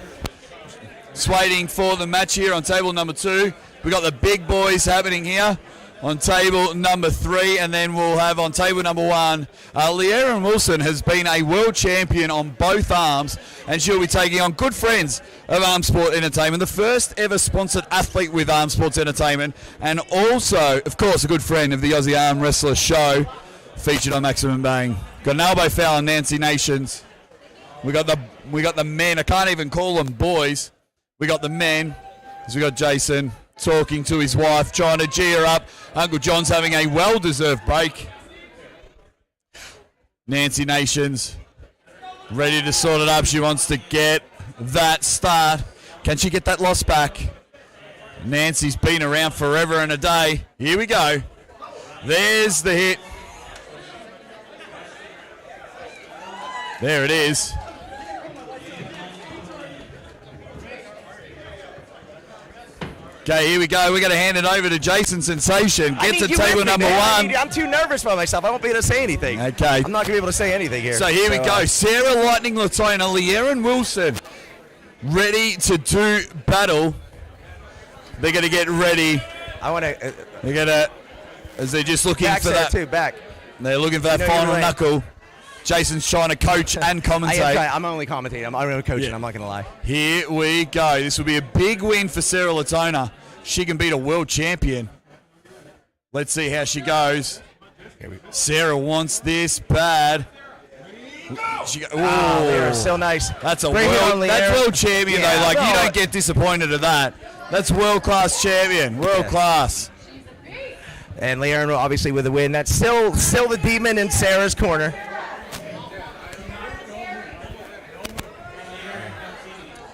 Just waiting for the match here on table number 2. We got the big boys happening here on table number 3, and then we'll have on table number 1. Leeron Wilson has been a world champion on both arms, and she'll be taking on good friends of Arm Sport Entertainment, the first ever sponsored athlete with Arm Sports Entertainment, and also, of course, a good friend of the Aussie Arm Wrestler Show, featured on Maximum Bang. Got an elbow foul on Nancy Nations. We got the men. I can't even call them boys. We got the men. We got Jason talking to his wife, trying to G her up. Uncle John's having a well-deserved break. Nancy Nations ready to sort it up. She wants to get that start. Can she get that loss back? Nancy's been around forever and a day. Here we go. There's the hit. There it is. Okay, here we go. We're going to hand it over to Jason Sensation. Get to table number 1. I'm too nervous by myself. I won't be able to say anything. Okay. I'm not going to be able to say anything here. So here we go. Sarah Lightning Latona, Leeron Wilson, ready to do battle. They're going to get ready. I want to. They're going to, as they're just looking for that. Too, back. They're looking for that final knuckle. Jason's trying to coach and commentate. I'm only commentating. I'm only coaching. Yeah. I'm not going to lie. Here we go. This will be a big win for Sarah Latona. She can beat a world champion. Let's see how she goes. Sarah wants this bad. They're so nice. That's a world champion, though. Like, you don't get disappointed at that. That's world-class champion. World-class. And Leeron, obviously, with the win. That's still the demon in Sarah's corner.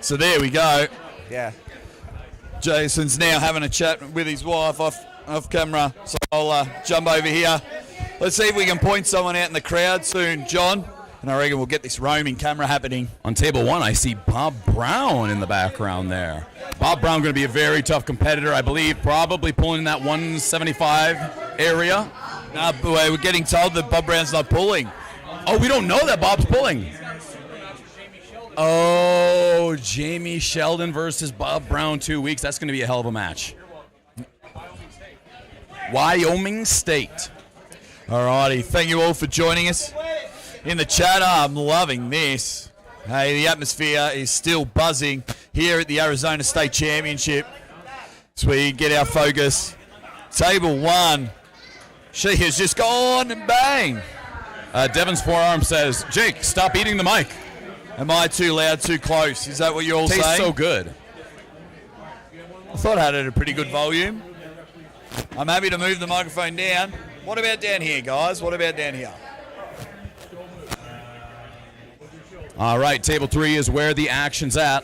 So there we go. Yeah. Jason's now having a chat with his wife off camera. So I'll jump over here. Let's see if we can point someone out in the crowd soon, John. And I reckon we'll get this roaming camera happening. On table 1, I see Bob Brown in the background there. Bob Brown going to be a very tough competitor, I believe, probably pulling in that 175 area. No, we're getting told that Bob Brown's not pulling. Oh, we don't know that Bob's pulling. Oh, Jamie Sheldon versus Bob Brown, 2 weeks. That's going to be a hell of a match. Wyoming State. All righty. Thank you all for joining us in the chat. I'm loving this. Hey, the atmosphere is still buzzing here at the Arizona State Championship. So we get our focus. Table 1. She has just gone and bang. Devin's forearm says, Jake, stop eating the mic. Am I too loud, too close? Is that what you're all saying? Tastes so good. I thought I had it at a pretty good volume. I'm happy to move the microphone down. What about down here, guys? What about down here? All right, table 3 is where the action's at.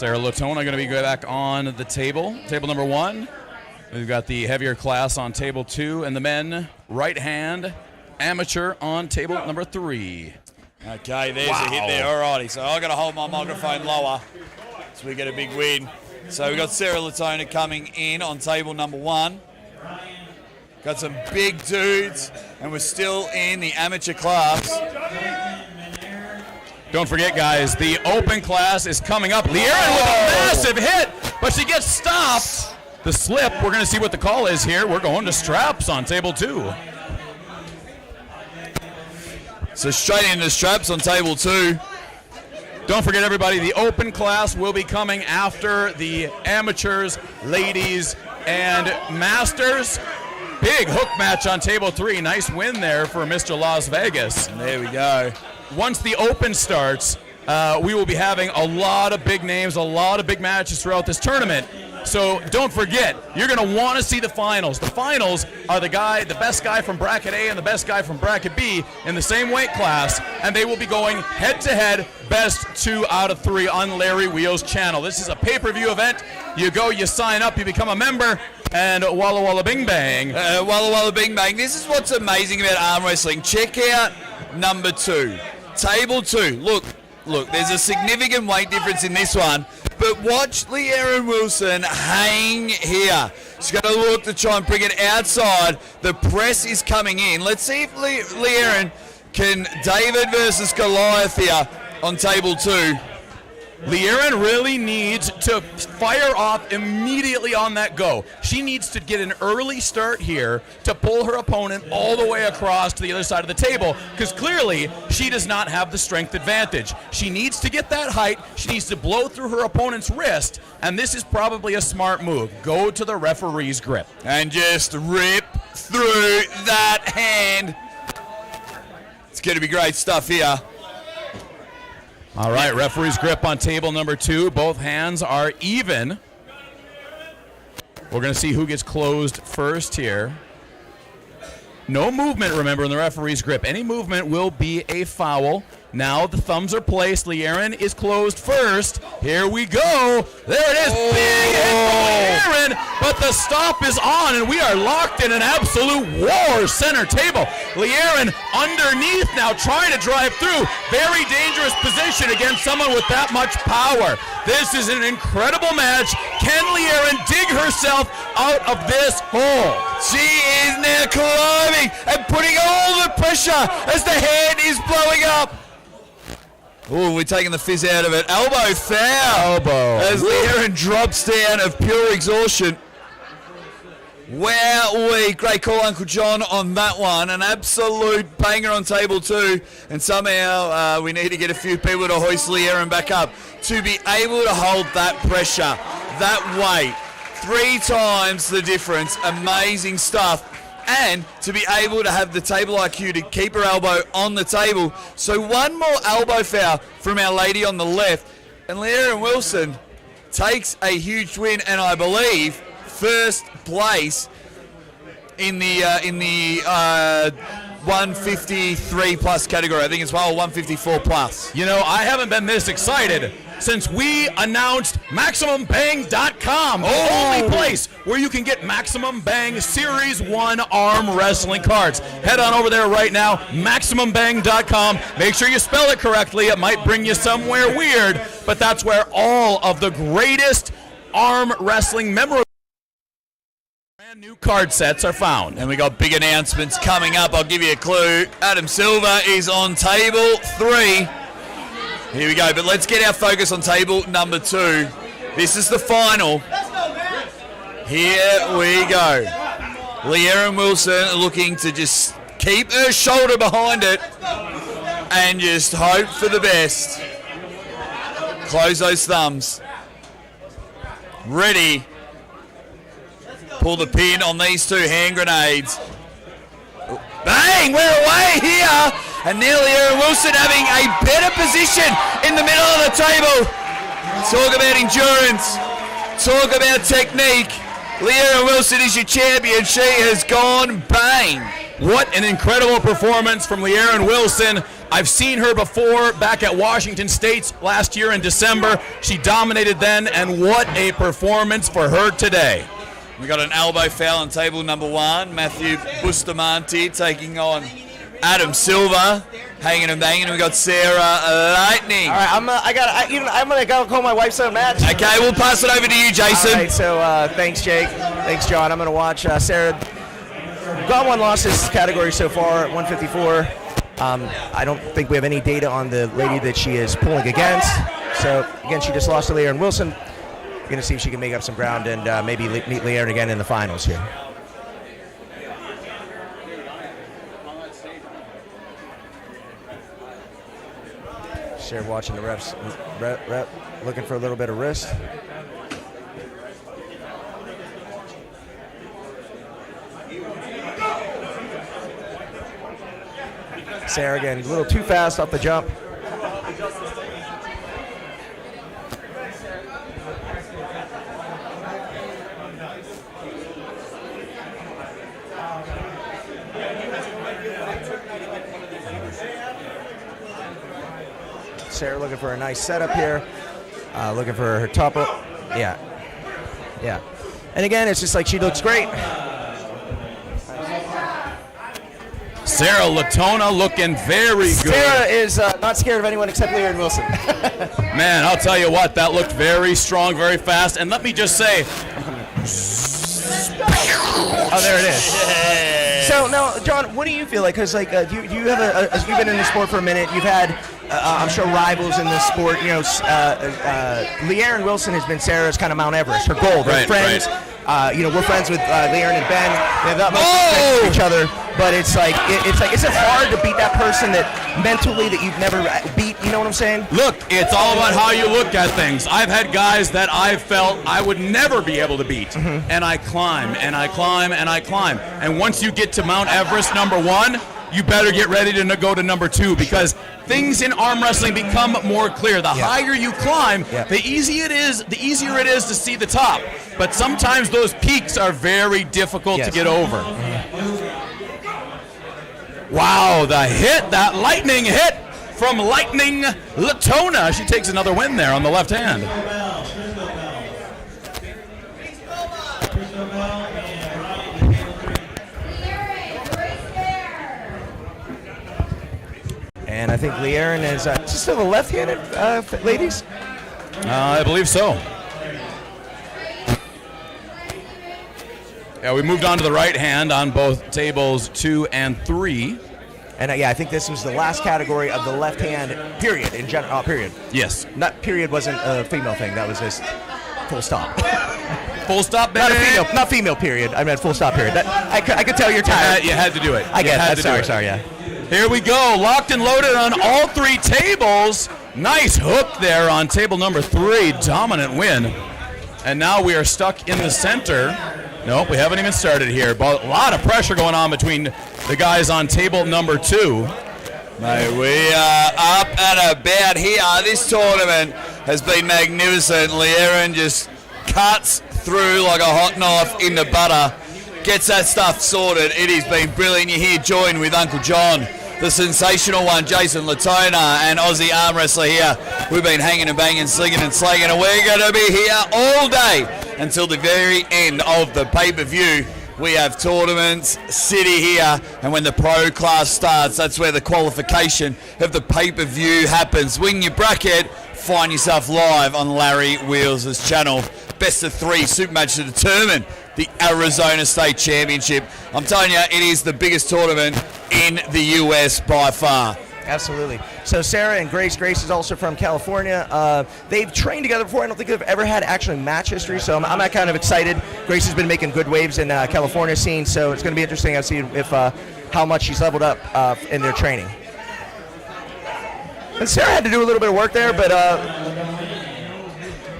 Sarah Latona going to be back on the table number 1. We've got the heavier class on table 2, and the men right hand amateur on table number 3. Okay, there's a hit there. Alrighty, so I've got to hold my microphone lower so we get a big win. So we've got Sarah Latona coming in on table number 1. Got some big dudes, and we're still in the amateur class. Don't forget, guys, the open class is coming up. Leerin with a massive hit, but she gets stopped. The slip, we're going to see what the call is here. We're going to straps on table 2. So straight into straps on table 2. Don't forget, everybody, the open class will be coming after the amateurs, ladies, and masters. Big hook match on table 3. Nice win there for Mr. Las Vegas. And there we go. Once the open starts, we will be having a lot of big names, a lot of big matches throughout this tournament. So don't forget, you're going to want to see the finals. The finals are the best guy from bracket A and the best guy from bracket B in the same weight class, and they will be going head-to-head, best 2 out of 3 on Larry Wheels' channel. This is a pay-per-view event. You go, you sign up, you become a member, and Walla Walla Bing Bang. Walla Walla Bing Bang. This is what's amazing about arm wrestling. Check out number 2. Table 2. Look, there's a significant weight difference in this one, but watch Leerin Wilson hang here. She's got to look to try and bring it outside. The press is coming in. Let's see if Leerin can David versus Goliath here on table 2. Leerin really needs to fire off immediately on that go. She needs to get an early start here to pull her opponent all the way across to the other side of the table, because clearly she does not have the strength advantage. She needs to get that height. She needs to blow through her opponent's wrist, and this is probably a smart move. Go to the referee's grip. And just rip through that hand. It's going to be great stuff here. All right, referee's grip on table number 2. Both hands are even. We're going to see who gets closed first here. No movement, remember, in the referee's grip. Any movement will be a foul. Now the thumbs are placed. Leerin is closed first. Here we go. There it is. Big hit from Leerin, but the stop is on, and we are locked in an absolute war center table. Leerin underneath now, trying to drive through. Very dangerous position against someone with that much power. This is an incredible match. Can Leerin dig herself out of this hole? She is now climbing and putting all the pressure as the head is blowing up. Oh, we're taking the fizz out of it. Elbow foul. As Leerin drops down of pure exhaustion. Wowee, great call, Uncle John, on that one. An absolute banger on table 2. And somehow we need to get a few people to hoist Leerin back up to be able to hold that pressure, that weight. 3 times the difference. Amazing stuff. And to be able to have the table IQ to keep her elbow on the table. So one more elbow foul from our lady on the left. And Leerin Wilson takes a huge win, and I believe first place in the 153 plus category. I think it's 154 plus. You know, I haven't been this excited since we announced MaximumBang.com, the only place where you can get Maximum Bang Series 1 arm wrestling cards. Head on over there right now, MaximumBang.com. Make sure you spell it correctly. It might bring you somewhere weird, but that's where all of the greatest arm wrestling memorabilia, brand new card sets are found. And we got big announcements coming up. I'll give you a clue. Adam Silver is on table 3. Here we go, but let's get our focus on table number 2. This is the final. Here we go. Leerin Wilson looking to just keep her shoulder behind it and just hope for the best. Close those thumbs. Ready. Pull the pin on these 2 hand grenades. Bang! We're away here! And now Leerin Wilson having a better position in the middle of the table. Talk about endurance. Talk about technique. Leerin Wilson is your champion. She has gone bang. What an incredible performance from Leerin Wilson. I've seen her before back at Washington State last year in December. She dominated then, and what a performance for her today. We got an elbow foul on table number 1. Matthew Bustamante taking on Adam Silver, hanging and banging. We got Sarah Lightning. All right, I'm gonna go call my wife's own match. Okay, we'll pass it over to you, Jason. All right, so thanks, Jake. Thanks, John. I'm gonna watch Sarah. Got 1 loss this category so far at 154. I don't think we have any data on the lady that she is pulling against. So again, she just lost to Leanne Wilson. We're gonna see if she can make up some ground and maybe meet Leanne again in the finals here. Sarah watching the refs, rep looking for a little bit of wrist. Sarah again, a little too fast off the jump. Sarah looking for a nice setup here. Looking for her top up. Yeah. Yeah. And again, it's just like she looks great. Sarah Latona looking very good. Sarah is not scared of anyone except Leanne Wilson. Man, I'll tell you what, that looked very strong, very fast. And let me just say, oh, there it is. So now, John, what do you feel like? Because like, do you have you've been in the sport for a minute. You've had, I'm sure, rivals in the sport. You know, Leanne Wilson has been Sarah's kind of Mount Everest. Her goal. They're friends. Right. You know, we're friends with Leanne and Ben. They have that much respect for each other. But it's like, is it hard to beat that person that mentally that you've never beat? You know what I'm saying? Look, it's all about how you look at things. I've had guys that I felt I would never be able to beat, and I climb and I climb and I climb. And once you get to Mount Everest #1, you better get ready to go to #2 because things in arm wrestling become more clear. The higher you climb, the easier it is to see the top. But sometimes those peaks are very difficult to get over. Wow, the hit, that lightning hit from Lightning Latona. She takes another win there on the left hand. And I think Leanne is still a left-handed, ladies? I believe so. Yeah, we moved on to the right hand on both tables 2 and 3. And yeah, I think this was the last category of the left hand, period, in general. Period. Yes. Not period wasn't a female thing. That was just full stop. Full stop, baby. Not female period. I meant full stop period. I could tell you're tired. You had to do it. I get it. Sorry, yeah. Here we go. Locked and loaded on all 3 tables. Nice hook there on table number 3. Dominant win. And now we are stuck in the center. Nope, we haven't even started here. But a lot of pressure going on between the guys on table number 2. Mate, we are up and about here. This tournament has been magnificent. Leanne just cuts through like a hot knife in the butter. Gets that stuff sorted. It has been brilliant. You're here joined with Uncle John, the sensational one, Jason Latona, and Aussie arm wrestler here. We've been hanging and banging, slinging and slagging, and we're going to be here all day until the very end of the pay-per-view. We have tournaments, city here, and when the pro class starts, that's where the qualification of the pay-per-view happens. Win your bracket, find yourself live on Larry Wheels' channel. Best of 3 super match to determine the Arizona State Championship. I'm telling you, it is the biggest tournament in the US by far. Absolutely. So Sarah and Grace is also from California. They've trained together before. I don't think they've ever had actually match history, so I'm kind of excited. Grace has been making good waves in California scene, so it's going to be interesting to see if how much she's leveled up in their training. And Sarah had to do a little bit of work there, but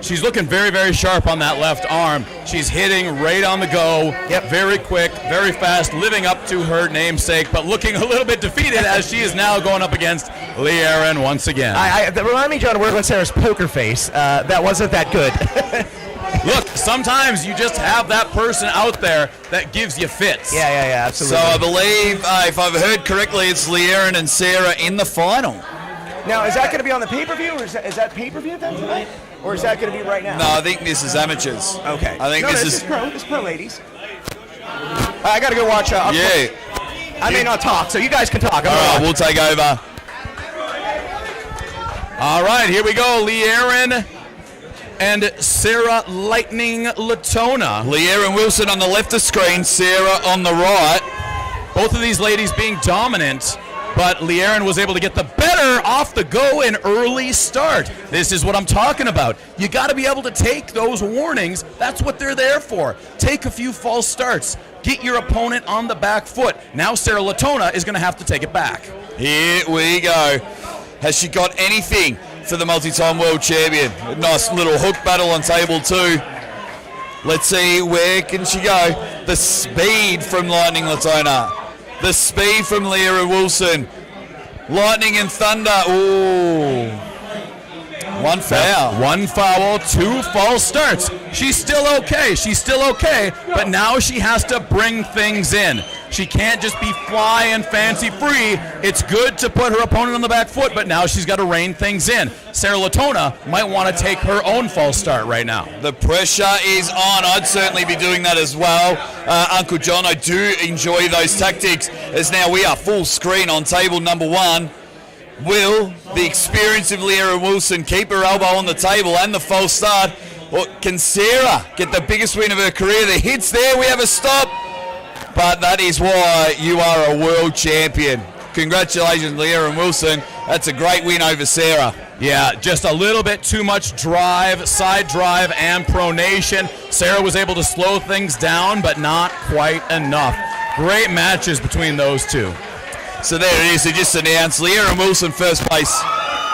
she's looking very, very sharp on that left arm. She's hitting right on the go. Yep. Very quick, very fast, living up to her namesake, but looking a little bit defeated as she is now going up against Leanne once again. That remind me, John, of Sarah's poker face. That wasn't that good. Look, sometimes you just have that person out there that gives you fits. Yeah, absolutely. So I believe, if I've heard correctly, it's Leerin and Sarah in the final. Now, is that going to be on the pay-per-view, or is that pay-per-view then tonight? Or is that going to be right now? No, I think this is amateurs. Okay. I think this is pro. This is pro ladies. I got to go watch. I may not talk, so you guys can talk. All right, we'll take over. All right, here we go. Leerin and Sarah Lightning Latona. Leerin Wilson on the left of screen, Sarah on the right. Both of these ladies being dominant, but Leerin was able to get the better off the go and early start. This is what I'm talking about. You got to be able to take those warnings. That's what they're there for. Take a few false starts. Get your opponent on the back foot. Now Sarah Latona is going to have to take it back. Here we go. Has she got anything for the multi-time world champion? A nice little hook battle on table 2. Let's see, where can she go? The speed from Lightning Latona. The speed from Leerin Wilson. Lightning and thunder. Ooh. One foul. One foul, 2 false starts. She's still okay, but now she has to bring things in. She can't just be flying fancy free. It's good to put her opponent on the back foot, but now she's got to rein things in. Sarah Latona might want to take her own false start right now. The pressure is on. I'd certainly be doing that as well. Uncle John, I do enjoy those tactics, as now we are full screen on table number 1. Will the experience of Leerin Wilson keep her elbow on the table and the false start? Or can Sarah get the biggest win of her career? The hits there, we have a stop. But that is why you are a world champion. Congratulations, Leerin Wilson. That's a great win over Sarah. Yeah, just a little bit too much drive, side drive, and pronation. Sarah was able to slow things down, but not quite enough. Great matches between those two. So there it is. They just announced Leerin Wilson first place,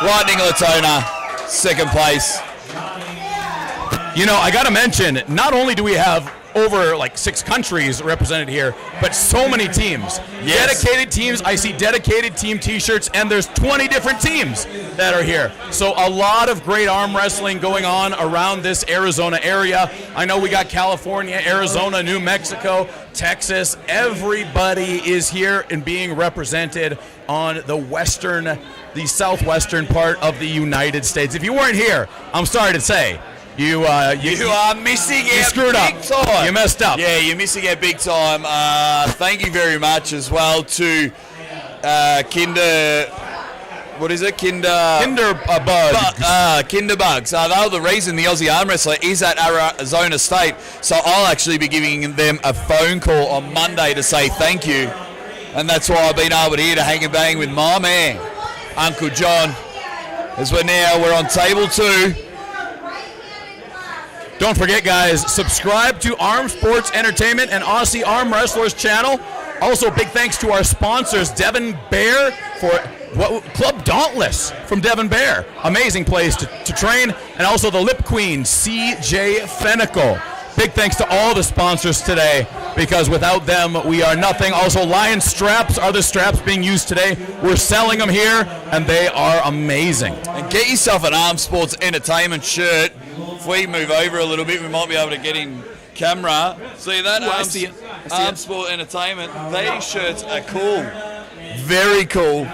Lightning Latona second place. You know, I got to mention, not only do we have over like 6 countries represented here, but so many teams. Yes. Dedicated teams. I see dedicated team t-shirts, and there's 20 different teams that are here. So a lot of great arm wrestling going on around this Arizona area. I know we got California, Arizona, New Mexico, Texas. Everybody is here and being represented on the southwestern part of the United States. If you weren't here, I'm sorry to say, you are missing out. You screwed big up. Time. You messed up. Yeah, you're missing out big time. Thank you very much as well to Kinderbugs. They were the reason the Aussie arm wrestler is at Arizona State. So I'll actually be giving them a phone call on Monday to say thank you. And that's why I've been able to here to hang and bang with my man, Uncle John. As we're on table 2. Don't forget, guys, subscribe to Arm Sports Entertainment and Aussie Arm Wrestlers channel. Also, big thanks to our sponsors, Devon Bear for Club Dauntless from Devon Bear. Amazing place to train. And also the Lip Queen, CJ Fennicle. Big thanks to all the sponsors today, because without them, we are nothing. Also, Lion straps are the straps being used today. We're selling them here, and they are amazing. And get yourself an Arm Sports Entertainment shirt. If we move over a little bit, we might be able to get in camera. See that? Arm Sport Entertainment. These shirts are cool. Very cool.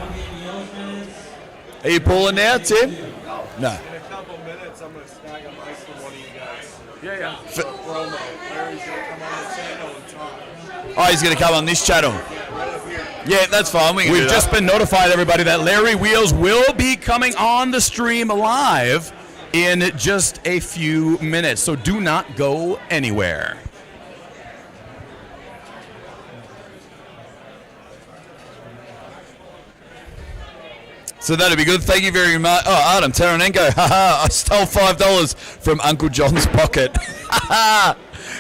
Are you pulling now, Tim? No. In a couple minutes, I'm going to snag a mic for one of you guys. Yeah. Promo. Larry's going to come on the channel and talk. Oh, he's going to come on this channel. Yeah, that's fine. We've just been notified, everybody, that Larry Wheels will be coming on the stream live in just a few minutes, so do not go anywhere. So that'd be good. Thank you very much. Oh, Adam Taranenko. Haha, I stole $5 from Uncle John's pocket.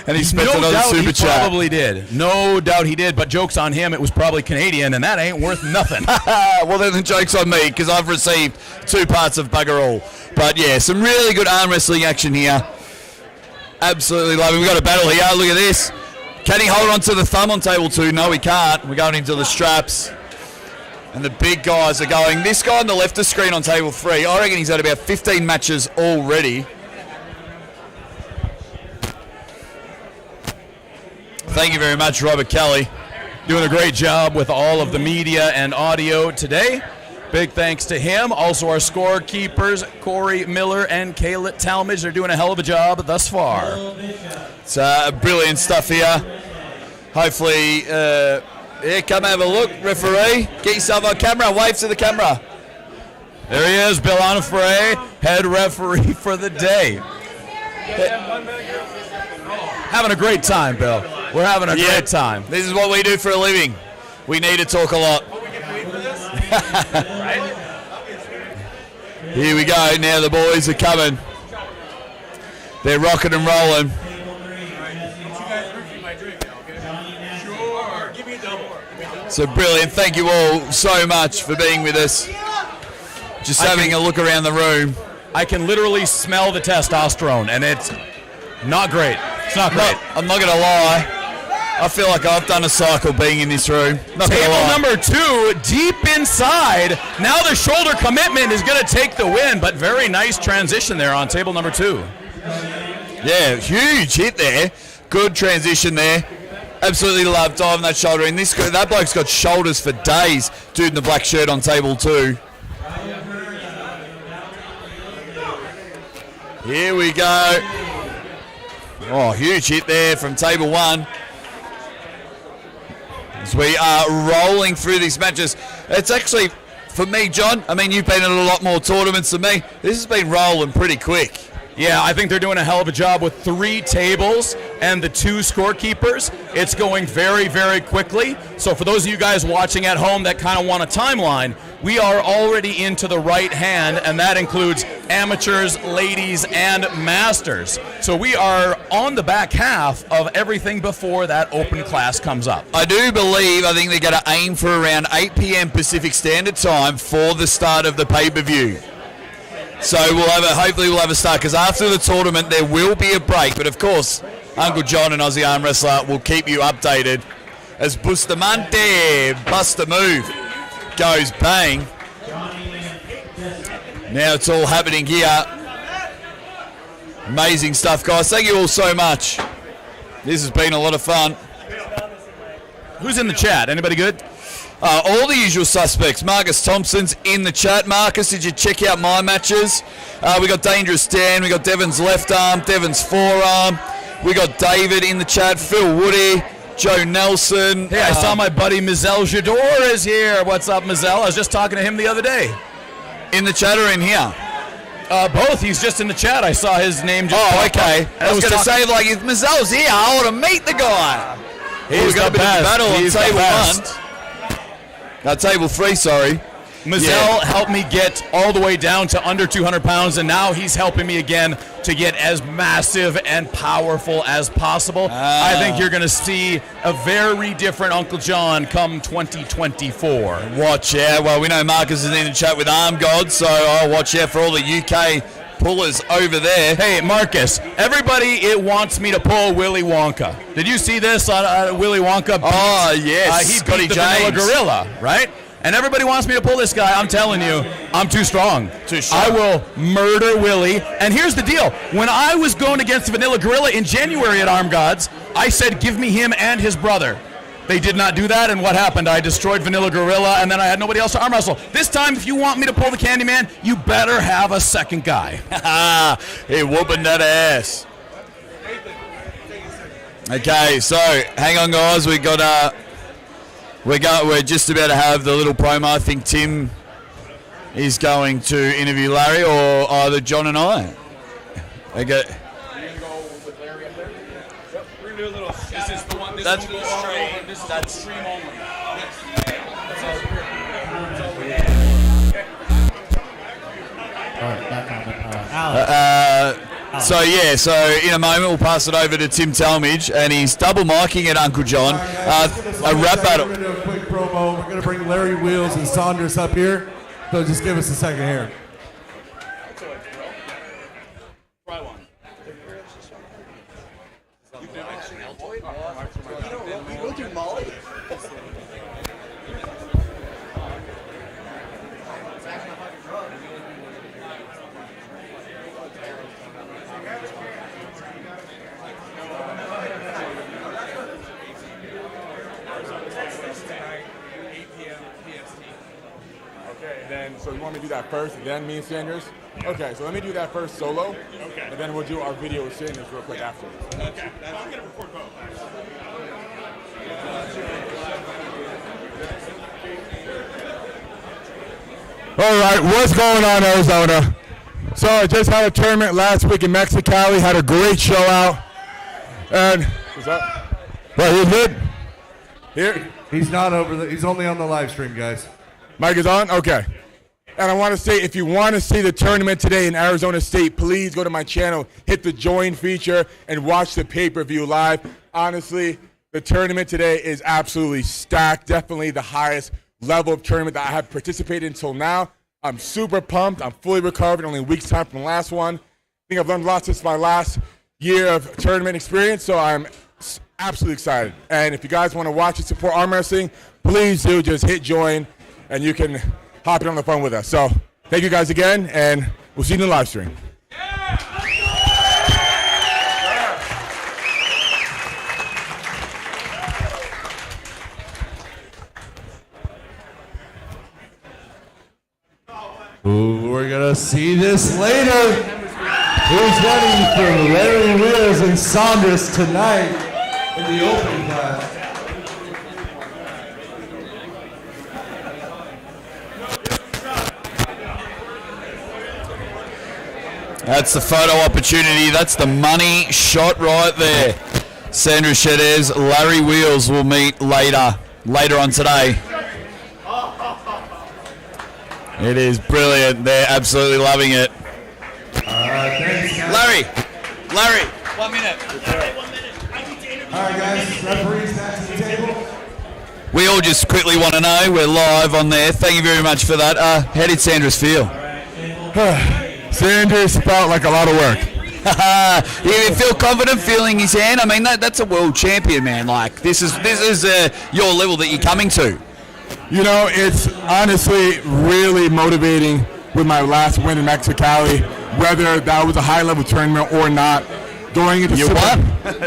And he spent it on the super chat. No doubt he probably did. No doubt he did, but joke's on him. It was probably Canadian, and that ain't worth nothing. Well, then the joke's on me, because I've received 2 parts of bugger all. But yeah, some really good arm wrestling action here. Absolutely love it. We've got a battle here. Look at this. Can he hold on to the thumb on table 2? No, he can't. We're going into the straps. And the big guys are going. This guy on the left of screen on table 3, I reckon he's had about 15 matches already. Thank you very much, Robert Kelly. Doing a great job with all of the media and audio today. Big thanks to him. Also our scorekeepers, Corey Miller and Kayla Talmadge. They're doing a hell of a job thus far. It's brilliant stuff here. Hopefully, here, come have a look, referee. Get yourself on camera. Wave to the camera. There he is, Bill Onofre, head referee for the day. Having a great time, Bill. We're having a great time. This is what we do for a living. We need to talk a lot. Here we go. Now the boys are coming. They're rocking and rolling. So brilliant. Thank you all so much for being with us. Just having a look around the room. I can literally smell the testosterone, and it's not great. It's not great. I'm not going to lie. I feel like I've done a cycle being in this room. Table number 2, deep inside. Now the shoulder commitment is going to take the win, but very nice transition there on table number 2. Yeah, huge hit there. Good transition there. Absolutely love diving that shoulder in. That bloke's got shoulders for days. Dude in the black shirt on table 2. Here we go. Oh, huge hit there from table 1. As we are rolling through these matches. It's actually, for me, John, I mean, you've been in a lot more tournaments than me. This has been rolling pretty quick. Yeah, I think they're doing a hell of a job with 3 tables and the 2 scorekeepers. It's going very, very quickly. So for those of you guys watching at home that kind of want a timeline, we are already into the right hand, and that includes amateurs, ladies, and masters. So we are on the back half of everything before that open class comes up. I think they're going to aim for around 8 p.m. Pacific Standard Time for the start of the pay-per-view. So hopefully we'll have a start, because after the tournament there will be a break. But of course, Uncle John and Aussie Arm Wrestler will keep you updated as Bustamante busts the move. Goes bang. Now it's all happening here. Amazing stuff, guys. Thank you all so much. This has been a lot of fun. Who's in the chat? Anybody good? All the usual suspects. Marcus Thompson's in the chat. Marcus, did you check out my matches? We got Dangerous Dan. We got Devin's left arm. Devin's forearm. We got David in the chat. Phil Woody. Joe Nelson. Hey, I saw my buddy Mizel Jador is here. What's up, Mizel? I was just talking to him the other day. In the chat or in here? Both. He's just in the chat. I saw his name just Oh, okay. I was going to say, like, if Mizel's here, I want to meet the guy. He's got a bit of battle on table 1. Table 3, sorry. Mizel helped me get all the way down to under 200 pounds, and now he's helping me again to get as massive and powerful as possible. I think you're going to see a very different Uncle John come 2024. Watch, yeah. Well, we know Marcus is in the chat with Arm God, so I'll watch out for all the UK pullers over there. Hey, Marcus, everybody wants me to pull Willy Wonka. Did you see this on Willy Wonka? Oh, yes. He beat the Vanilla Gorilla, right? And everybody wants me to pull this guy. I'm telling you, I'm too strong. I will murder Willie. And here's the deal. When I was going against the Vanilla Gorilla in January at Arm Gods, I said, give me him and his brother. They did not do that, and what happened? I destroyed Vanilla Gorilla, and then I had nobody else to arm wrestle. This time, if you want me to pull the Candyman, you better have a second guy. Hey, whooping that ass. Okay, so hang on, guys. We're just about to have the little promo. I think Tim is going to interview Larry, or either John and I. Okay. That's stream only. So in a moment we'll pass it over to Tim Talmadge, and he's double miking at Uncle John. A rap battle. We're going to do a quick promo. We're going to bring Larry Wheels and Saunders up here. So just give us a second here. Okay, then, so you want me to do that first, then me and Sanders? Yeah. Okay, so let me do that first solo. Okay. And then we'll do our video with Sanders real quick after. Okay. I'm going to record both. All right, what's going on, Arizona? So I just had a tournament last week in Mexicali, had a great show out. And, what's up? Right, he's good? Here? He's not he's only on the live stream, guys. Mic is on? Okay. And I want to say, if you want to see the tournament today in Arizona State, please go to my channel, hit the join feature, and watch the pay-per-view live. Honestly, the tournament today is absolutely stacked. Definitely the highest level of tournament that I have participated in until now. I'm super pumped. I'm fully recovered, only a week's time from the last one. I think I've learned lots since my last year of tournament experience, so I'm absolutely excited. And if you guys want to watch and support arm wrestling, please do just hit join, and you can hop in on the phone with us. So thank you guys again, and we'll see you in the live stream. Ooh, we're gonna see this later. Who's ready for Larry Wills and Saunders tonight in the open class? That's the photo opportunity. That's the money shot right there. Sandra Shedez, Larry Wheels will meet later on today. It is brilliant. They're absolutely loving it. Larry, 1 minute. All right, guys, referees back to the table. We all just quickly want to know, we're live on there. Thank you very much for that. How did Sanders feel? Sanders felt like a lot of work. You feel confident feeling his hand? I mean, that's a world champion, man. Like, this is your level that you're coming to. You know, it's honestly really motivating with my last win in Mexicali, whether that was a high-level tournament or not. Going into You won.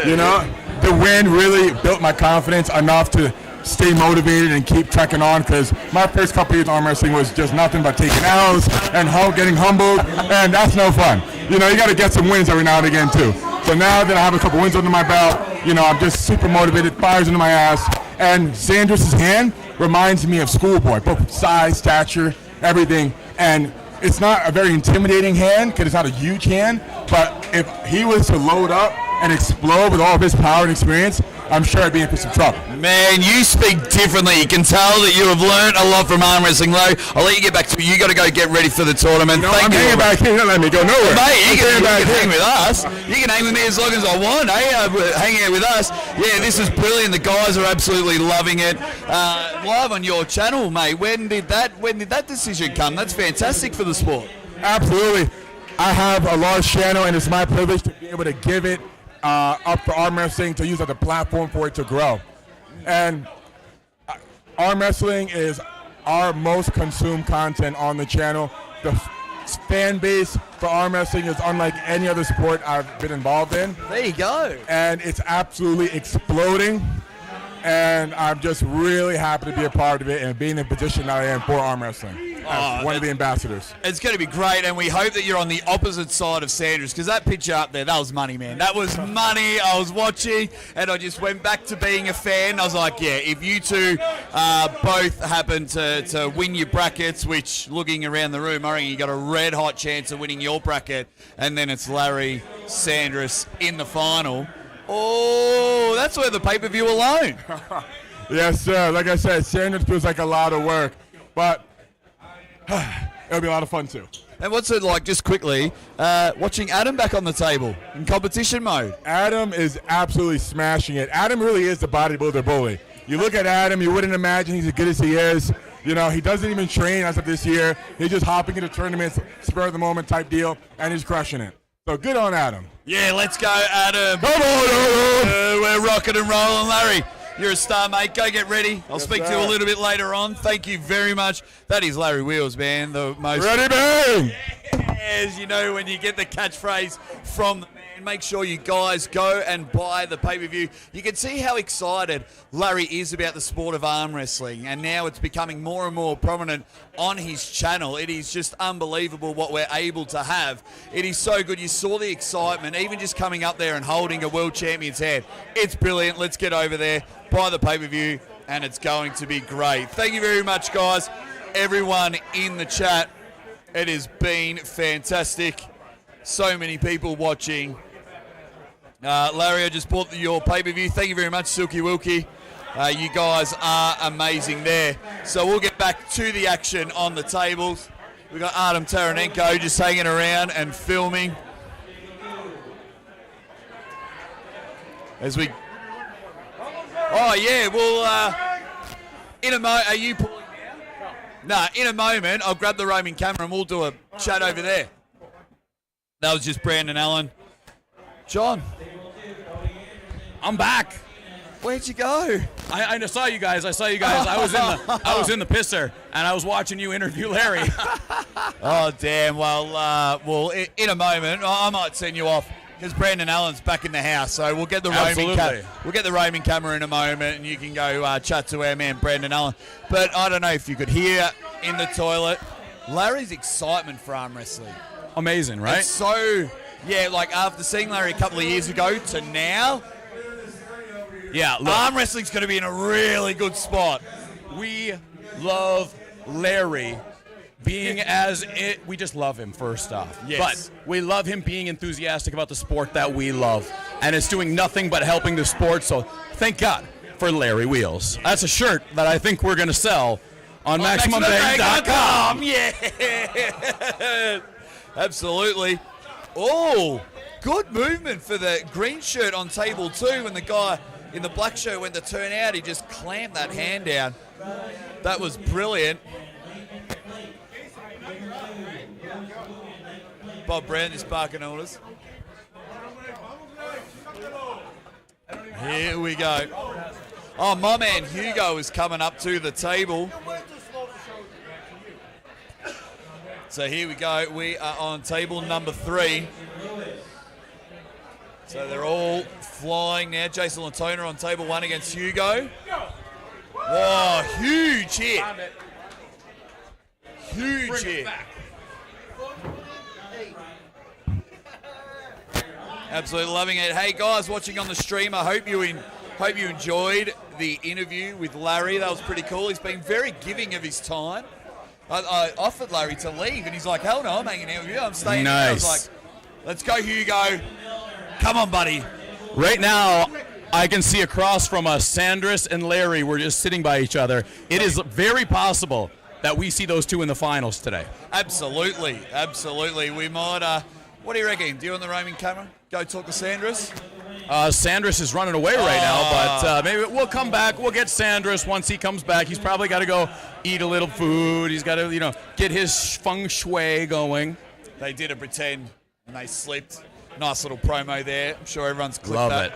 You know, the win really built my confidence enough to stay motivated and keep trekking on, because my first couple years in arm wrestling was just nothing but taking L's and getting humbled, and that's no fun. You know, you got to get some wins every now and again too. So now that I have a couple wins under my belt, you know, I'm just super motivated, fires into my ass, and Sanders' hand reminds me of Schoolboy, both size, stature, everything, and it's not a very intimidating hand because it's not a huge hand, but if he was to load up and explode with all of his power and experience, I'm sure I'd be in for some trouble. Man, you speak differently. You can tell that you have learned a lot from arm wrestling, Larry. I'll let you get back to it. You got to go get ready for the tournament. No, I'm hanging back here. Don't let me go nowhere. Mate, you can hang with us. You can hang with me as long as I want. Hanging out with us. Yeah, this is brilliant. The guys are absolutely loving it. Live on your channel, mate. When did that decision come? That's fantastic for the sport. Absolutely. I have a large channel, and it's my privilege to be able to give it up for arm wrestling, to use as a platform for it to grow. And arm wrestling is our most consumed content on the channel. The fan base for arm wrestling is unlike any other sport I've been involved in. There you go. And it's absolutely exploding. And I'm just really happy to be a part of it and be in the position that I am for arm wrestling. As one of the ambassadors. It's going to be great, and we hope that you're on the opposite side of Sanders, because that picture up there, that was money, man. That was money. I was watching, and I just went back to being a fan. I was like, yeah, if you two both happen to win your brackets, which, looking around the room, I reckon you got a red-hot chance of winning your bracket, and then it's Larry Sanders in the final. Oh, that's where the pay-per-view alone. Yes, sir. Like I said, Sanders feels like a lot of work, but it'll be a lot of fun too. And what's it like, just quickly, watching Adam back on the table in competition mode? Adam is absolutely smashing it. Adam really is the bodybuilder bully. You look at Adam, you wouldn't imagine he's as good as he is. You know, he doesn't even train as of this year. He's just hopping into tournaments, spur of the moment type deal, and he's crushing it. So good on Adam. Yeah, let's go, Adam. Come on, Adam. We're rocking and rolling, Larry. You're a star, mate. Go get ready. I'll speak to you a little bit later on. Thank you very much. That is Larry Wheels, man. The most ready, bang. Yes, you know when you get the catchphrase from the man. And make sure you guys go and buy the pay-per-view. You can see how excited Larry is about the sport of arm wrestling, and now it's becoming more and more prominent on his channel. It is just unbelievable what we're able to have. It is so good. You saw the excitement, even just coming up there and holding a world champion's hand. It's brilliant. Let's get over there, buy the pay-per-view, and it's going to be great. Thank you very much, guys. Everyone in the chat, it has been fantastic. So many people watching. Larry, I just bought your pay-per-view. Thank you very much, Silky Wilkie. You guys are amazing there. So we'll get back to the action on the tables. We've got Artem Taranenko just hanging around and filming. As we... Oh, yeah, well, are you pulling now? No, in a moment, I'll grab the roaming camera and we'll do a chat over there. That was just Brandon Allen. John. I'm back. Where'd you go? I saw you guys. I was in the pisser, and I was watching you interview Larry. Oh, damn. Well, in a moment, I might send you off because Brandon Allen's back in the house. So we'll get the roaming camera in a moment, and you can go chat to our man Brandon Allen. But I don't know if you could hear in the toilet Larry's excitement for arm wrestling. Amazing, right? It's so, yeah, like after seeing Larry a couple of years ago to now, yeah, look, arm wrestling's going to be in a really good spot. We love Larry being we just love him first off. Yes. But we love him being enthusiastic about the sport that we love. And it's doing nothing but helping the sport. So thank God for Larry Wheels. That's a shirt that I think we're going to sell on MaximumBang.com. Yeah. Absolutely. Oh, good movement for the green shirt on table 2 when the guy in the black shirt went to turn out. He just clamped that hand down. That was brilliant. Bob Brand is barking orders. Here we go. Oh, my man Hugo is coming up to the table. So here we go. We are on table number 3. So they're all flying now. Jason Latona on table 1 against Hugo. Whoa, huge hit. Huge hit. Absolutely loving it. Hey guys, watching on the stream, I hope you enjoyed the interview with Larry. That was pretty cool. He's been very giving of his time. I offered Larry to leave, and he's like, hell no, I'm hanging out with you. I'm staying here. I was like, let's go, Hugo. Come on, buddy. Right now, I can see across from us, Sandris and Larry were just sitting by each other. It is very possible that we see those two in the finals today. Absolutely, absolutely. We might, what do you reckon? Do you on the roaming camera? Go talk to Sandris? Sandris is running away right now, but maybe we'll come back. We'll get Sandris once he comes back. He's probably got to go eat a little food. He's got to, get his feng shui going. They did a pretend and they slipped. Nice little promo there. I'm sure everyone's clipped Love that. it.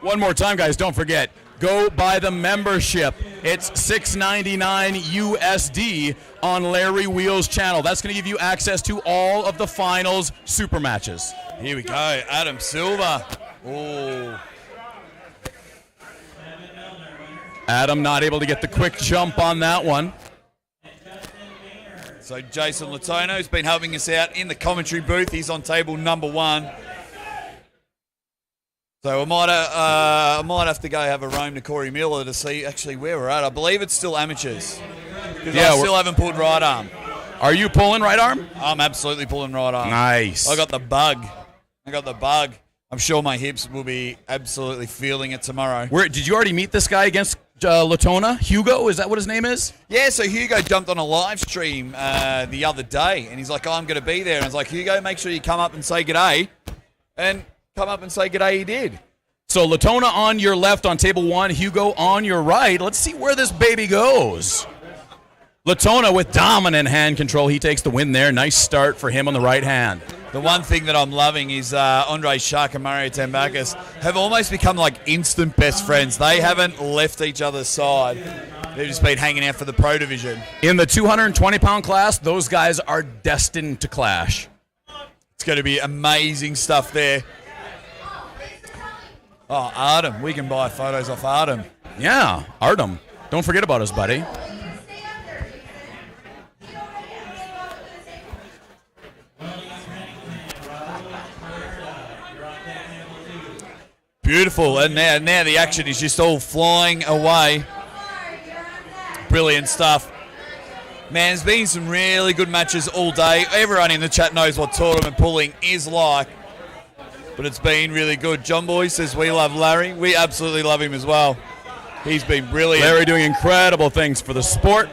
One more time, guys, don't forget, go buy the membership. It's $6.99 USD on Larry Wheels' channel. That's going to give you access to all of the finals super matches. Here we go, Adam Silver. Oh. Adam not able to get the quick jump on that one. So Jason Latona has been helping us out in the commentary booth. He's on table number 1. So I might have to go have a roam to Corey Miller to see actually where we're at. I believe it's still amateurs. Because I still haven't pulled right arm. Are you pulling right arm? I'm absolutely pulling right arm. Nice. I got the bug. I'm sure my hips will be absolutely feeling it tomorrow. Did you already meet this guy against Latona? Hugo, is that what his name is? Yeah, so Hugo jumped on a live stream the other day, and he's like, I'm going to be there. And I was like, Hugo, make sure you come up and say g'day. And come up and say g'day, he did. So Latona on your left on table 1, Hugo on your right. Let's see where this baby goes. Latona with dominant hand control. He takes the win there. Nice start for him on the right hand. The one thing that I'm loving is Andre Shark and Mario Tambakis have almost become like instant best friends. They haven't left each other's side. They've just been hanging out for the Pro Division. In the 220-pound class, those guys are destined to clash. It's going to be amazing stuff there. Oh, Artem. We can buy photos off Artem. Yeah, Artem. Don't forget about us, buddy. Beautiful, and now the action is just all flying away. Brilliant stuff. Man, there's been some really good matches all day. Everyone in the chat knows what tournament pulling is like, but it's been really good. John Boy says we love Larry. We absolutely love him as well. He's been brilliant. Larry doing incredible things for the sport.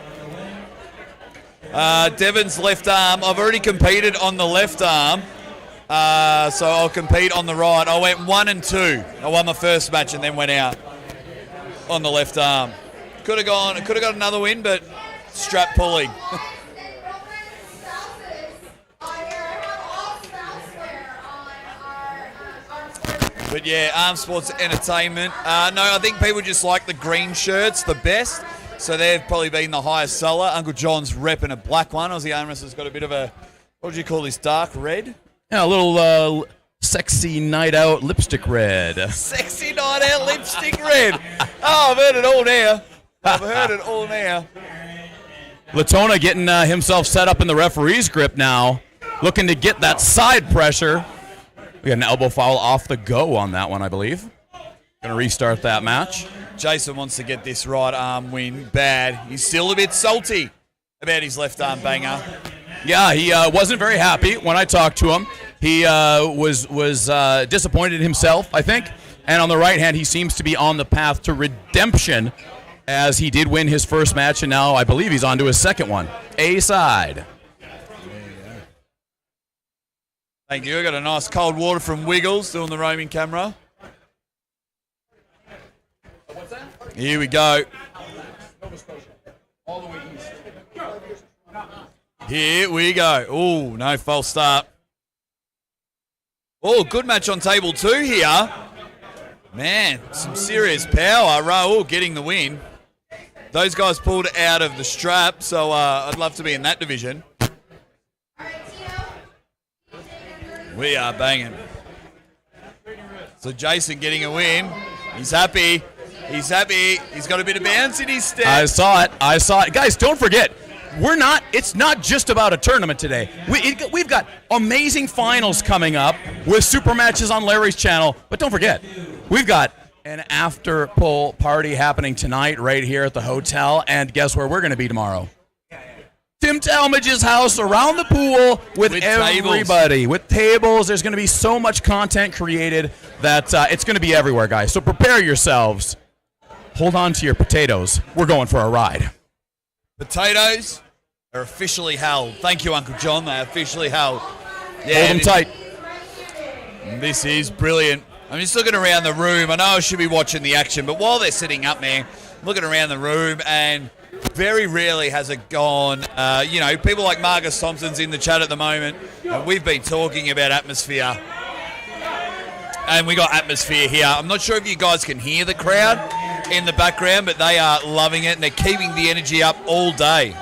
Devin's left arm. I've already competed on the left arm. So I'll compete on the right. I went 1 and 2. I won my first match and then went out on the left arm. Could have got another win, but strap pulling. But yeah, Arm Sports Entertainment. No, I think people just like the green shirts the best. So they've probably been the highest seller. Uncle John's repping a black one. Aussie Arm Wrestler's got a bit of a, what would you call this, dark red? Yeah, a little sexy night out lipstick red. Sexy night out lipstick red. Oh, I've heard it all now. Latona getting himself set up in the referee's grip now, looking to get that side pressure. We got an elbow foul off the go on that one, I believe. Going to restart that match. Jason wants to get this right arm win bad. He's still a bit salty about his left arm banger. Yeah, he wasn't very happy when I talked to him. He was disappointed in himself, I think. And on the right hand, he seems to be on the path to redemption, as he did win his first match, and now I believe he's on to his second one. A side. Thank you. I got a nice cold water from Wiggles doing the roaming camera. Here we go. All the way east. Here we go. Oh, no false start. Oh, good match on table 2 here. Man, some serious power. Raul getting the win. Those guys pulled out of the strap, so I'd love to be in that division. We are banging. So Jason getting a win. He's happy. He's happy. He's got a bit of bounce in his step. I saw it. Guys, don't forget, it's not just about a tournament today. We've got amazing finals coming up with super matches on Larry's channel. But don't forget, we've got an after pool party happening tonight right here at the hotel. And guess where we're going to be tomorrow? Tim Talmadge's house around the pool with everybody. Tables. With tables. There's going to be so much content created that it's going to be everywhere, guys. So prepare yourselves. Hold on to your potatoes. We're going for a ride. Potatoes are officially held. Thank you, Uncle John. They're officially held. Yeah, hold them tight. This is brilliant. I'm just looking around the room. I know I should be watching the action, but while they're sitting up, man, I'm looking around the room, and very rarely has it gone. People like Marcus Thompson's in the chat at the moment, and we've been talking about atmosphere. And we got atmosphere here. I'm not sure if you guys can hear the crowd in the background, but they are loving it, and they're keeping the energy up all day.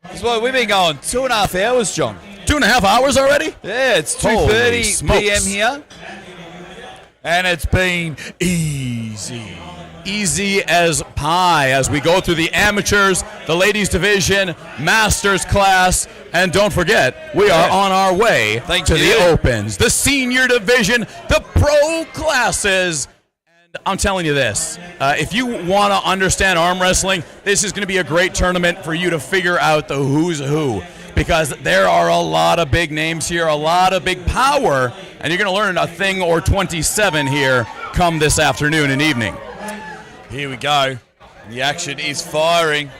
That's why we've been going 2.5 hours, John. 2.5 hours already? Yeah, it's 2:30 p.m. here. And it's been easy. Easy as pie as we go through the amateurs, the ladies division, masters class, and don't forget, we are on our way to the opens, the senior division, the pro classes. And I'm telling you this, if you want to understand arm wrestling, this is going to be a great tournament for you to figure out the who's who, because there are a lot of big names here, a lot of big power, and you're going to learn a thing or 27 here come this afternoon and evening. Here we go. The action is firing.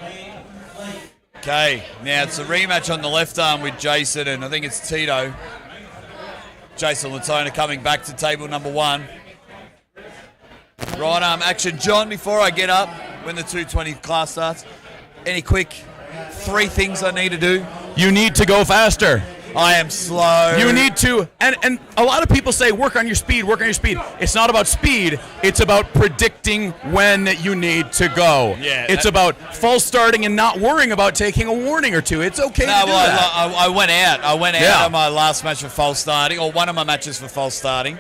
Okay, now it's a rematch on the left arm with Jason, and I think it's Tito. Jason Latona coming back to table number 1. Right arm action. John, before I get up, when the 220 class starts, any quick 3 things I need to do? You need to go faster. I am slow. You need to, and a lot of people say work on your speed, work on your speed. It's not about speed. It's about predicting when you need to go. Yeah, it's about false starting and not worrying about taking a warning or two. It's okay to do that. I went out. I went out on my last match for false starting, or one of my matches for false starting.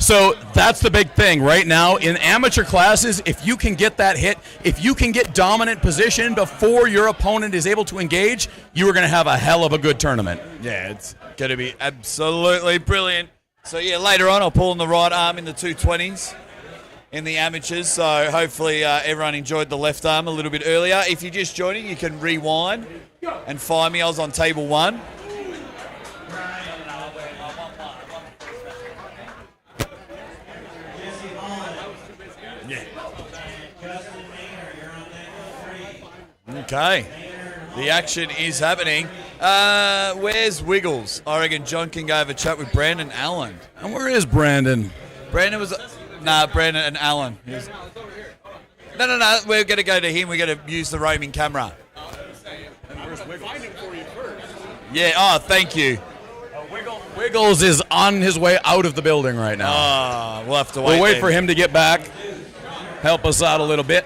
So that's the big thing right now in amateur classes. If you can get that hit, if you can get dominant position before your opponent is able to engage, you are going to have a hell of a good tournament. Yeah, it's going to be absolutely brilliant. So yeah, later on I'll pull on the right arm in the 220s in the amateurs. So hopefully everyone enjoyed the left arm a little bit earlier. If you're just joining, you can rewind and find me. I was on table 1. Okay, the action is happening. Where's Wiggles? I reckon John can go have a chat with Brandon Allen. And where is Brandon? Brandon was... Brandon and Allen. No. We're going to go to him. We're going to use the roaming camera. Yeah, oh, thank you. Wiggles is on his way out of the building right now. Oh, we'll have to wait. We'll wait for him to get back. Help us out a little bit.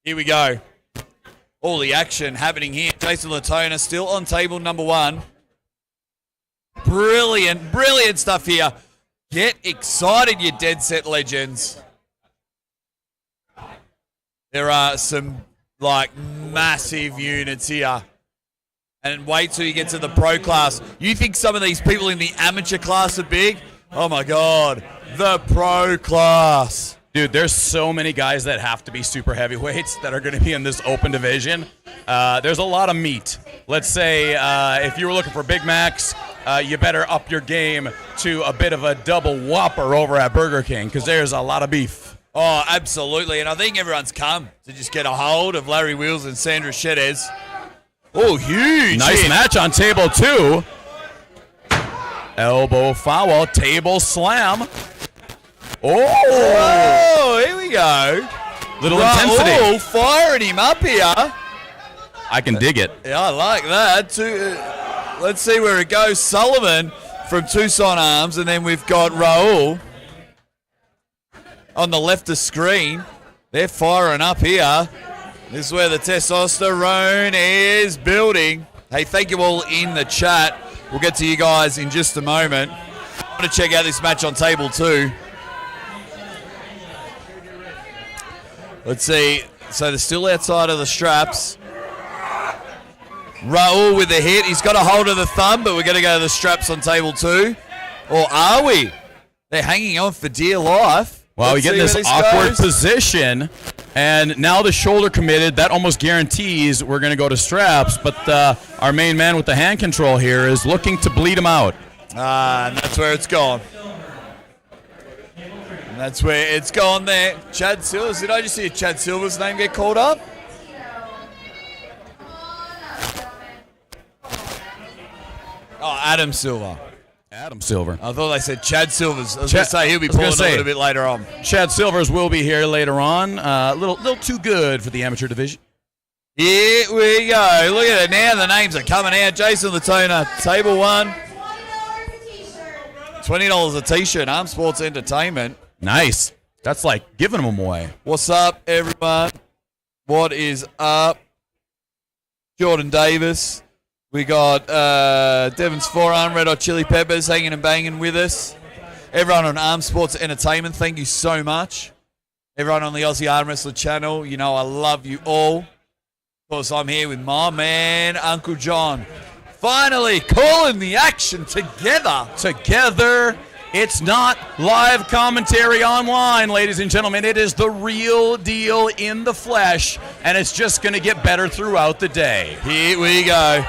Here we go. All the action happening here. Jason Latona still on table number 1. Brilliant stuff here. Get excited, you dead set legends. There are some, massive units here. And wait till you get to the pro class. You think some of these people in the amateur class are big? Oh, my God. The pro class. Dude, there's so many guys that have to be super heavyweights that are going to be in this open division. There's a lot of meat. Let's say if you were looking for Big Macs, you better up your game to a bit of a double whopper over at Burger King because there's a lot of beef. Oh, absolutely. And I think everyone's come to just get a hold of Larry Wheels and Sandra Shedez. Oh, huge. Nice hit. match on table 2. Elbow foul, table slam. Oh, here we go. Little intensity. Oh, firing him up here. I can dig it. Yeah, I like that. Let's see where it goes. Sullivan from Tucson Arms, and then we've got Raul on the left of screen. They're firing up here. This is where the testosterone is building. Hey, thank you all in the chat. We'll get to you guys in just a moment. I want to check out this match on table 2. Let's see. So they're still outside of the straps. Raul with the hit. He's got a hold of the thumb, but we're going to go to the straps on table 2. Or are we? They're hanging on for dear life. Well, we get in this awkward position, and now the shoulder committed. That almost guarantees we're going to go to straps, but our main man with the hand control here is looking to bleed him out. And that's where it's gone. And that's where it's gone there. Chad Silvers. Did I just see Chad Silver's name get called up? Oh, Adam Silver. Adam Silver. I thought they said Chad Silvers. I was going to say he'll be pulling a little bit later on. Chad Silvers will be here later on. A little little too good for the amateur division. Here we go. Look at it now. The names are coming out. Jason Latona, table 1. $20 a t-shirt. Arm Sports Entertainment. Nice. That's like giving them away. What's up, everyone? What is up? Jordan Davis. We got Devon's Forearm, Red Hot Chili Peppers hanging and banging with us. Everyone on Arm Sports Entertainment, thank you so much. Everyone on the Aussie Arm Wrestler channel, you know I love you all. Of course, I'm here with my man, Uncle John. Finally calling the action together. Together. It's not live commentary online, ladies and gentlemen. It is the real deal in the flesh, and it's just going to get better throughout the day. Here we go.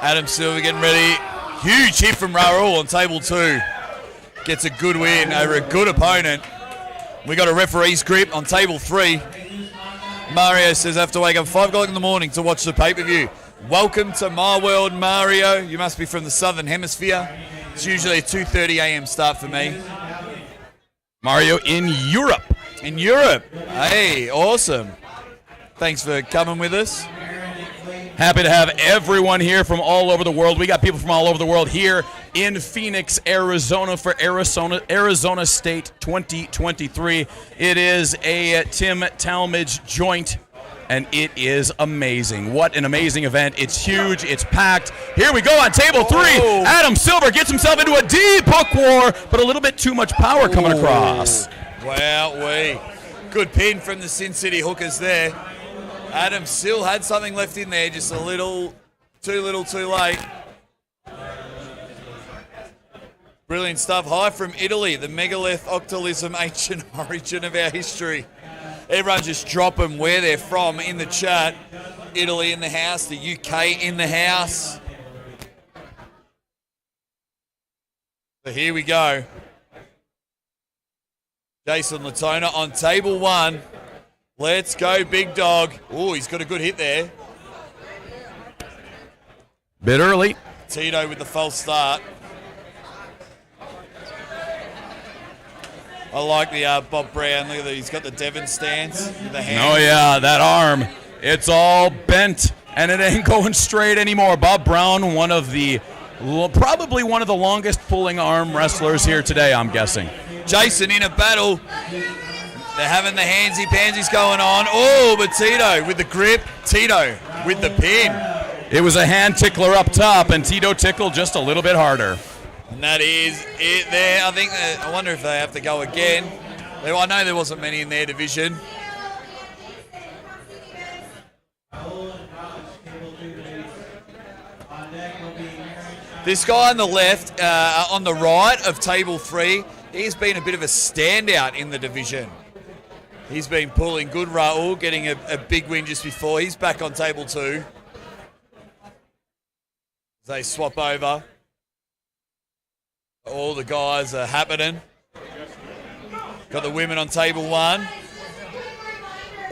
Adam Silver getting ready. Huge hit from Raul on table 2. Gets a good win over a good opponent. We got a referee's grip on table 3. Mario says I have to wake up 5 o'clock in the morning to watch the pay-per-view. Welcome to my world, Mario. You must be from the Southern Hemisphere. It's usually a 2:30 a.m. start for me. Mario in Europe. In Europe. Hey, awesome. Thanks for coming with us. Happy to have everyone here from all over the world. We got people from all over the world here in Phoenix, Arizona for Arizona State 2023. It is a Tim Talmadge joint, and it is amazing. What an amazing event. It's huge. It's packed. Here we go on table 3. Adam Silver gets himself into a deep hook war, but a little bit too much power coming across. Wow, good pin from the Sin City Hookers there. Adam still had something left in there, just a little too late. Brilliant stuff. Hi from Italy, the megalith octalism, ancient origin of our history. Everyone just drop them where they're from in the chat. Italy in the house, the UK in the house. So here we go. Jason Latona on table 1. Let's go, big dog. Oh, he's got a good hit there. Bit early. Tito with the false start. I like the Bob Brown. Look at that. He's got the Devon stance with the hand. Oh, yeah, that arm. It's all bent, and it ain't going straight anymore. Bob Brown, probably one of the longest pulling arm wrestlers here today, I'm guessing. Jason in a battle. They're having the handsy-pansies going on. Oh, but Tito with the grip. Tito with the pin. It was a hand tickler up top, and Tito tickled just a little bit harder. And that is it there. I wonder if they have to go again. I know there wasn't many in their division. This guy on the left, on the right of table 3, he's been a bit of a standout in the division. He's been pulling good. Raul getting a big win just before. He's back on table 2. They swap over. All the guys are happening. Got the women on table 1.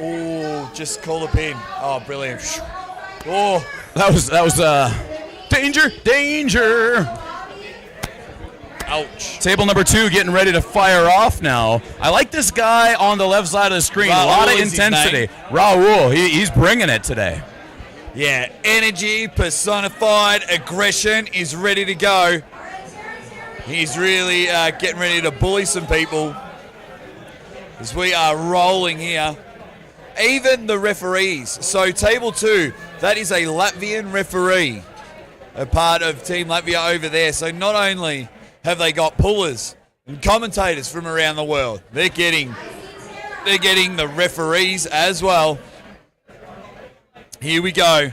Oh, just call the pin. Oh, brilliant. Oh, that was danger. Ouch. Table number 2 getting ready to fire off now. I like this guy on the left side of the screen. Raul a lot of is his intensity. name. Raul, he's bringing it today. Yeah, energy, personified, aggression is ready to go. He's really getting ready to bully some people as we are rolling here. Even the referees. So table 2, that is a Latvian referee, a part of Team Latvia over there. So not only have they got pullers and commentators from around the world, they're getting the referees as well. Here we go.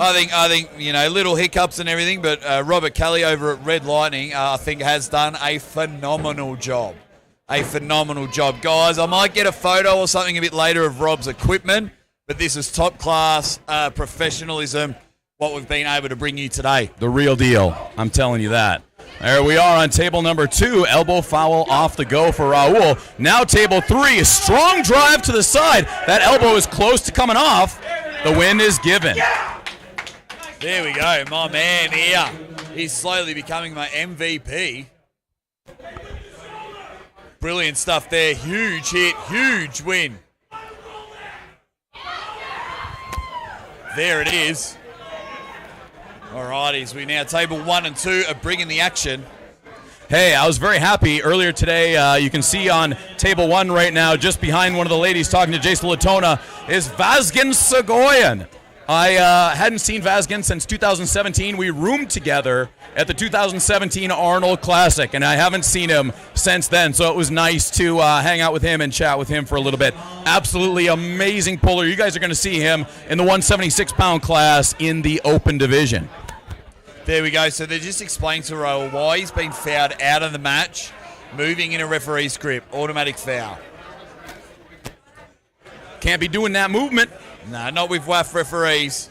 I think little hiccups and everything, but Robert Kelly over at Red Lightning, I think has done a phenomenal job. Guys. I might get a photo or something a bit later of Rob's equipment, but this is top class professionalism, what we've been able to bring you today. The real deal. I'm telling you that. There we are on table number 2. Elbow foul off the go for Raul. Now table 3. A strong drive to the side. That elbow is close to coming off. The win is given. There we go. My man here. He's slowly becoming my MVP. Brilliant stuff there. Huge hit. Huge win. There it is. Alrighties, we now table 1 and 2 are bringing the action. Hey, I was very happy earlier today. You can see on table 1 right now, just behind one of the ladies talking to Jason Latona, is Vazgen Sagoyan. I hadn't seen Vazgen since 2017. We roomed together at the 2017 Arnold Classic, and I haven't seen him since then, so it was nice to hang out with him and chat with him for a little bit. Absolutely amazing puller. You guys are going to see him in the 176-pound class in the open division. There we go. So they're just explaining to Raul why he's been fouled out of the match, moving in a referee's grip, automatic foul. Can't be doing that movement. No, not with WAF referees.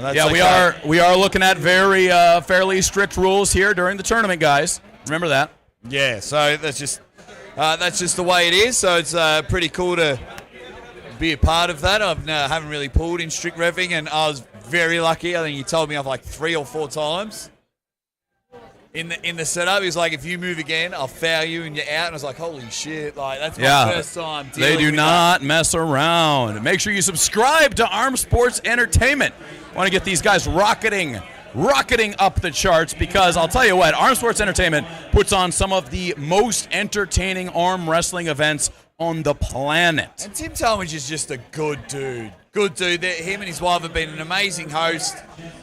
That's Yeah, okay. we are looking at very fairly strict rules here during the tournament, guys. Remember that. Yeah, so that's just the way it is. So it's pretty cool to be a part of that. I haven't really pulled in strict reffing, and I was very lucky. I think he told me off like 3 or 4 times in the setup. He was like, if you move again, I'll foul you and you're out. And I was like, holy shit, like that's my first time dealing They do with not mess around. Make sure you subscribe to Arm Sports Entertainment. Want to get these guys rocketing up the charts, because I'll tell you what, Arm Sports Entertainment puts on some of the most entertaining arm wrestling events on the planet. And Tim Talmadge is just a good dude. Good dude. Him and his wife have been an amazing host.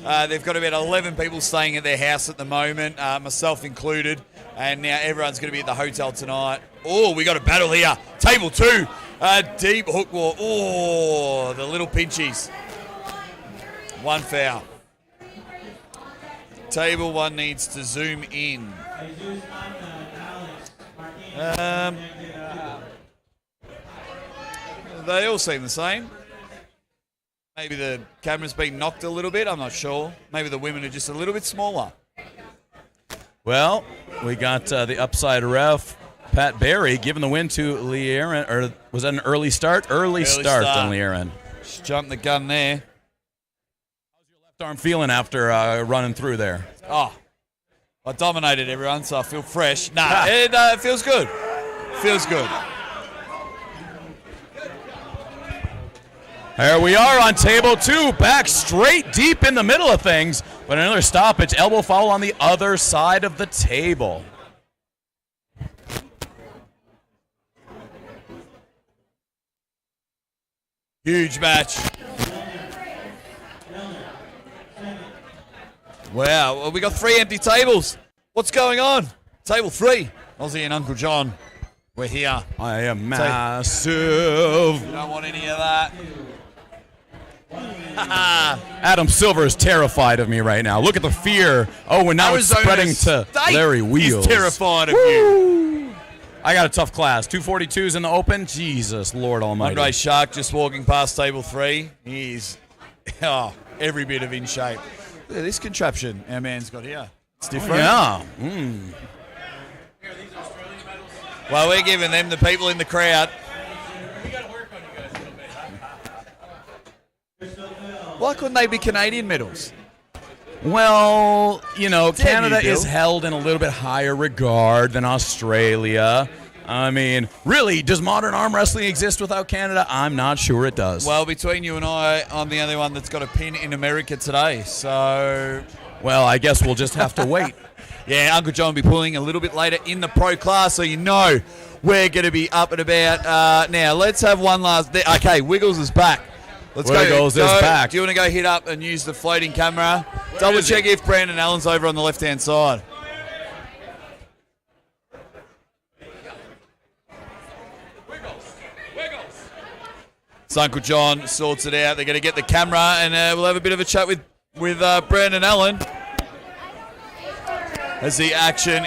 They've got about 11 people staying at their house at the moment, myself included. And now everyone's going to be at the hotel tonight. Oh, we got a battle here. Table 2. Deep hook war. Oh, the little pinchies. 1 foul. Table 1 needs to zoom in. They all seem the same. Maybe the camera's been knocked a little bit. I'm not sure. Maybe the women are just a little bit smaller. Well, we got the upside ref, Pat Barry, giving the win to Lee Aaron. Or was that an early start? Early start on Lee Aaron. Just jumped the gun there. Left arm feeling after running through there? Oh, I dominated everyone, so I feel fresh. Nah, it feels good. Feels good. There we are on table 2, back straight deep in the middle of things, but another stoppage, elbow foul on the other side of the table. Huge match. Wow, well, we got 3 empty tables. What's going on? Table 3. Aussie and Uncle John. We're here. I am massive. You don't want any of that. Adam Silver is terrified of me right now. Look at the fear. Oh, and now Arizona it's spreading to State Larry Wheels. He's terrified of you. I got a tough class. 242s in the open. Jesus, Lord Almighty. Andre Shark just walking past table 3. He's every bit of in shape. Look at this contraption our man's got here. It's different. Yeah. Well, we're giving them the people in the crowd. Why couldn't they be Canadian medals? Well, you know, Damn Canada you, is Bill. held in a little bit higher regard than Australia. I mean, really, does modern arm wrestling exist without Canada? I'm not sure it does. Well, between you and I, I'm the only one that's got a pin in America today. So, well, I guess we'll just have to wait. Yeah, Uncle John will be pulling a little bit later in the pro class, so you know we're going to be up and about. Now, let's have one last... Okay, Wiggles is back. Let's Wiggles go. is back. Do you want to go hit up and use the floating camera? Double check if Brandon Allen's over on the left-hand side. So Uncle John sorts it out. They're going to get the camera, and we'll have a bit of a chat with Brandon Allen as the action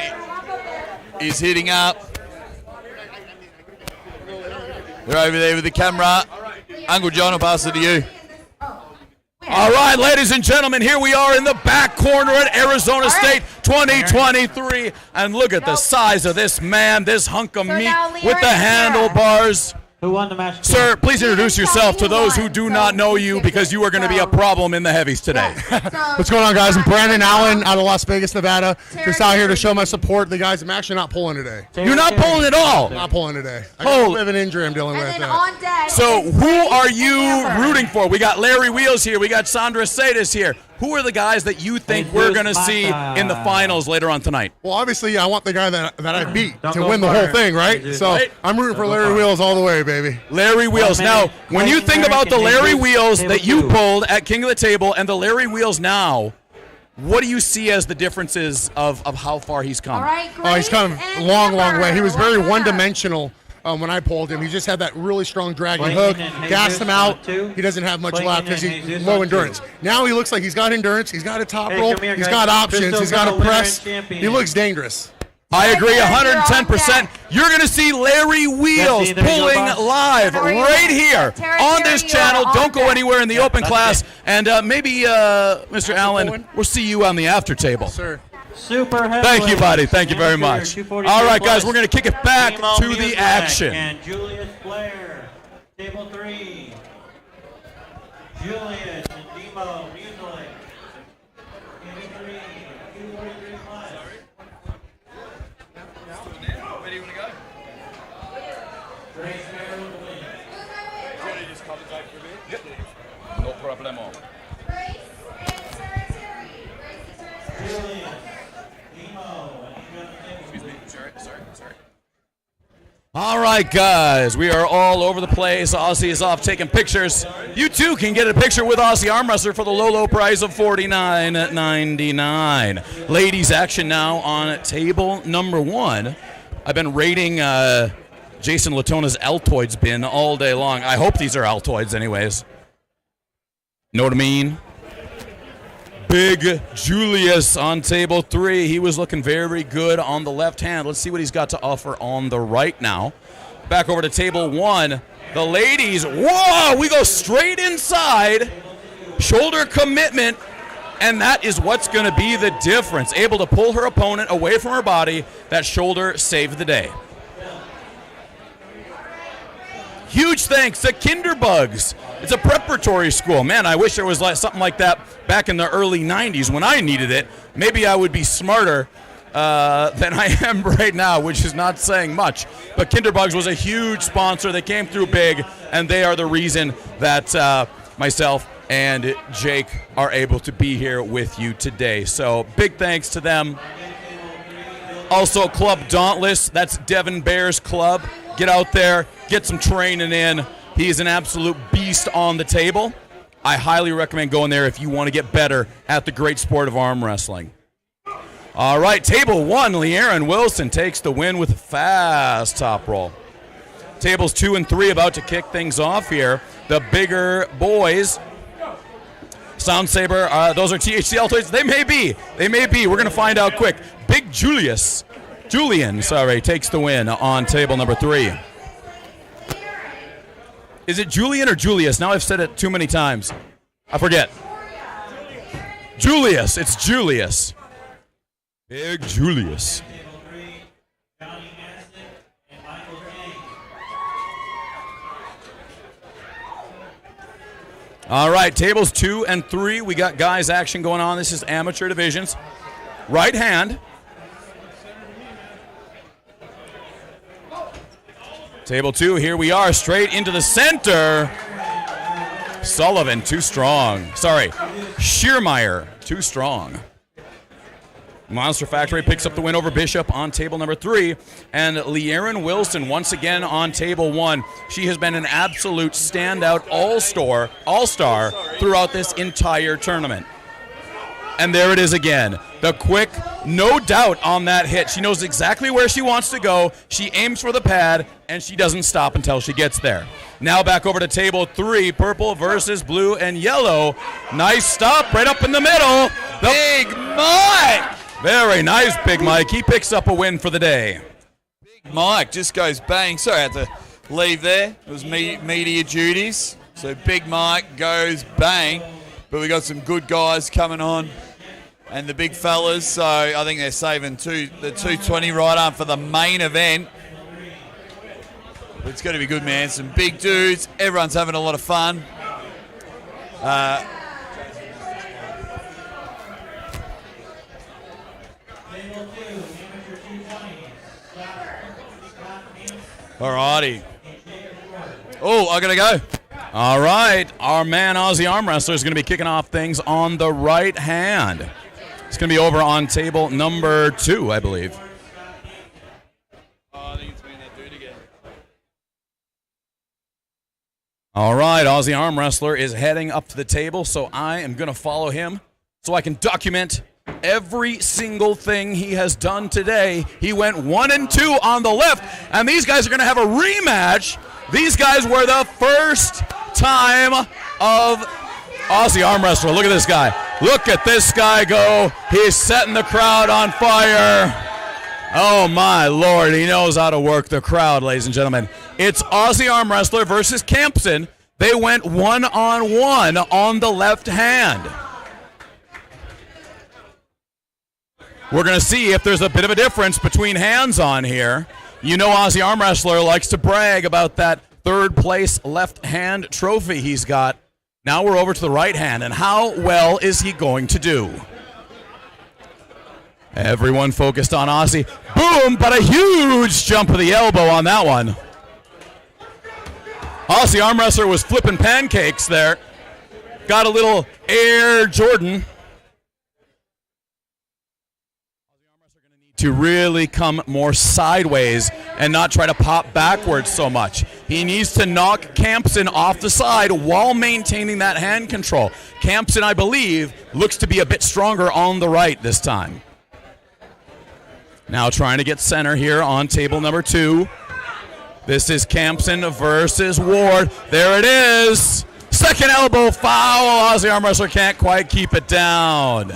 is heating up. They're over there with the camera. Uncle John, I'll pass it to you. All right, ladies and gentlemen, here we are in the back corner at Arizona State 2023. And look at the size of this man, this hunk of meat with the handlebars. Who won the match? Sir, please introduce yourself to those who do not know you, because you are going to be a problem in the heavies today. What's going on, guys? I'm Brandon Allen out of Las Vegas, Nevada. Just out here to show my support to the guys. I'm actually not pulling today. You're not pulling at all? Not pulling today. I got a little bit of an injury I'm dealing with. So who are you rooting for? We got Larry Wheels here. We got Sandra Sadis here. Who are the guys that you think we're going to see in the finals later on tonight? Well, obviously, I want the guy that I beat to win the whole thing, right? So I'm rooting for Larry Wheels all the way, baby. Larry Wheels. Now, when you think about the Larry Wheels that you pulled at King of the Table and the Larry Wheels now, what do you see as the differences of how far he's come? Oh, he's come a long, long way. He was very one-dimensional when I pulled him. He just had that really strong dragging hook, gassed him out. He doesn't have much left because he's low endurance. Now he looks like he's got endurance. He's got a top roll. He's got options. He's got a press. He looks dangerous. I agree 110%. You're going to see Larry Wheels Jesse, there you go, pulling boss. live right here on this channel. Don't go anywhere in the open class. And maybe, Mr. Allen, we'll see you on the after table. Sir. Super heavyweight. Thank you, buddy. Thank you very much. 243 All right, guys, plus. we're going to kick it back Timo to the Music action. And Julius Blair, table 3. Julius and Demo Music. Table 3, 243 plus. Where do you want to go? Grace Merrill wins. Yep. No problemo. Julius, Demo, and Excuse me. Sorry. All right, guys, we are all over the place. Aussie is off taking pictures. You too can get a picture with Aussie Arm Wrestler for the low price of $49.99. Ladies action now on table number 1. I've been rating Jason Latona's Altoids bin all day long. I hope these are Altoids anyways. Know what I mean? Big Julius on table 3. He was looking very good on the left hand. Let's see what he's got to offer on the right now. Back over to table 1. The ladies, whoa, we go straight inside. Shoulder commitment, and that is what's going to be the difference. Able to pull her opponent away from her body. That shoulder saved the day. Huge thanks to Kinderbugs. It's a preparatory school. Man, I wish there was something like that back in the early 90s when I needed it. Maybe I would be smarter than I am right now, which is not saying much. But Kinderbugs was a huge sponsor. They came through big, and they are the reason that myself and Jake are able to be here with you today. So big thanks to them. Also, Club Dauntless. That's Devin Bear's club. Get out there, get some training in. He is an absolute beast on the table. I highly recommend going there if you want to get better at the great sport of arm wrestling. All right, table 1, Le'Aaron Wilson takes the win with a fast top roll. Tables 2 and 3 about to kick things off here. The bigger boys. Sound Saber, those are THC Altoids. They may be. We're going to find out quick. Big Julian, takes the win on table number 3. Is it Julian or Julius? Now I've said it too many times. I forget. Julius. It's Julius. Big Julius. All right, tables 2 and 3. We got guys action going on. This is amateur divisions. Right hand. Table 2, here we are, straight into the center. Sullivan, too strong. Sorry, Schiermeyer, too strong. Monster Factory picks up the win over Bishop on table number 3. And Le'Aaron Wilson once again on table 1. She has been an absolute standout all-star throughout this entire tournament. And there it is again. The quick, no doubt on that hit. She knows exactly where she wants to go. She aims for the pad, and she doesn't stop until she gets there. Now back over to table 3, purple versus blue and yellow. Nice stop right up in the middle. Big Mike. Very nice, Big Mike. He picks up a win for the day. Big Mike just goes bang. Sorry, I had to leave there. It was media duties. So Big Mike goes bang. But we got some good guys coming on. And the big fellas, so I think they're saving the 220 right arm for the main event. But it's going to be good, man. Some big dudes. Everyone's having a lot of fun. Alrighty. Oh, I gotta go. All right, our man Aussie Arm Wrestler is going to be kicking off things on the right hand. It's going to be over on table number 2, I believe. I think it's been that dude again. All right, Aussie Arm Wrestler is heading up to the table, so I am going to follow him so I can document every single thing he has done today. He went 1 and 2 on the left, and these guys are going to have a rematch. These guys were the first time of Aussie Arm Wrestler. Look at this guy. Look at this guy go. He's setting the crowd on fire. Oh, my Lord. He knows how to work the crowd, ladies and gentlemen. It's Aussie Arm Wrestler versus Campson. They went one-on-one on the left hand. We're going to see if there's a bit of a difference between hands on here. You know Aussie Arm Wrestler likes to brag about that third place left hand trophy he's got. Now we're over to the right hand, and how well is he going to do? Everyone focused on Aussie. Boom, but a huge jump of the elbow on that one. Aussie Arm Wrestler was flipping pancakes there. Got a little Air Jordan. To really come more sideways and not try to pop backwards so much. He needs to knock Campson off the side while maintaining that hand control. Campson, I believe, looks to be a bit stronger on the right this time. Now trying to get center here on table number 2. This is Campson versus Ward. There it is. Second elbow foul. Aussie Arm Wrestler can't quite keep it down.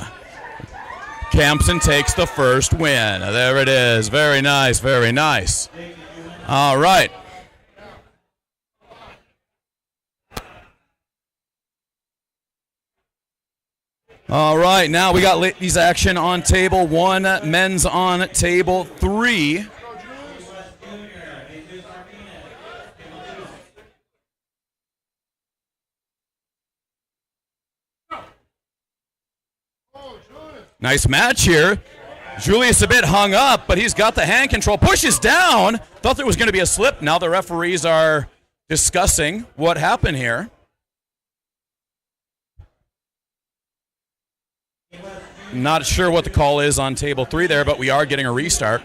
Campson takes the first win. There it is. Very nice, very nice. All right. All right, now we got ladies action on table 1, men's on table 3. Nice match here. Julius a bit hung up, but he's got the hand control. Pushes down. Thought there was going to be a slip. Now the referees are discussing what happened here. Not sure what the call is on table 3 there, but we are getting a restart.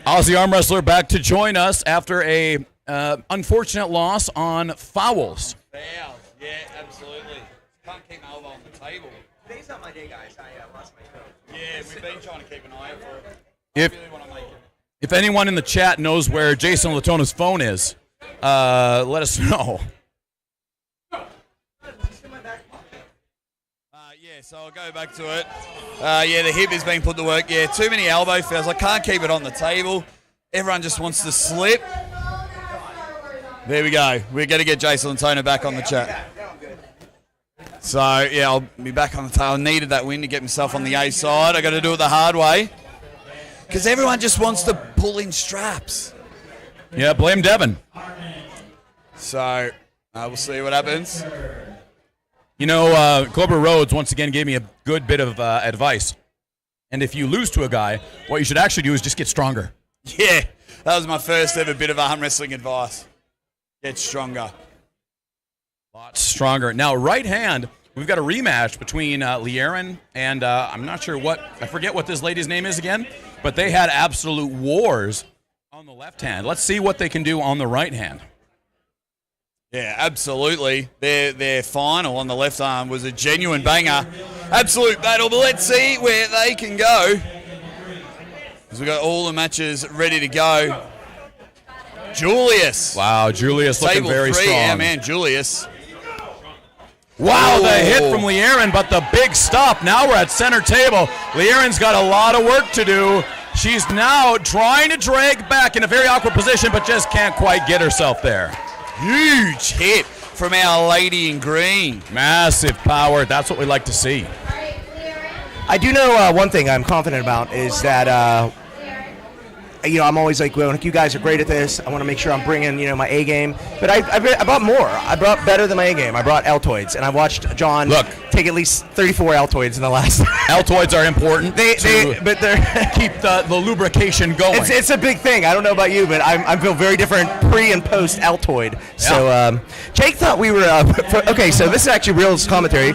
Aussie Arm Wrestler back to join us after a unfortunate loss on fouls. Fouls, yeah, absolutely. Can't keep my elbow on the table. Today's not my day, guys. I lost my coat. Yeah, we've been trying to keep an eye out for it. If anyone in the chat knows where Jason Latona's phone is, let us know. Yeah, so I'll go back to it. Yeah, the hip is being put to work. Yeah, too many elbow fouls. I can't keep it on the table. Everyone just wants to slip. There we go. We're going to get Jason Latona back on the chat. So, yeah, I'll be back on the tail. I needed that win to get myself on the A side. I got to do it the hard way. Because everyone just wants to pull in straps. Yeah, blame Devin. So, we'll see what happens. You know, Cobra Rhodes once again gave me a good bit of advice. And if you lose to a guy, what you should actually do is just get stronger. Yeah, that was my first ever bit of arm wrestling advice. Get stronger. Lot stronger. Now, right hand, we've got a rematch between Lieren and I'm not sure I forget what this lady's name is again, but they had absolute wars on the left hand. Let's see what they can do on the right hand. Yeah, absolutely. Their final on the left arm was a genuine banger. Absolute battle, but let's see where they can go. Because we've got all the matches ready to go. Julius. Wow, Julius looking very strong. Yeah, man, Julius. Wow, the hit from Lieren, but the big stop. Now we're at center table. Lieren's got a lot of work to do. She's now trying to drag back in a very awkward position, but just can't quite get herself there. Huge hit from our lady in green. Massive power. That's what we like to see. I do know one thing I'm confident about is that, I'm always like, well, you guys are great at this. I want to make sure I'm bringing, my A game. But I brought more. I brought better than my A game. I brought Altoids, and I watched John take at least 34 Altoids in the last. Altoids are important. But they're keep the lubrication going. It's a big thing. I don't know about you, but I feel very different pre and post Altoid. Yeah. So Jake thought we were okay. So this is actually real commentary.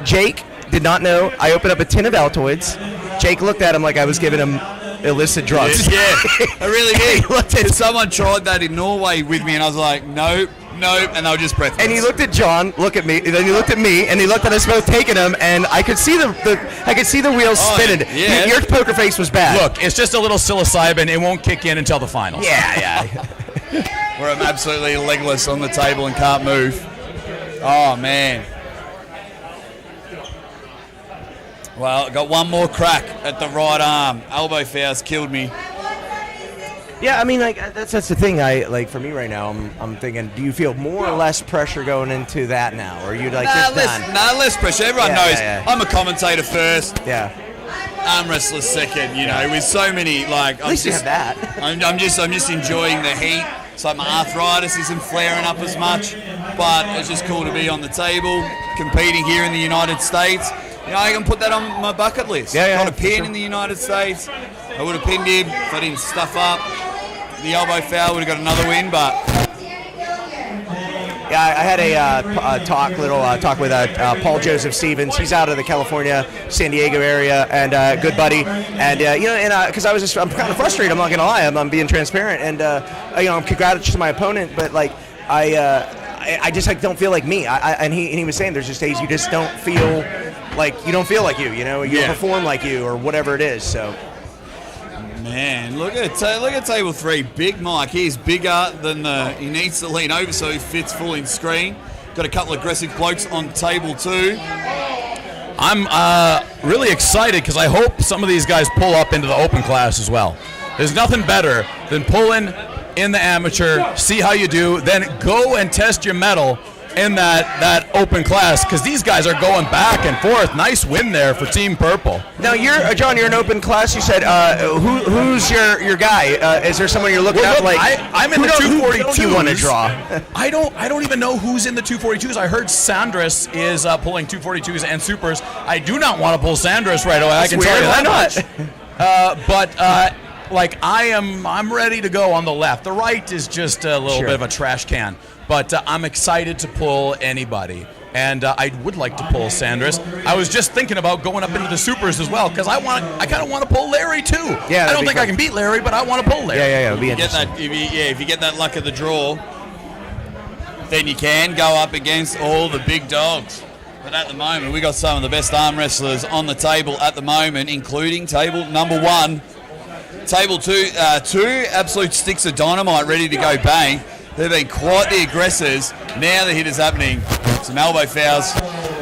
Jake did not know. I opened up a tin of Altoids. Jake looked at him like I was giving him illicit drugs. Yeah, I really did. Someone tried that in Norway with me, and I was like, nope, and they were just breathless. And he looked at John, look at me, and then he looked at me, and he looked at us both taking them, and I could see the wheels spinning. Yeah. Your poker face was bad. Look, it's just a little psilocybin. It won't kick in until the finals. Yeah. Where I'm absolutely legless on the table and can't move. Oh, man. Well, got one more crack at the right arm. Elbow fouls killed me. Yeah, I mean, like that's the thing. For me right now, I'm thinking, do you feel more or less pressure going into that now, or are you like just done? Less pressure. Everyone knows yeah. I'm a commentator first. Yeah. Arm wrestler second. You know, with so many like. At least you have that. I'm just enjoying the heat. It's like my arthritis isn't flaring up as much, but it's just cool to be on the table, competing here in the United States. You know, I can put that on my bucket list. Got a pin in the United States. I would have pinned him if I didn't stuff up. The elbow foul would have got another win, but yeah, I had a talk with Paul Joseph Stevens. He's out of the California, San Diego area, and good buddy. And because I'm kind of frustrated. I'm not gonna lie. I'm being transparent, and I'm congratulating to my opponent, but like I just don't feel like me. And he was saying there's just days you just don't feel like you don't perform like you or whatever it is. So. Man, look at table 3. Big Mike. He's bigger than he needs to lean over so he fits full in screen. Got a couple of aggressive blokes on table 2. I'm really excited because I hope some of these guys pull up into the open class as well. There's nothing better than pulling in the amateur, see how you do, then go and test your mettle in that open class, because these guys are going back and forth. Nice win there for Team Purple. Now John, you're in open class. You said who's your guy? Is there someone you're looking at? Like I'm in the 242s. Who you want to draw? I don't even know who's in the 242s. I heard Sandras is pulling 242s and supers. I do not want to pull Sandras right away. That's I can weird. tell you Why that much. I'm ready to go on the left. The right is just a little bit of a trash can. But I'm excited to pull anybody. And I would like to pull Sandras. I was just thinking about going up into the supers as well, because I kind of want to pull Larry too. Yeah, I don't think I can beat Larry, but I want to pull Larry. Yeah. It'll be interesting. If you get that luck of the draw, then you can go up against all the big dogs. But at the moment, we got some of the best arm wrestlers on the table at the moment, including table number 1. Table 2, 2 absolute sticks of dynamite ready to go bang. They've been quite the aggressors. Now the hit is happening. Some elbow fouls.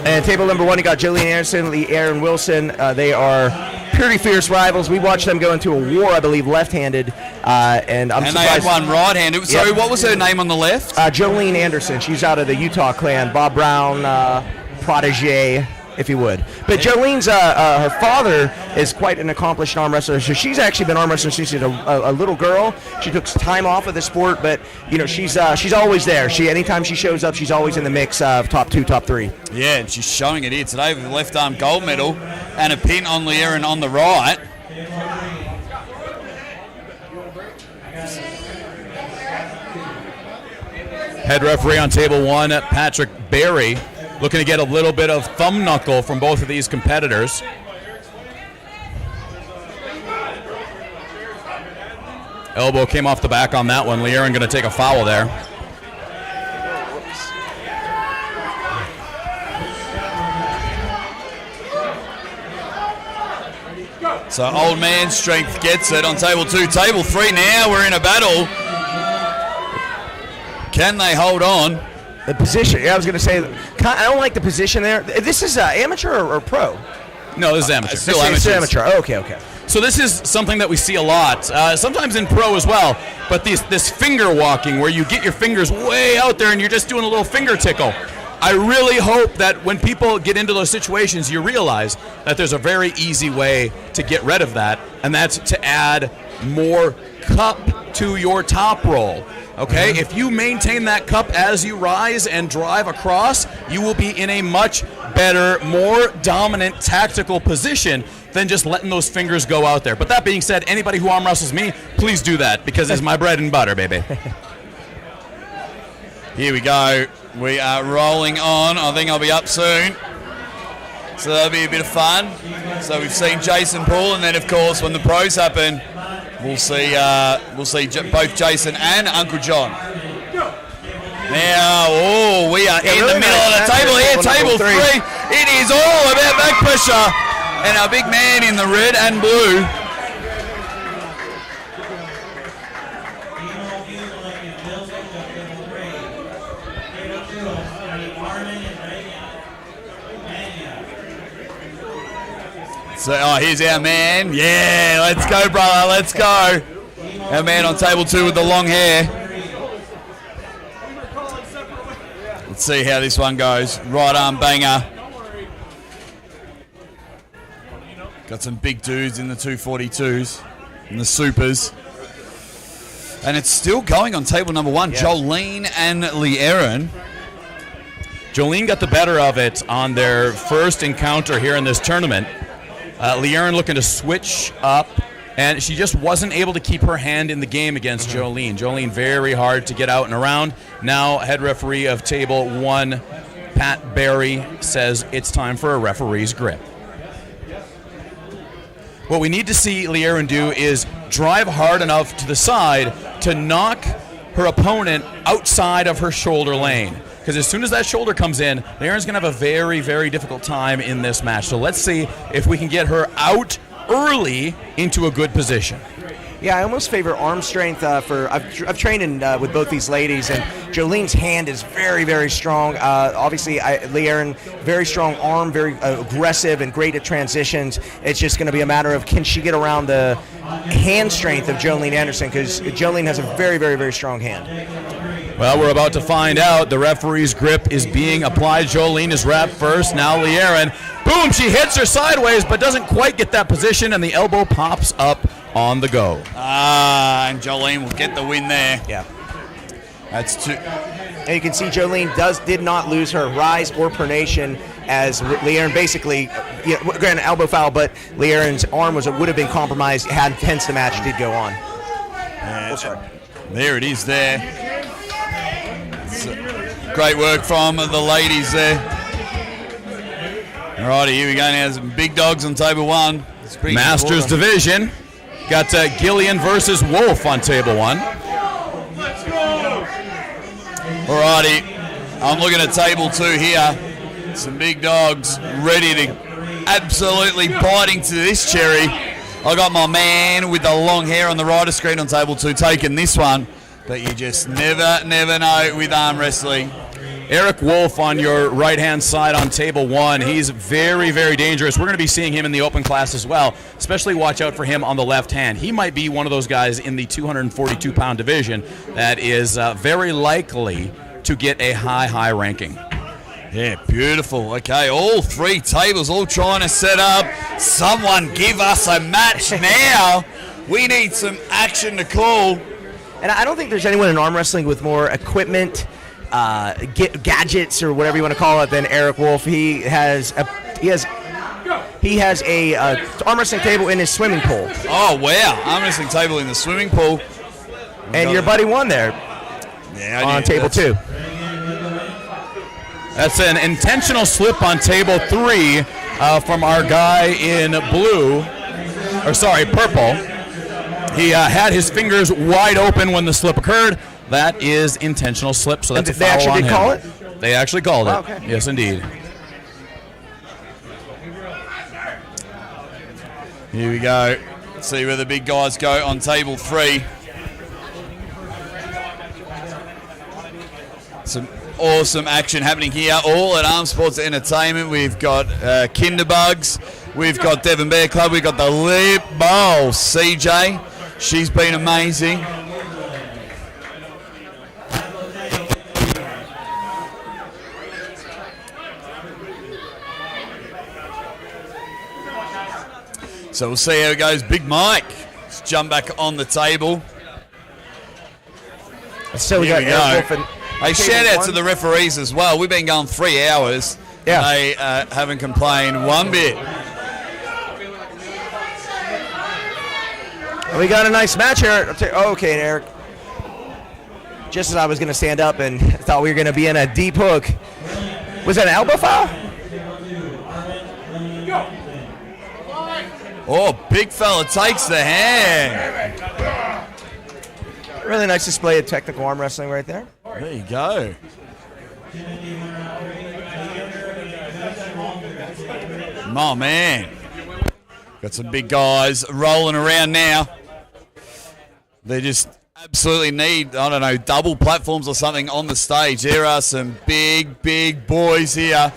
And table number 1, you got Jillian Anderson, Aaron Wilson. They are pretty fierce rivals. We watched them go into a war, I believe, left-handed. And I'm surprised. They had one right-handed. Sorry, what was her name on the left? Jolene Anderson. She's out of the Utah clan. Bob Brown protege, if you would. But Jolene's, her father is quite an accomplished arm wrestler. So she's actually been arm wrestling since she's a little girl. She took time off of the sport, but she's always there. Anytime she shows up, she's always in the mix of top 2, top 3. Yeah, and she's showing it here today with a left arm gold medal and a pin on Leeron on the right. Head referee on table 1, Patrick Berry, looking to get a little bit of thumb knuckle from both of these competitors. Elbow came off the back on that one. Leeron going to take a foul there. So old man strength gets it on table 2. Table 3 now, we're in a battle. Can they hold on? The position, I was going to say, I don't like the position there. This is amateur or pro? No, this is amateur. Still amateur. Oh, okay. So this is something that we see a lot, sometimes in pro as well, but this finger walking where you get your fingers way out there and you're just doing a little finger tickle. I really hope that when people get into those situations, you realize that there's a very easy way to get rid of that, and that's to add more cup to your top roll. Okay, if you maintain that cup as you rise and drive across, you will be in a much better, more dominant tactical position than just letting those fingers go out there. But that being said, anybody who arm wrestles me, please do that, because it's my bread and butter, baby. Here we go. We are rolling on. I think I'll be up soon. So that'll be a bit of fun. So we've seen Jason pull, and then of course when the pros happen, we'll see both Jason and Uncle John. Now, we are in the middle of the table here, table 3. It is all about back pressure, and our big man in the red and blue. So, here's our man. Yeah, let's go, brother. Let's go. Our man on table 2 with the long hair. Let's see how this one goes. Right arm banger. Got some big dudes in the 242s and the supers. And it's still going on table number 1. Yeah. Jolene and Lee Aaron. Jolene got the better of it on their first encounter here in this tournament. Lee Aaron looking to switch up, and she just wasn't able to keep her hand in the game against Jolene. Jolene very hard to get out and around. Now head referee of table 1, Pat Barry, says it's time for a referee's grip. What we need to see Lee Aaron do is drive hard enough to the side to knock her opponent outside of her shoulder lane. Because as soon as that shoulder comes in, Lee Aaron's going to have a very, very difficult time in this match. So let's see if we can get her out early into a good position. Yeah, I almost favor arm strength I've trained with both these ladies, and Jolene's hand is very, very strong. Obviously, Lee Aaron, very strong arm, very aggressive and great at transitions. It's just going to be a matter of can she get around the hand strength of Jolene Anderson, because Jolene has a very, very, very strong hand. Well, we're about to find out. The referee's grip is being applied. Jolene is wrapped first. Now Lee Aaron. Boom, she hits her sideways, but doesn't quite get that position, and the elbow pops up on the go. And Jolene will get the win there. Yeah. That's 2. And you can see Jolene did not lose her rise or pronation, as Lee Aaron basically, granted elbow foul, but Lee Aaron's arm would have been compromised, hence the match did go on. There it is there. Great work from the ladies there. Alrighty, here we go now. Some big dogs on table 1. Masters division. Got Gillian versus Wolf on table 1. Alrighty, I'm looking at table 2 here. Some big dogs ready to absolutely bite into this cherry. I got my man with the long hair on the right of screen on table 2 taking this one. But you just never know with arm wrestling. Eric Wolf on your right-hand side on table 1. He's very, very dangerous. We're going to be seeing him in the open class as well. Especially watch out for him on the left hand. He might be one of those guys in the 242-pound division that is very likely to get a high ranking. Yeah, beautiful. Okay, all 3 tables all trying to set up. Someone give us a match now. We need some action to call. And I don't think there's anyone in arm wrestling with more equipment, gadgets or whatever you want to call it, than Eric Wolf. He has a arm wrestling table in his swimming pool. Oh wow, arm wrestling table in the swimming pool. And your buddy won there. Yeah, on table 2. That's an intentional slip on table 3 from our guy in purple. He had his fingers wide open when the slip occurred. That is intentional slip, so that's a foul on him. They actually did call it? They actually called it. Oh, okay. Yes, indeed. Here we go. Let's see where the big guys go on table 3. Some awesome action happening here, all at Arm Sports Entertainment. We've got Kinderbugs, we've got Devon Bear Club, we've got the Lip Bowl, CJ. She's been amazing. So we'll see how it goes. Big Mike, let's jump back on the table. So we got Wolf and hey, shout out to the referees as well. We've been going 3 hours. Yeah. They haven't complained one bit. We got a nice match here. Okay, Eric. Just as I was going to stand up and thought we were going to be in a deep hook. Was that an elbow foul? Oh, big fella takes the hand. Really nice display of technical arm wrestling right there. There you go. Oh, man. Got some big guys rolling around now. They just absolutely need, I don't know, double platforms or something on the stage. There are some big boys here.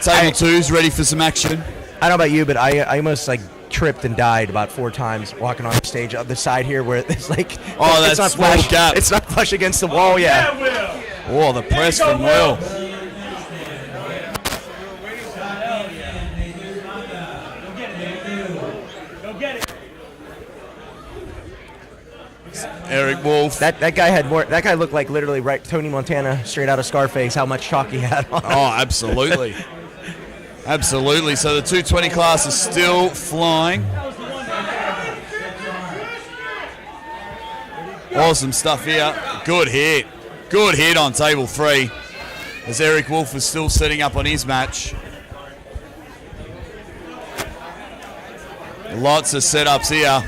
Table 2's ready for some action. I don't know about you, but I almost like tripped and died about 4 times walking on the stage on the side here where it's like Oh, it's that's not flush. gap. It's not flush against the wall. Yeah. Oh, the press from Will. Eric Wolf. That guy had more. That guy looked like literally right Tony Montana straight out of Scarface. How much chalk he had on. Oh, absolutely. Absolutely. So the 220 class is still flying. Awesome stuff here. Good hit. Good hit on table 3. As Eric Wolf is still setting up on his match. Lots of setups here.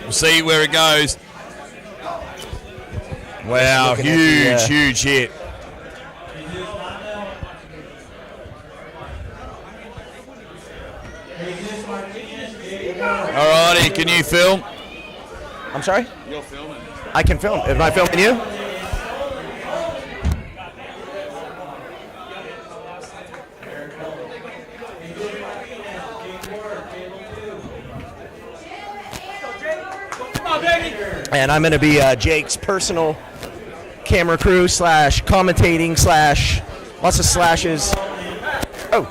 We'll see where it goes. Wow, huge hit. Alrighty, can you film? I'm sorry? You're filming. I can film. Am I filming you? And I'm going to be Jake's personal camera crew / commentating / lots of slashes. Oh.